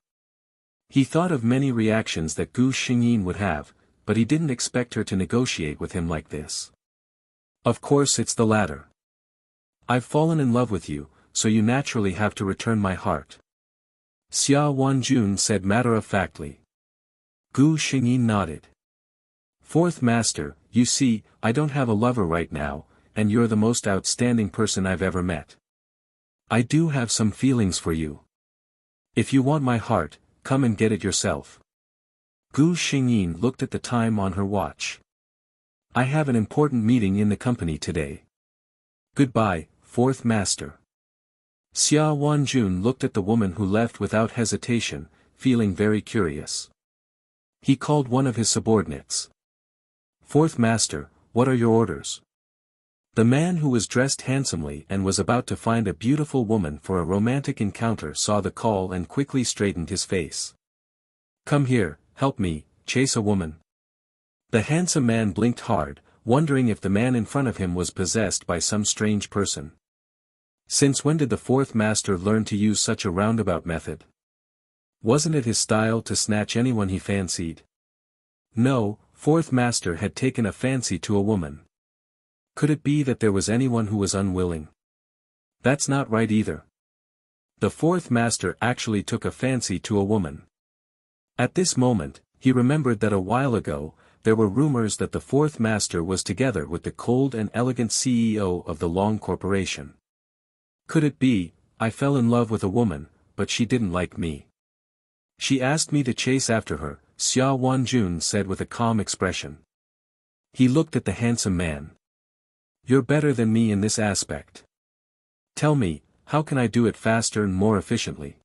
He thought of many reactions that Gu Xingyin would have, but he didn't expect her to negotiate with him like this. Of course it's the latter. I've fallen in love with you, so you naturally have to return my heart. Xia Wanjun said matter-of-factly. Gu Xingyin nodded. Fourth Master, you see, I don't have a lover right now, and you're the most outstanding person I've ever met. I do have some feelings for you. If you want my heart, come and get it yourself. Gu Xingyin looked at the time on her watch. I have an important meeting in the company today. Goodbye, Fourth Master. Xia Wanjun looked at the woman who left without hesitation, feeling very curious. He called one of his subordinates. Fourth Master, what are your orders? The man who was dressed handsomely and was about to find a beautiful woman for a romantic encounter saw the call and quickly straightened his face. Come here, help me, chase a woman. The handsome man blinked hard, wondering if the man in front of him was possessed by some strange person. Since when did the Fourth Master learn to use such a roundabout method? Wasn't it his style to snatch anyone he fancied? No, Fourth Master had taken a fancy to a woman. Could it be that there was anyone who was unwilling? That's not right either. The Fourth Master actually took a fancy to a woman. At this moment, he remembered that a while ago, there were rumors that the Fourth Master was together with the cold and elegant CEO of the Long Corporation. Could it be, I fell in love with a woman, but she didn't like me? She asked me to chase after her, Xia Wanjun said with a calm expression. He looked at the handsome man. You're better than me in this aspect. Tell me, how can I do it faster and more efficiently?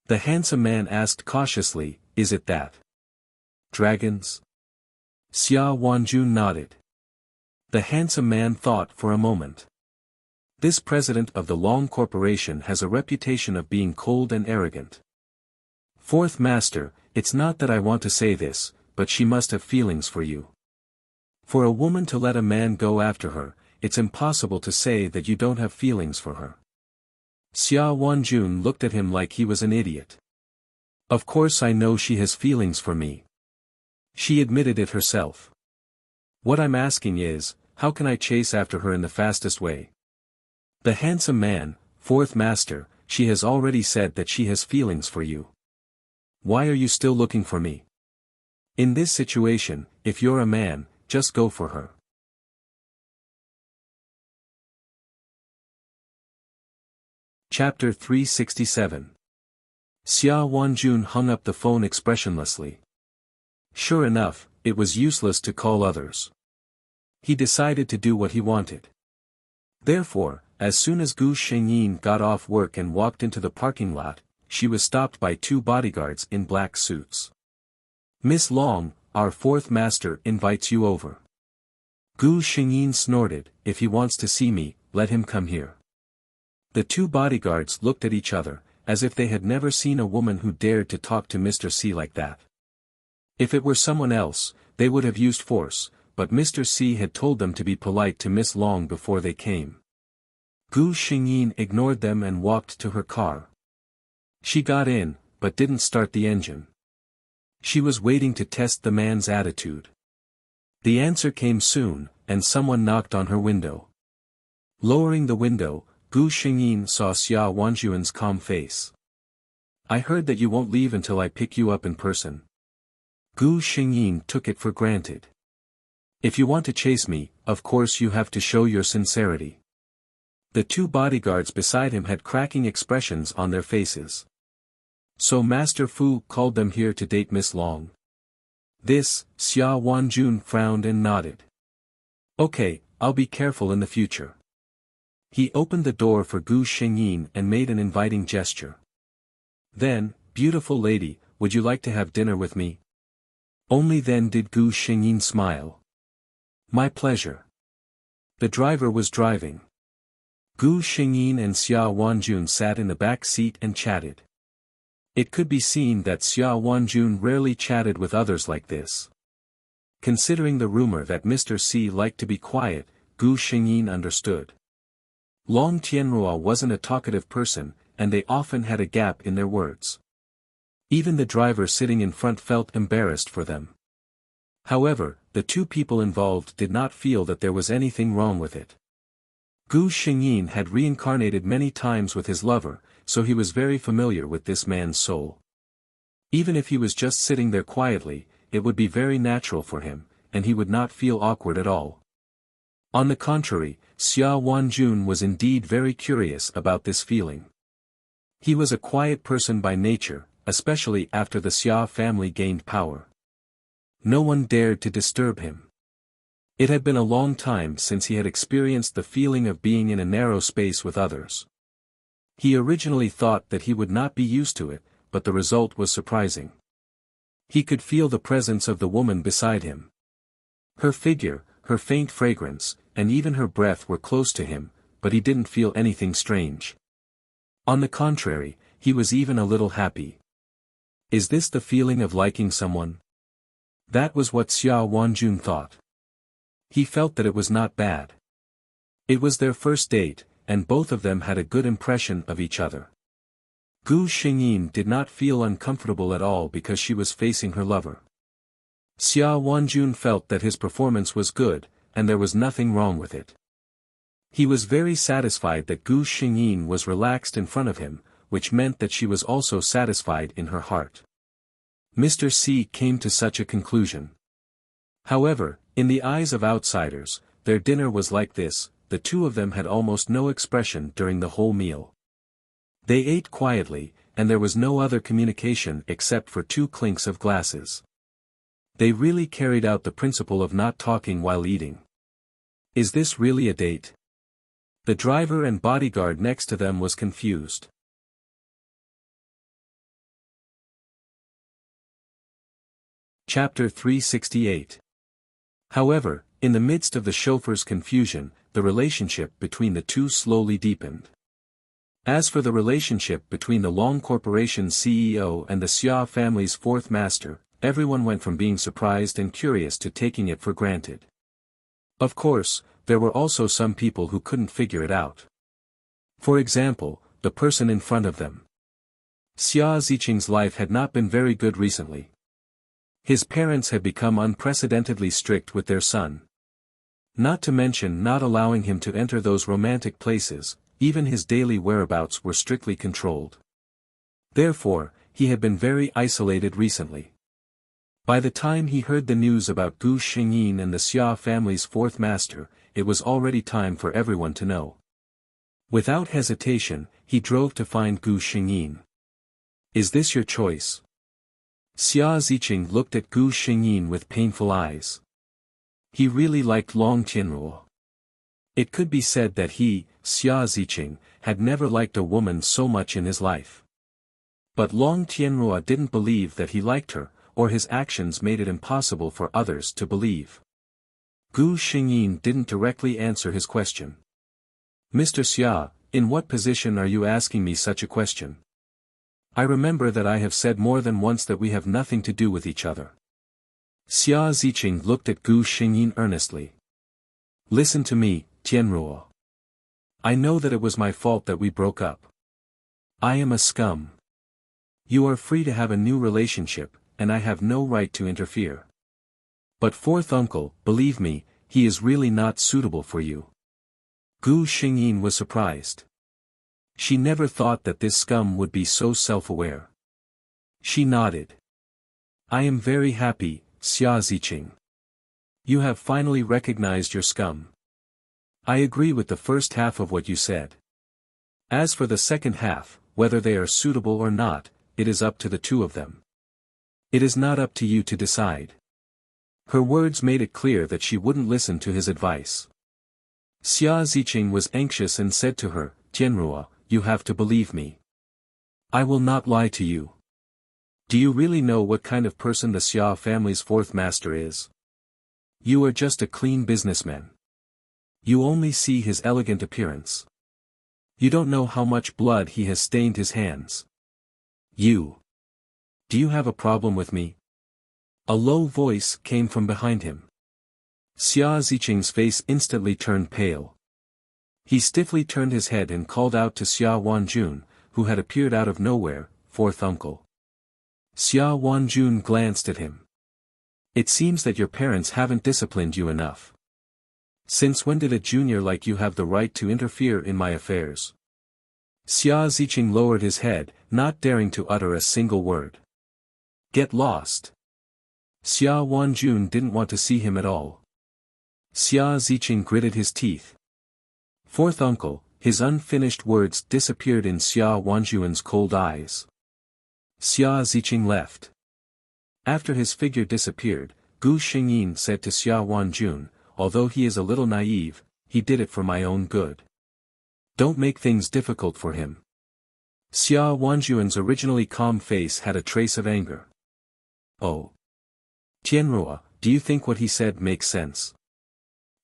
The handsome man asked cautiously, is it that? Dragons? Xia Wanjun nodded. The handsome man thought for a moment. This president of the Long Corporation has a reputation of being cold and arrogant. Fourth Master, it's not that I want to say this, but she must have feelings for you. For a woman to let a man go after her, it's impossible to say that you don't have feelings for her. Xia Wanjun looked at him like he was an idiot. Of course I know she has feelings for me. She admitted it herself. What I'm asking is, how can I chase after her in the fastest way? The handsome man, Fourth Master, she has already said that she has feelings for you. Why are you still looking for me? In this situation, if you're a man, just go for her. Chapter 367. Xia Wanjun hung up the phone expressionlessly. Sure enough, it was useless to call others. He decided to do what he wanted. Therefore, as soon as Gu Xingyin got off work and walked into the parking lot, she was stopped by two bodyguards in black suits. Miss Long, our Fourth Master invites you over. Gu Xingyin snorted, if he wants to see me, let him come here. The two bodyguards looked at each other, as if they had never seen a woman who dared to talk to Mr. C like that. If it were someone else, they would have used force, but Mr. C had told them to be polite to Miss Long before they came. Gu Xingyin ignored them and walked to her car. She got in, but didn't start the engine. She was waiting to test the man's attitude. The answer came soon, and someone knocked on her window. Lowering the window, Gu Xingyin saw Xia Wanjun's calm face. I heard that you won't leave until I pick you up in person. Gu Xingyin took it for granted. If you want to chase me, of course you have to show your sincerity. The two bodyguards beside him had cracking expressions on their faces. So Master Fu called them here to date Miss Long. This, Xia Wanjun frowned and nodded. Okay, I'll be careful in the future. He opened the door for Gu Xingyin and made an inviting gesture. Then, beautiful lady, would you like to have dinner with me? Only then did Gu Xingyin smile. My pleasure. The driver was driving. Gu Xingyin and Xia Wanjun sat in the back seat and chatted. It could be seen that Xia Wanjun rarely chatted with others like this. Considering the rumor that Mr. C liked to be quiet, Gu Xingyin understood. Long Tianrua wasn't a talkative person, and they often had a gap in their words. Even the driver sitting in front felt embarrassed for them. However, the two people involved did not feel that there was anything wrong with it. Gu Xingyin had reincarnated many times with his lover, so he was very familiar with this man's soul. Even if he was just sitting there quietly, it would be very natural for him, and he would not feel awkward at all. On the contrary, Xia Wanjun was indeed very curious about this feeling. He was a quiet person by nature, especially after the Xia family gained power. No one dared to disturb him. It had been a long time since he had experienced the feeling of being in a narrow space with others. He originally thought that he would not be used to it, but the result was surprising. He could feel the presence of the woman beside him. Her figure, her faint fragrance, and even her breath were close to him, but he didn't feel anything strange. On the contrary, he was even a little happy. Is this the feeling of liking someone? That was what Xia Wanjun thought. He felt that it was not bad. It was their first date, and both of them had a good impression of each other. Gu Xingyin did not feel uncomfortable at all because she was facing her lover. Xia Wanjun felt that his performance was good, and there was nothing wrong with it. He was very satisfied that Gu Xingyin was relaxed in front of him, which meant that she was also satisfied in her heart. Mr. C came to such a conclusion. However, in the eyes of outsiders, their dinner was like this. The two of them had almost no expression during the whole meal. They ate quietly, and there was no other communication except for two clinks of glasses. They really carried out the principle of not talking while eating. Is this really a date? The driver and bodyguard next to them was confused. Chapter 368. However, in the midst of the chauffeur's confusion, the relationship between the two slowly deepened. As for the relationship between the Long Corporation's CEO and the Xia family's fourth master, everyone went from being surprised and curious to taking it for granted. Of course, there were also some people who couldn't figure it out. For example, the person in front of them. Xia Ziqing's life had not been very good recently. His parents had become unprecedentedly strict with their son. Not to mention not allowing him to enter those romantic places, even his daily whereabouts were strictly controlled. Therefore, he had been very isolated recently. By the time he heard the news about Gu Xingyin and the Xia family's fourth master, it was already time for everyone to know. Without hesitation, he drove to find Gu Xingyin. Is this your choice? Xia Ziqing looked at Gu Xingyin with painful eyes. He really liked Long Tianruo. It could be said that he, Xia Ziqing, had never liked a woman so much in his life. But Long Tianruo didn't believe that he liked her, or his actions made it impossible for others to believe. Gu Xingyin didn't directly answer his question. Mr. Xia, in what position are you asking me such a question? I remember that I have said more than once that we have nothing to do with each other. Xia Ziqing looked at Gu Xingyin earnestly. Listen to me, Tianruo. I know that it was my fault that we broke up. I am a scum. You are free to have a new relationship, and I have no right to interfere. But fourth uncle, believe me, he is really not suitable for you. Gu Xingyin was surprised. She never thought that this scum would be so self-aware. She nodded. I am very happy, Xia Ziqing. You have finally recognized your scum. I agree with the first half of what you said. As for the second half, whether they are suitable or not, it is up to the two of them. It is not up to you to decide. Her words made it clear that she wouldn't listen to his advice. Xia Ziqing was anxious and said to her, Tianruo, you have to believe me. I will not lie to you. Do you really know what kind of person the Xia family's fourth master is? You are just a clean businessman. You only see his elegant appearance. You don't know how much blood he has stained his hands. You. Do you have a problem with me? A low voice came from behind him. Xia Ziqing's face instantly turned pale. He stiffly turned his head and called out to Xia Wanjun, who had appeared out of nowhere, fourth uncle. Xia Wanjun glanced at him. It seems that your parents haven't disciplined you enough. Since when did a junior like you have the right to interfere in my affairs? Xia Ziqing lowered his head, not daring to utter a single word. Get lost. Xia Wanjun didn't want to see him at all. Xia Ziqing gritted his teeth. Fourth uncle, his unfinished words disappeared in Xia Wanjun's cold eyes. Xia Ziqing left. After his figure disappeared, Gu Xingyin said to Xia Wanjun, although he is a little naive, he did it for my own good. Don't make things difficult for him. Xia Wanjun's originally calm face had a trace of anger. Oh. Tianruo, do you think what he said makes sense?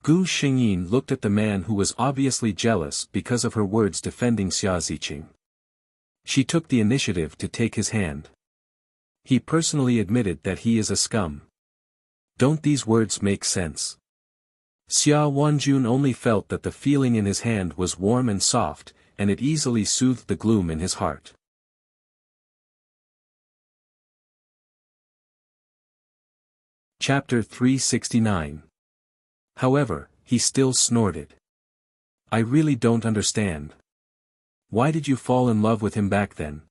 Gu Xingyin looked at the man who was obviously jealous because of her words defending Xia Ziqing. She took the initiative to take his hand. He personally admitted that he is a scum. Don't these words make sense? Xia Wanjun only felt that the feeling in his hand was warm and soft, and it easily soothed the gloom in his heart. Chapter 369. However, he still snorted. I really don't understand. Why did you fall in love with him back then?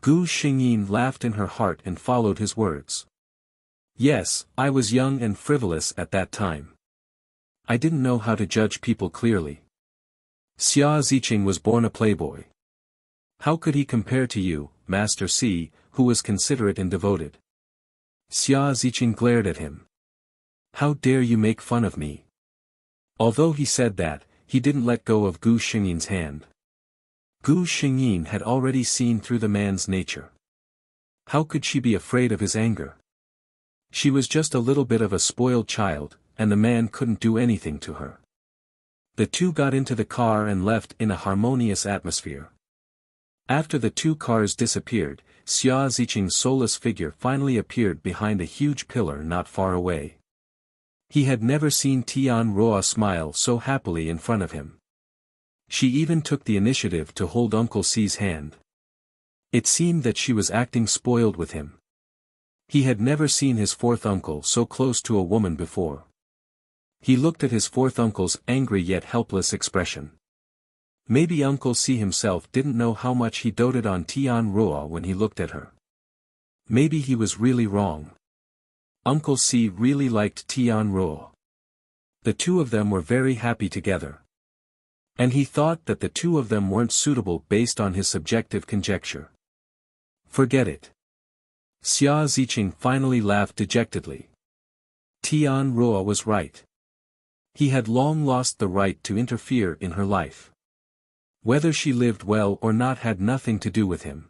Gu Xingyin laughed in her heart and followed his words. Yes, I was young and frivolous at that time. I didn't know how to judge people clearly. Xia Ziqing was born a playboy. How could he compare to you, Master C, who was considerate and devoted? Xia Ziqing glared at him. How dare you make fun of me? Although he said that, he didn't let go of Gu Xingyin's hand. Gu Xingyin had already seen through the man's nature. How could she be afraid of his anger? She was just a little bit of a spoiled child, and the man couldn't do anything to her. The two got into the car and left in a harmonious atmosphere. After the two cars disappeared, Xia Ziqing's soulless figure finally appeared behind a huge pillar not far away. He had never seen Tianruo smile so happily in front of him. She even took the initiative to hold Uncle C's hand. It seemed that she was acting spoiled with him. He had never seen his fourth uncle so close to a woman before. He looked at his fourth uncle's angry yet helpless expression. Maybe Uncle C himself didn't know how much he doted on Tianruo when he looked at her. Maybe he was really wrong. Uncle C really liked Tianruo. The two of them were very happy together. And he thought that the two of them weren't suitable based on his subjective conjecture. Forget it. Xia Ziqing finally laughed dejectedly. Tianruo was right. He had long lost the right to interfere in her life. Whether she lived well or not had nothing to do with him.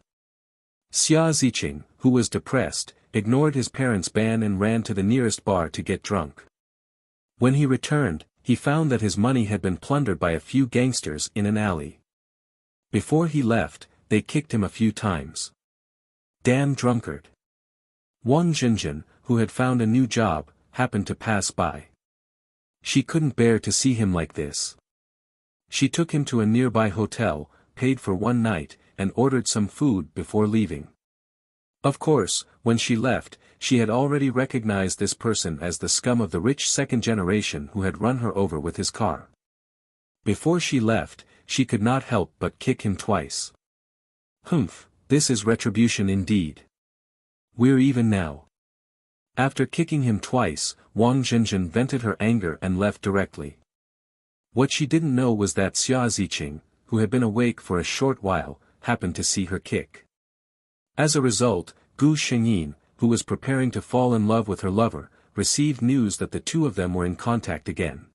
Xia Ziqing, who was depressed, ignored his parents' ban and ran to the nearest bar to get drunk. When he returned, he found that his money had been plundered by a few gangsters in an alley. Before he left, they kicked him a few times. Damn drunkard. Wang Zhenjin, who had found a new job, happened to pass by. She couldn't bear to see him like this. She took him to a nearby hotel, paid for one night, and ordered some food before leaving. Of course, when she left, she had already recognized this person as the scum of the rich second generation who had run her over with his car. Before she left, she could not help but kick him twice. Humph, this is retribution indeed. We're even now. After kicking him twice, Wang Zhenzhen vented her anger and left directly. What she didn't know was that Xia Ziqing, who had been awake for a short while, happened to see her kick. As a result, Gu Xingyin, who was preparing to fall in love with her lover, received news that the two of them were in contact again.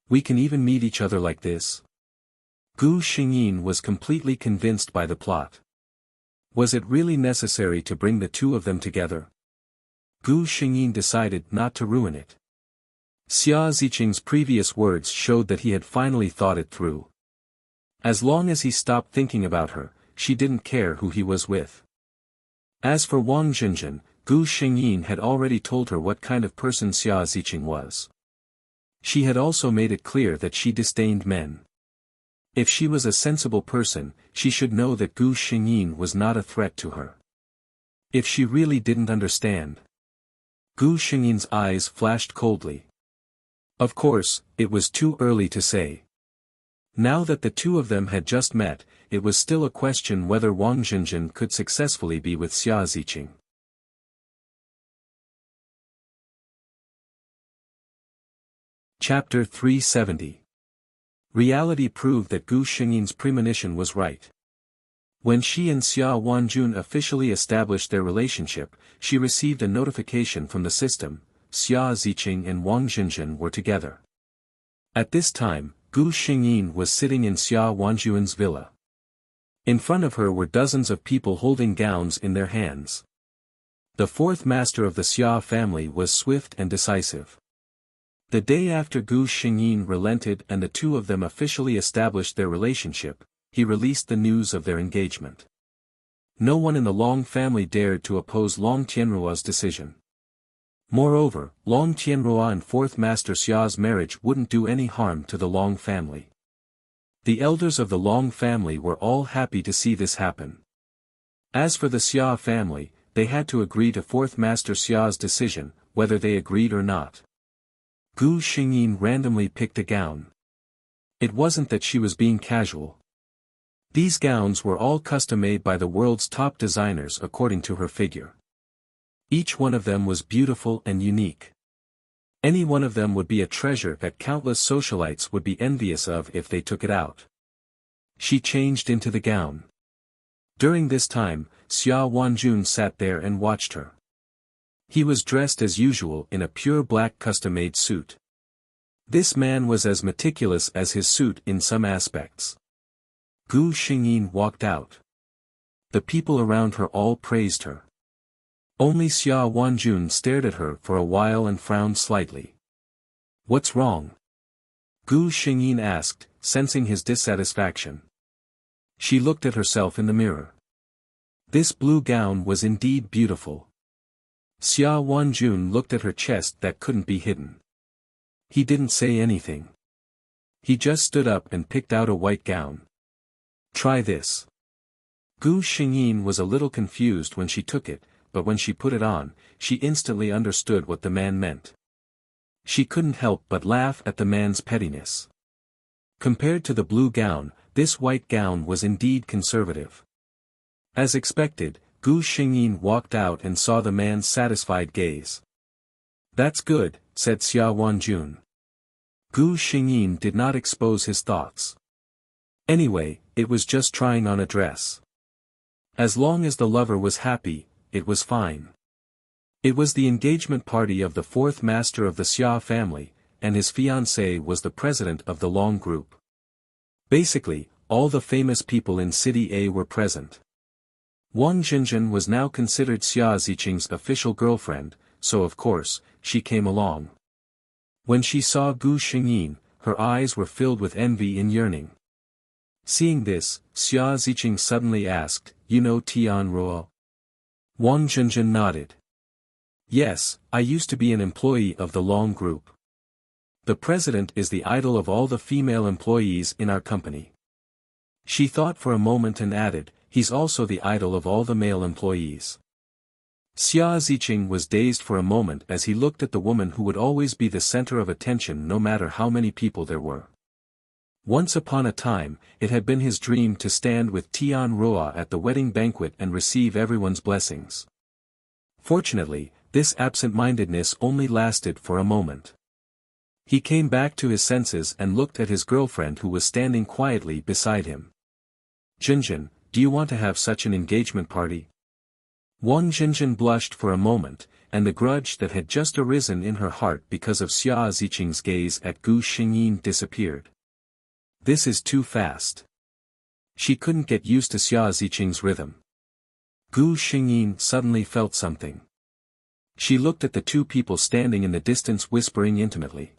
We can even meet each other like this? Gu Xingyin was completely convinced by the plot. Was it really necessary to bring the two of them together? Gu Xingyin decided not to ruin it. Xia Ziqing's previous words showed that he had finally thought it through. As long as he stopped thinking about her, she didn't care who he was with. As for Wang Zhenzhen, Gu Xingyin had already told her what kind of person Xia Ziqing was. She had also made it clear that she disdained men. If she was a sensible person, she should know that Gu Xingyin was not a threat to her. If she really didn't understand. Gu Xingyin's eyes flashed coldly. Of course, it was too early to say. Now that the two of them had just met, it was still a question whether Wang Zhenzhen could successfully be with Xia Ziqing. Chapter 370. Reality proved that Gu Xingyin's premonition was right. When she and Xia Wanjun officially established their relationship, she received a notification from the system: Xia Ziqing and Wang Zhenzhen were together. At this time, Gu Xingyin was sitting in Xia Wanjun's villa. In front of her were dozens of people holding gowns in their hands. The fourth master of the Xia family was swift and decisive. The day after Gu Xingyin relented and the two of them officially established their relationship, he released the news of their engagement. No one in the Long family dared to oppose Long Tianruo's decision. Moreover, Long Tianruo and fourth master Xia's marriage wouldn't do any harm to the Long family. The elders of the Long family were all happy to see this happen. As for the Xia family, they had to agree to fourth master Xia's decision, whether they agreed or not. Gu Xingyin randomly picked a gown. It wasn't that she was being casual. These gowns were all custom-made by the world's top designers according to her figure. Each one of them was beautiful and unique. Any one of them would be a treasure that countless socialites would be envious of if they took it out. She changed into the gown. During this time, Xia Wanjun sat there and watched her. He was dressed as usual in a pure black custom-made suit. This man was as meticulous as his suit in some aspects. Gu Xingyin walked out. The people around her all praised her. Only Xia Wanjun stared at her for a while and frowned slightly. "What's wrong?" Gu Xingyin asked, sensing his dissatisfaction. She looked at herself in the mirror. This blue gown was indeed beautiful. Xia Wanjun looked at her chest that couldn't be hidden. He didn't say anything. He just stood up and picked out a white gown. "Try this." Gu Xingyin was a little confused when she took it, but when she put it on, she instantly understood what the man meant. She couldn't help but laugh at the man's pettiness. Compared to the blue gown, this white gown was indeed conservative. As expected, Gu Xingyin walked out and saw the man's satisfied gaze. "That's good," said Xia Wanjun. Gu Xingyin did not expose his thoughts. Anyway, it was just trying on a dress. As long as the lover was happy, it was fine. It was the engagement party of the fourth master of the Xia family, and his fiancée was the president of the Long group. Basically, all the famous people in City A were present. Wang Zhenzhen was now considered Xia Ziqing's official girlfriend, so of course, she came along. When she saw Gu Xingyin, her eyes were filled with envy and yearning. Seeing this, Xia Ziqing suddenly asked, "You know Tianruo?" Wang Zhenzhen nodded. "Yes, I used to be an employee of the Long group. The president is the idol of all the female employees in our company." She thought for a moment and added, "He's also the idol of all the male employees." Xia Ziqing was dazed for a moment as he looked at the woman who would always be the center of attention no matter how many people there were. Once upon a time, it had been his dream to stand with Tianruo at the wedding banquet and receive everyone's blessings. Fortunately, this absent-mindedness only lasted for a moment. He came back to his senses and looked at his girlfriend who was standing quietly beside him. Jinjin, do you want to have such an engagement party? Wang Jinjin blushed for a moment, and the grudge that had just arisen in her heart because of Xia Ziqing's gaze at Gu Xingyin disappeared. This is too fast. She couldn't get used to Xia Ziqing's rhythm. Gu Xingyin suddenly felt something. She looked at the two people standing in the distance whispering intimately.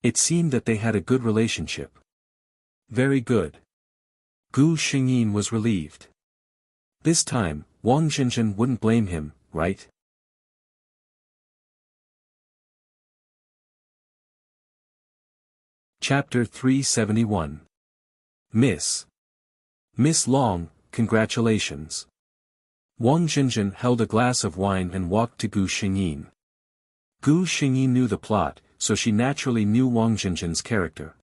It seemed that they had a good relationship. Very good. Gu Xingyin was relieved. This time, Wang Jinjin wouldn't blame him, right? Chapter 371. Miss Long, congratulations. Wang Jinjin held a glass of wine and walked to Gu Xingyin. Gu Xingyin knew the plot, so she naturally knew Wang Jinjin's character.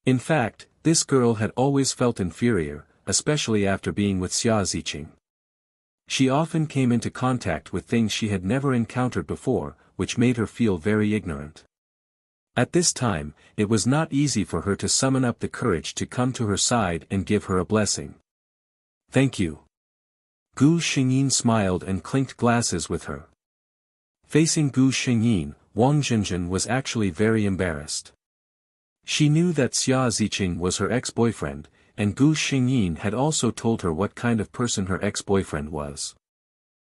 In fact, this girl had always felt inferior, especially after being with Xia Ziqing. She often came into contact with things she had never encountered before, which made her feel very ignorant. At this time, it was not easy for her to summon up the courage to come to her side and give her a blessing. Thank you. Gu Xingyin smiled and clinked glasses with her. Facing Gu Xingyin, Wang Jinjin was actually very embarrassed. She knew that Xia Ziqing was her ex-boyfriend, and Gu Xingyin had also told her what kind of person her ex-boyfriend was.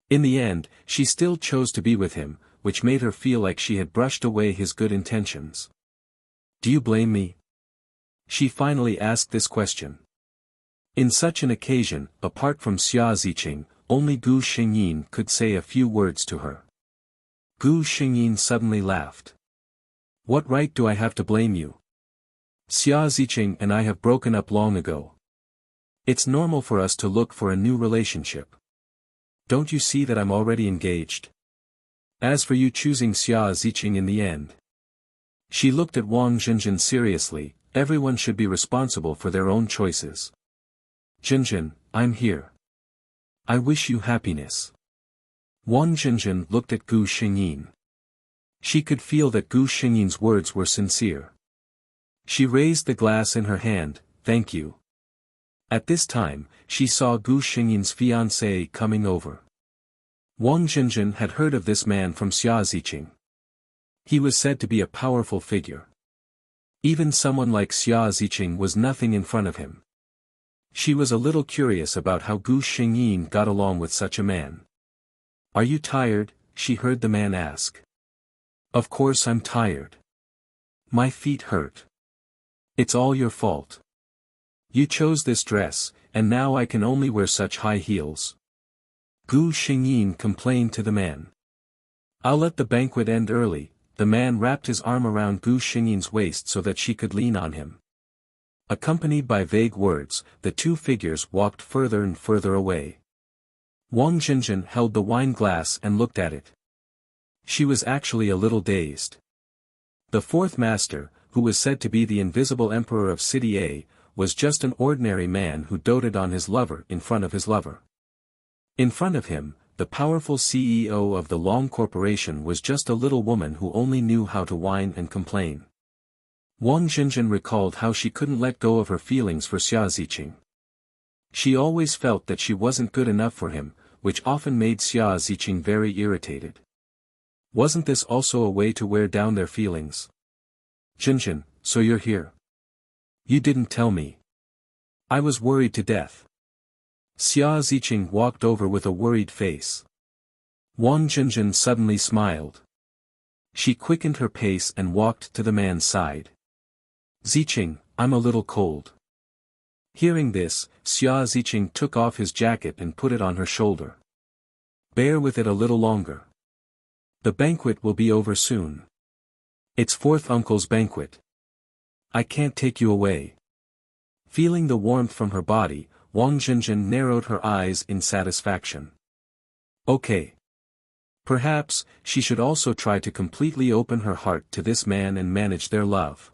In the end, she still chose to be with him, which made her feel like she had brushed away his good intentions. Do you blame me? She finally asked this question. In such an occasion, apart from Xia Ziqing, only Gu Xingyin could say a few words to her. Gu Xingyin suddenly laughed. What right do I have to blame you? Xia Ziqing and I have broken up long ago. It's normal for us to look for a new relationship. Don't you see that I'm already engaged? As for you choosing Xia Ziqing in the end. She looked at Wang Jinjin seriously. Everyone should be responsible for their own choices. Jinjin, I'm here. I wish you happiness. Wang Jinjin looked at Gu Xingyin. She could feel that Gu Xingyin's words were sincere. She raised the glass in her hand, thank you. At this time, she saw Gu Xingyin's fiancée coming over. Wang Jinjin had heard of this man from Xia Ziqing. He was said to be a powerful figure. Even someone like Xia Ziqing was nothing in front of him. She was a little curious about how Gu Xingyin got along with such a man. Are you tired? She heard the man ask. Of course I'm tired. My feet hurt. It's all your fault. You chose this dress, and now I can only wear such high heels. Gu Xingyin complained to the man. I'll let the banquet end early. The man wrapped his arm around Gu Xingyin's waist so that she could lean on him. Accompanied by vague words, the two figures walked further and further away. Wang Jinjin held the wine glass and looked at it. She was actually a little dazed. The fourth master, who was said to be the invisible emperor of City A, was just an ordinary man who doted on his lover in front of his lover. In front of him, the powerful CEO of the Long Corporation was just a little woman who only knew how to whine and complain. Wang Jinjin recalled how she couldn't let go of her feelings for Xia Ziqing. She always felt that she wasn't good enough for him, which often made Xia Ziqing very irritated. Wasn't this also a way to wear down their feelings? Jinjin, so you're here. You didn't tell me. I was worried to death. Xia Ziqing walked over with a worried face. Wang Jinjin suddenly smiled. She quickened her pace and walked to the man's side. Ziqing, I'm a little cold. Hearing this, Xia Ziqing took off his jacket and put it on her shoulder. Bear with it a little longer. The banquet will be over soon. It's fourth uncle's banquet. I can't take you away. Feeling the warmth from her body, Wang Jinjin narrowed her eyes in satisfaction. Okay. Perhaps, she should also try to completely open her heart to this man and manage their love.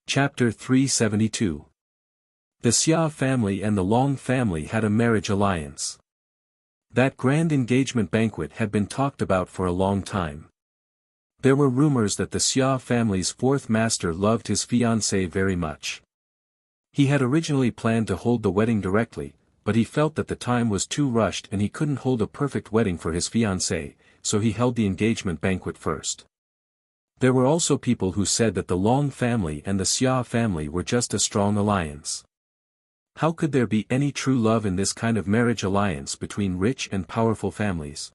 Chapter 372. The Xia family and the Long family had a marriage alliance. That grand engagement banquet had been talked about for a long time. There were rumors that the Xia family's fourth master loved his fiancée very much. He had originally planned to hold the wedding directly, but he felt that the time was too rushed and he couldn't hold a perfect wedding for his fiancée, so he held the engagement banquet first. There were also people who said that the Long family and the Xia family were just a strong alliance. How could there be any true love in this kind of marriage alliance between rich and powerful families?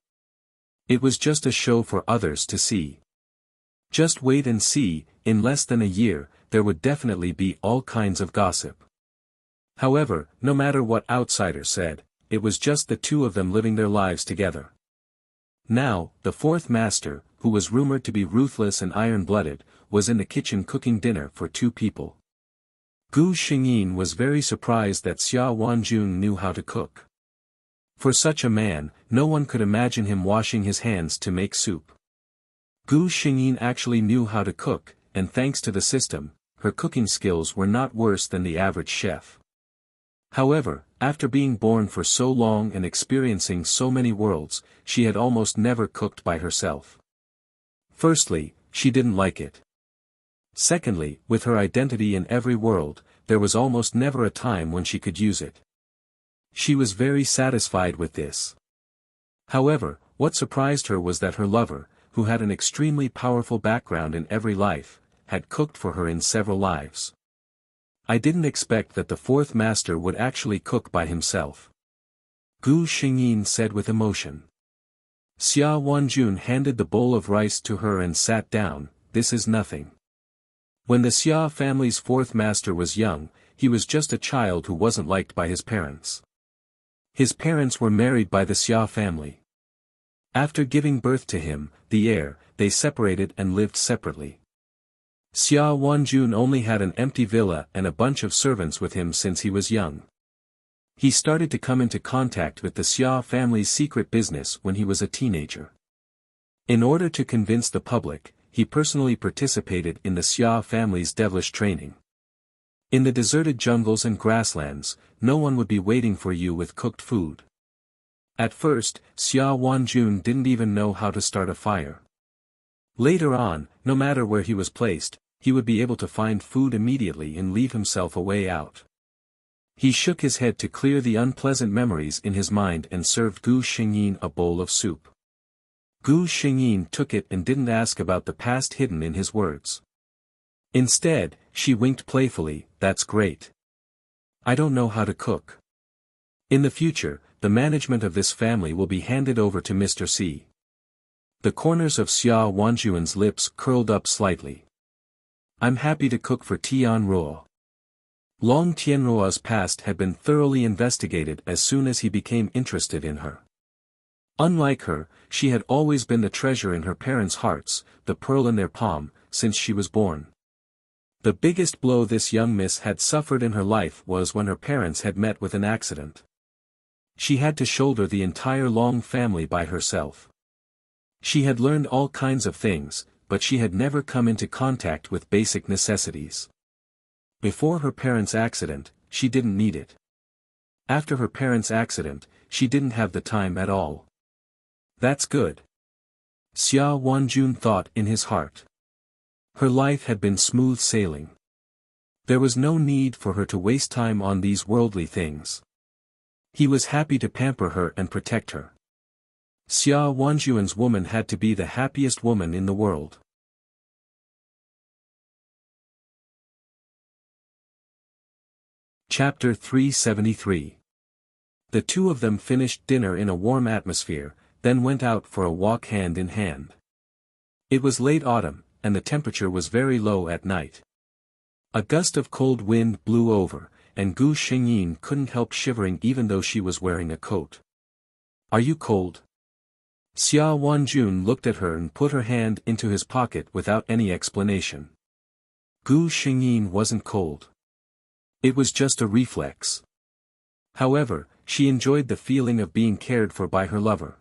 It was just a show for others to see. Just wait and see, in less than a year, there would definitely be all kinds of gossip. However, no matter what outsiders said, it was just the two of them living their lives together. Now, the fourth master, who was rumored to be ruthless and iron-blooded, was in the kitchen cooking dinner for two people. Gu Xingyin was very surprised that Xia Wanjun knew how to cook. For such a man, no one could imagine him washing his hands to make soup. Gu Xingyin actually knew how to cook, and thanks to the system, her cooking skills were not worse than the average chef. However, after being born for so long and experiencing so many worlds, she had almost never cooked by herself. Firstly, she didn't like it. Secondly, with her identity in every world, there was almost never a time when she could use it. She was very satisfied with this. However, what surprised her was that her lover, who had an extremely powerful background in every life, had cooked for her in several lives. I didn't expect that the fourth master would actually cook by himself. Gu Xingyin said with emotion. Xia Wanjun handed the bowl of rice to her and sat down. This is nothing. When the Xia family's fourth master was young, he was just a child who wasn't liked by his parents. His parents were married by the Xia family. After giving birth to him, the heir, they separated and lived separately. Xia Wanjun only had an empty villa and a bunch of servants with him since he was young. He started to come into contact with the Xia family's secret business when he was a teenager. In order to convince the public, he personally participated in the Xia family's devilish training. In the deserted jungles and grasslands, no one would be waiting for you with cooked food. At first, Xia Wanjun didn't even know how to start a fire. Later on, no matter where he was placed, he would be able to find food immediately and leave himself a way out. He shook his head to clear the unpleasant memories in his mind and served Gu Xingyin a bowl of soup. Gu Xingyin took it and didn't ask about the past hidden in his words. Instead, she winked playfully, "That's great. I don't know how to cook. In the future, the management of this family will be handed over to Mr. C." The corners of Xia Wanjun's lips curled up slightly. "I'm happy to cook for Tianruo." Long Tianruo's past had been thoroughly investigated as soon as he became interested in her. Unlike her, she had always been the treasure in her parents' hearts, the pearl in their palm, since she was born. The biggest blow this young miss had suffered in her life was when her parents had met with an accident. She had to shoulder the entire Long family by herself. She had learned all kinds of things, but she had never come into contact with basic necessities. Before her parents' accident, she didn't need it. After her parents' accident, she didn't have the time at all. That's good. Xia Wanjun thought in his heart. Her life had been smooth sailing. There was no need for her to waste time on these worldly things. He was happy to pamper her and protect her. Xia Wanjun's woman had to be the happiest woman in the world. Chapter 373. The two of them finished dinner in a warm atmosphere, then went out for a walk hand in hand. It was late autumn, and the temperature was very low at night. A gust of cold wind blew over, and Gu Xingyin couldn't help shivering even though she was wearing a coat. "Are you cold?" Xia Wanjun looked at her and put her hand into his pocket without any explanation. Gu Xingyin wasn't cold. It was just a reflex. However, she enjoyed the feeling of being cared for by her lover.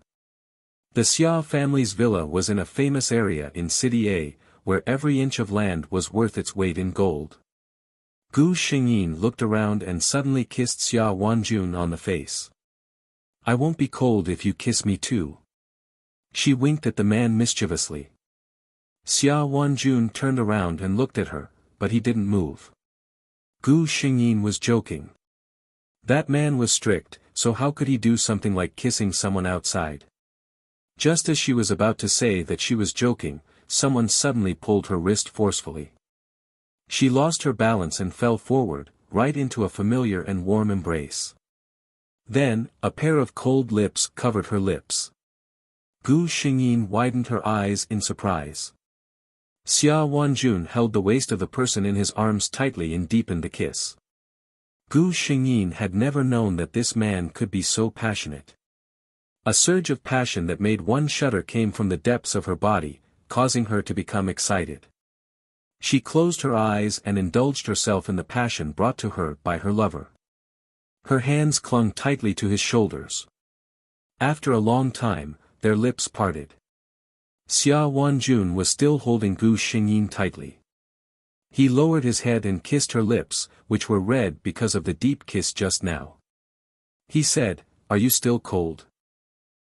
The Xia family's villa was in a famous area in City A, where every inch of land was worth its weight in gold. Gu Xingyin looked around and suddenly kissed Xia Wanjun on the face. I won't be cold if you kiss me too. She winked at the man mischievously. Xia Wanjun turned around and looked at her, but he didn't move. Gu Xingyin was joking. That man was strict, so how could he do something like kissing someone outside? Just as she was about to say that she was joking, someone suddenly pulled her wrist forcefully. She lost her balance and fell forward, right into a familiar and warm embrace. Then, a pair of cold lips covered her lips. Gu Xingyin widened her eyes in surprise. Xia Wanjun held the waist of the person in his arms tightly and deepened the kiss. Gu Xingyin had never known that this man could be so passionate. A surge of passion that made one shudder came from the depths of her body, causing her to become excited. She closed her eyes and indulged herself in the passion brought to her by her lover. Her hands clung tightly to his shoulders. After a long time, their lips parted. Xia Wanjun was still holding Gu Xingyin tightly. He lowered his head and kissed her lips, which were red because of the deep kiss just now. He said, "Are you still cold?"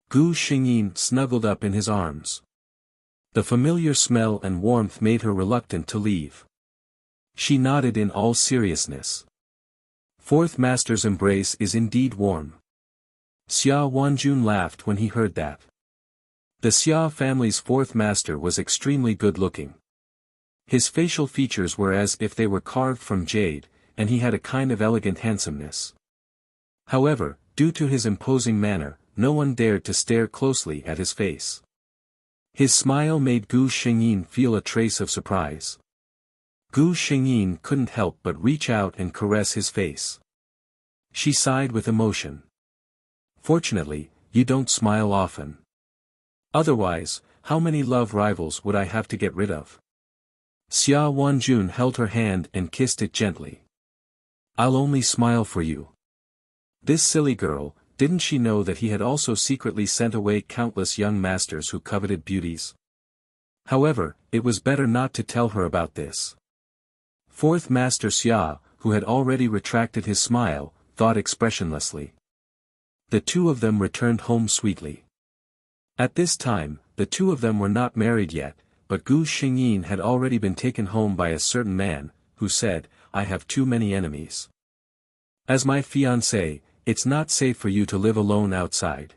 Gu Xingyin snuggled up in his arms. The familiar smell and warmth made her reluctant to leave. She nodded in all seriousness. Fourth Master's embrace is indeed warm. Xia Wanjun laughed when he heard that. The Xia family's fourth master was extremely good-looking. His facial features were as if they were carved from jade, and he had a kind of elegant handsomeness. However, due to his imposing manner, no one dared to stare closely at his face. His smile made Gu Xingyin feel a trace of surprise. Gu Xingyin couldn't help but reach out and caress his face. She sighed with emotion. Fortunately, you don't smile often. Otherwise, how many love rivals would I have to get rid of? Xia Wanjun held her hand and kissed it gently. I'll only smile for you. This silly girl, didn't she know that he had also secretly sent away countless young masters who coveted beauties? However, it was better not to tell her about this. Fourth Master Xia, who had already retracted his smile, thought expressionlessly. The two of them returned home sweetly. At this time, the two of them were not married yet, but Gu Xingyin had already been taken home by a certain man, who said, I have too many enemies. As my fiancé, it's not safe for you to live alone outside.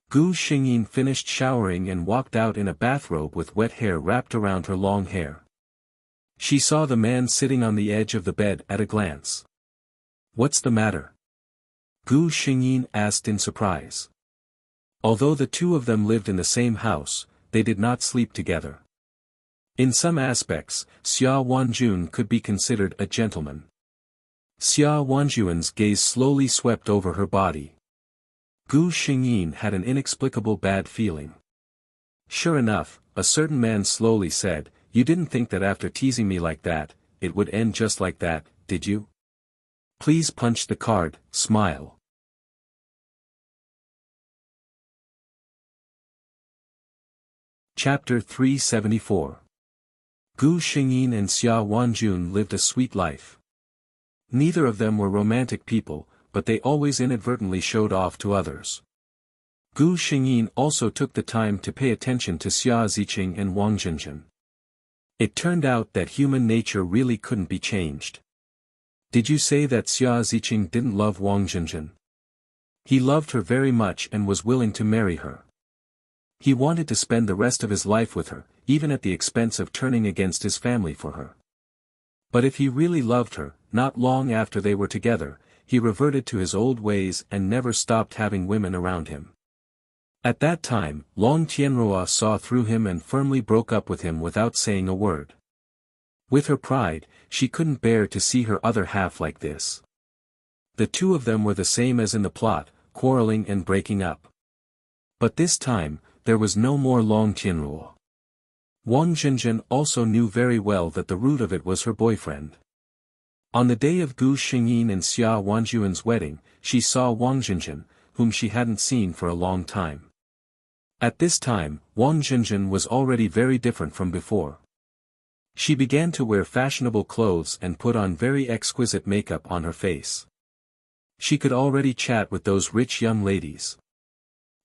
Gu Xingyin finished showering and walked out in a bathrobe with wet hair wrapped around her long hair. She saw the man sitting on the edge of the bed at a glance. What's the matter? Gu Xingyin asked in surprise. Although the two of them lived in the same house, they did not sleep together. In some aspects, Xia Wanjun could be considered a gentleman. Xia Wanjun's gaze slowly swept over her body. Gu Xingyin had an inexplicable bad feeling. Sure enough, a certain man slowly said, You didn't think that after teasing me like that, it would end just like that, did you? Please punch the card, smile. Chapter 374. Gu Xingyin and Xia Wanjun lived a sweet life. Neither of them were romantic people, but they always inadvertently showed off to others. Gu Xingyin also took the time to pay attention to Xia Ziqing and Wang Zhenzhen. It turned out that human nature really couldn't be changed. Did you say that Xia Ziqing didn't love Wang Zhenzhen? He loved her very much and was willing to marry her. He wanted to spend the rest of his life with her, even at the expense of turning against his family for her. But if he really loved her, not long after they were together, he reverted to his old ways and never stopped having women around him. At that time, Long Tianrua saw through him and firmly broke up with him without saying a word. With her pride, she couldn't bear to see her other half like this. The two of them were the same as in the plot, quarreling and breaking up. But this time, there was no more Long Tianrua. Wang Zhenzhen also knew very well that the root of it was her boyfriend. On the day of Gu Xingyin and Xia Wanjun's wedding, she saw Wang Zhenzhen, whom she hadn't seen for a long time. At this time, Wang Zhenzhen was already very different from before. She began to wear fashionable clothes and put on very exquisite makeup on her face. She could already chat with those rich young ladies.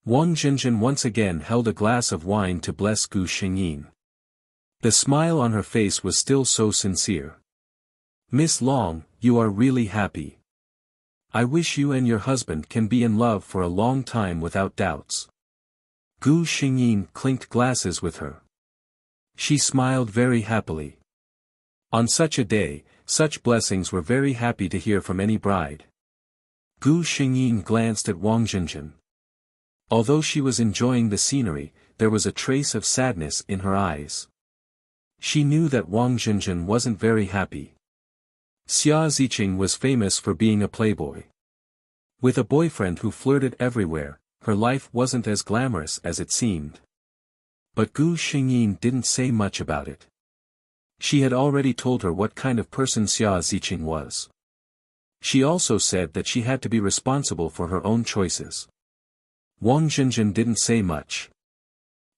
Wang Jinjin once again held a glass of wine to bless Gu Xingyin. The smile on her face was still so sincere. "Miss Long, you are really happy. I wish you and your husband can be in love for a long time without doubts." Gu Xingyin clinked glasses with her. She smiled very happily. On such a day, such blessings were very happy to hear from any bride. Gu Xingyin glanced at Wang Jinjin. Although she was enjoying the scenery, there was a trace of sadness in her eyes. She knew that Wang Jinjin wasn't very happy. Xia Ziqing was famous for being a playboy. With a boyfriend who flirted everywhere, her life wasn't as glamorous as it seemed. But Gu Xingyin didn't say much about it. She had already told her what kind of person Xia Ziqing was. She also said that she had to be responsible for her own choices. Wang Jinjin didn't say much.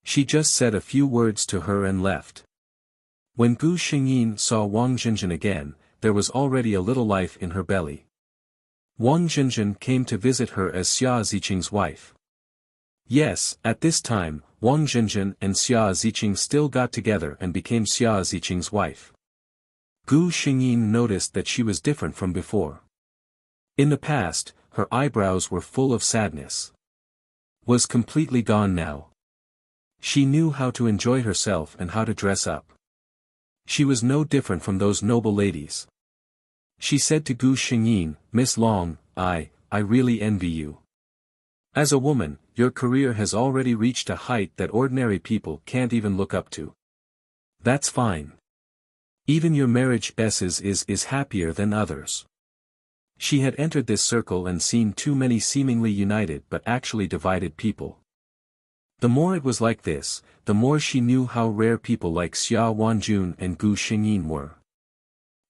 She just said a few words to her and left. When Gu Xingyin saw Wang Jinjin again, there was already a little life in her belly. Wang Jinjin came to visit her as Xia Ziqing's wife. Yes, at this time, Wang Jinjin and Xia Ziqing still got together and became Xia Ziqing's wife. Gu Xingyin noticed that she was different from before. In the past, her eyebrows were full of sadness. Was completely gone now. She knew how to enjoy herself and how to dress up. She was no different from those noble ladies. She said to Gu Xingyin, "Miss Long, I really envy you. As a woman, your career has already reached a height that ordinary people can't even look up to. That's fine. Even your marriage is happier than others." She had entered this circle and seen too many seemingly united but actually divided people. The more it was like this, the more she knew how rare people like Xia Wanjun and Gu Xingyin were.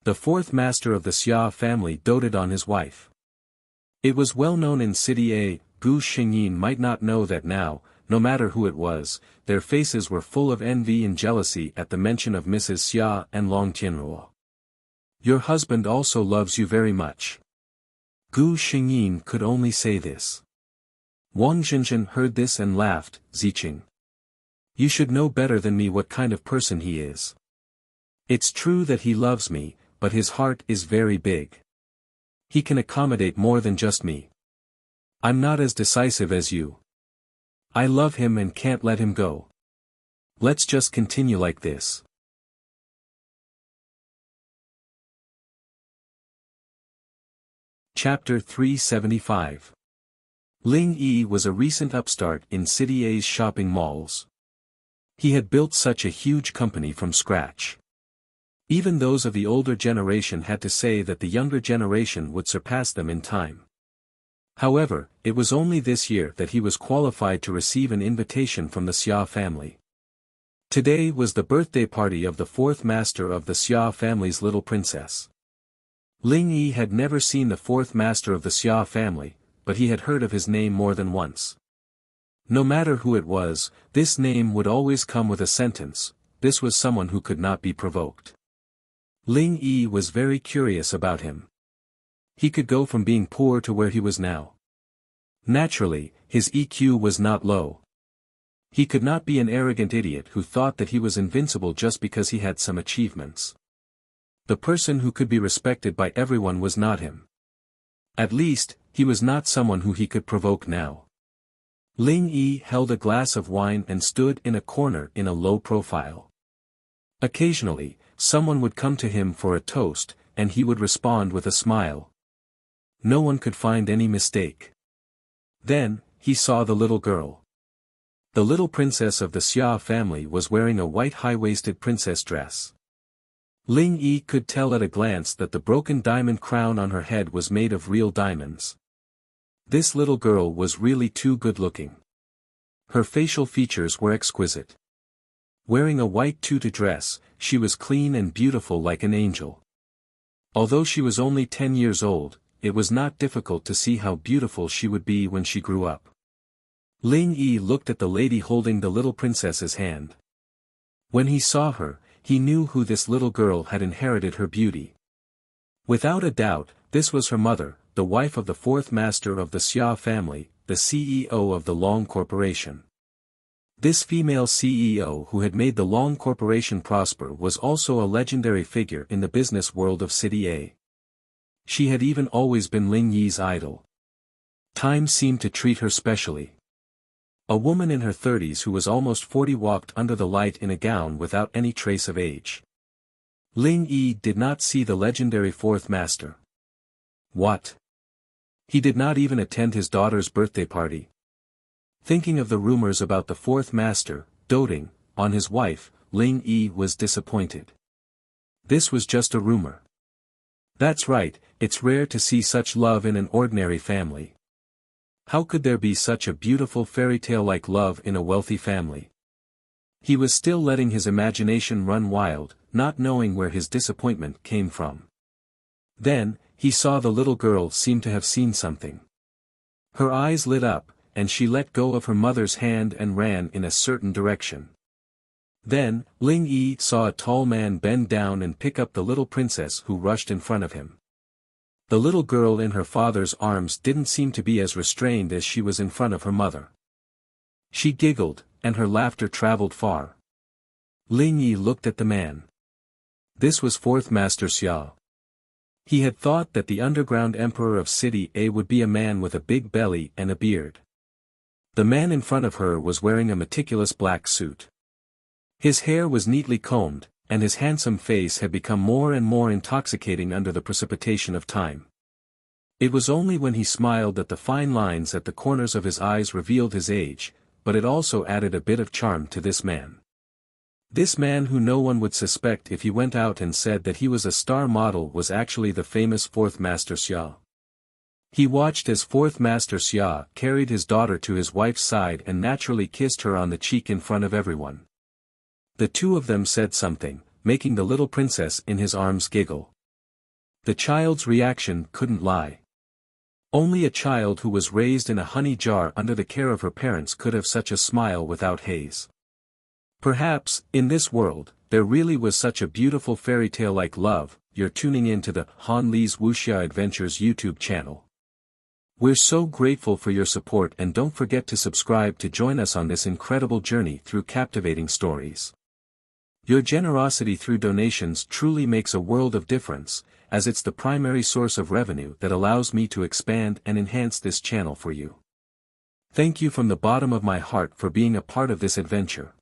The fourth master of the Xia family doted on his wife. It was well known in City A, Gu Xingyin might not know that now, no matter who it was, their faces were full of envy and jealousy at the mention of Mrs. Xia and Long Tianruo. "Your husband also loves you very much." Gu Xingyin could only say this. Wang Jinjin heard this and laughed. "Ziqing, you should know better than me what kind of person he is. It's true that he loves me, but his heart is very big. He can accommodate more than just me. I'm not as decisive as you. I love him and can't let him go. Let's just continue like this." Chapter 375. Ling Yi was a recent upstart in City A's shopping malls. He had built such a huge company from scratch. Even those of the older generation had to say that the younger generation would surpass them in time. However, it was only this year that he was qualified to receive an invitation from the Xia family. Today was the birthday party of the fourth master of the Xia family's little princess. Ling Yi had never seen the fourth master of the Xia family, but he had heard of his name more than once. No matter who it was, this name would always come with a sentence: this was someone who could not be provoked. Ling Yi was very curious about him. He could go from being poor to where he was now. Naturally, his EQ was not low. He could not be an arrogant idiot who thought that he was invincible just because he had some achievements. The person who could be respected by everyone was not him. At least, he was not someone who he could provoke now. Ling Yi held a glass of wine and stood in a corner in a low profile. Occasionally, someone would come to him for a toast, and he would respond with a smile. No one could find any mistake. Then, he saw the little girl. The little princess of the Xia family was wearing a white high-waisted princess dress. Ling Yi could tell at a glance that the broken diamond crown on her head was made of real diamonds. This little girl was really too good-looking. Her facial features were exquisite. Wearing a white tutu dress, she was clean and beautiful like an angel. Although she was only 10 years old, it was not difficult to see how beautiful she would be when she grew up. Ling Yi looked at the lady holding the little princess's hand. When he saw her, he knew who this little girl had inherited her beauty. Without a doubt, this was her mother, the wife of the fourth master of the Xia family, the CEO of the Long Corporation. This female CEO who had made the Long Corporation prosper was also a legendary figure in the business world of City A. She had even always been Ling Yi's idol. Time seemed to treat her specially. A woman in her 30s who was almost 40 walked under the light in a gown without any trace of age. Ling Yi did not see the legendary fourth master. What? He did not even attend his daughter's birthday party. Thinking of the rumors about the fourth master, doting on his wife, Ling Yi was disappointed. This was just a rumor. That's right, it's rare to see such love in an ordinary family. How could there be such a beautiful fairy tale-like love in a wealthy family? He was still letting his imagination run wild, not knowing where his disappointment came from. Then, he saw the little girl seem to have seen something. Her eyes lit up, and she let go of her mother's hand and ran in a certain direction. Then, Ling Yi saw a tall man bend down and pick up the little princess who rushed in front of him. The little girl in her father's arms didn't seem to be as restrained as she was in front of her mother. She giggled, and her laughter traveled far. Ling Yi looked at the man. This was fourth master Xia. He had thought that the underground emperor of City A would be a man with a big belly and a beard. The man in front of her was wearing a meticulous black suit. His hair was neatly combed, and his handsome face had become more and more intoxicating under the precipitation of time. It was only when he smiled that the fine lines at the corners of his eyes revealed his age, but it also added a bit of charm to this man. This man who no one would suspect if he went out and said that he was a star model was actually the famous fourth master Xia. He watched as fourth master Xia carried his daughter to his wife's side and naturally kissed her on the cheek in front of everyone. The two of them said something, making the little princess in his arms giggle. The child's reaction couldn't lie. Only a child who was raised in a honey jar under the care of her parents could have such a smile without haze. Perhaps, in this world, there really was such a beautiful fairy tale like love. You're tuning in to the Han Li's Wuxia Adventures YouTube channel. We're so grateful for your support, and don't forget to subscribe to join us on this incredible journey through captivating stories. Your generosity through donations truly makes a world of difference, as it's the primary source of revenue that allows me to expand and enhance this channel for you. Thank you from the bottom of my heart for being a part of this adventure.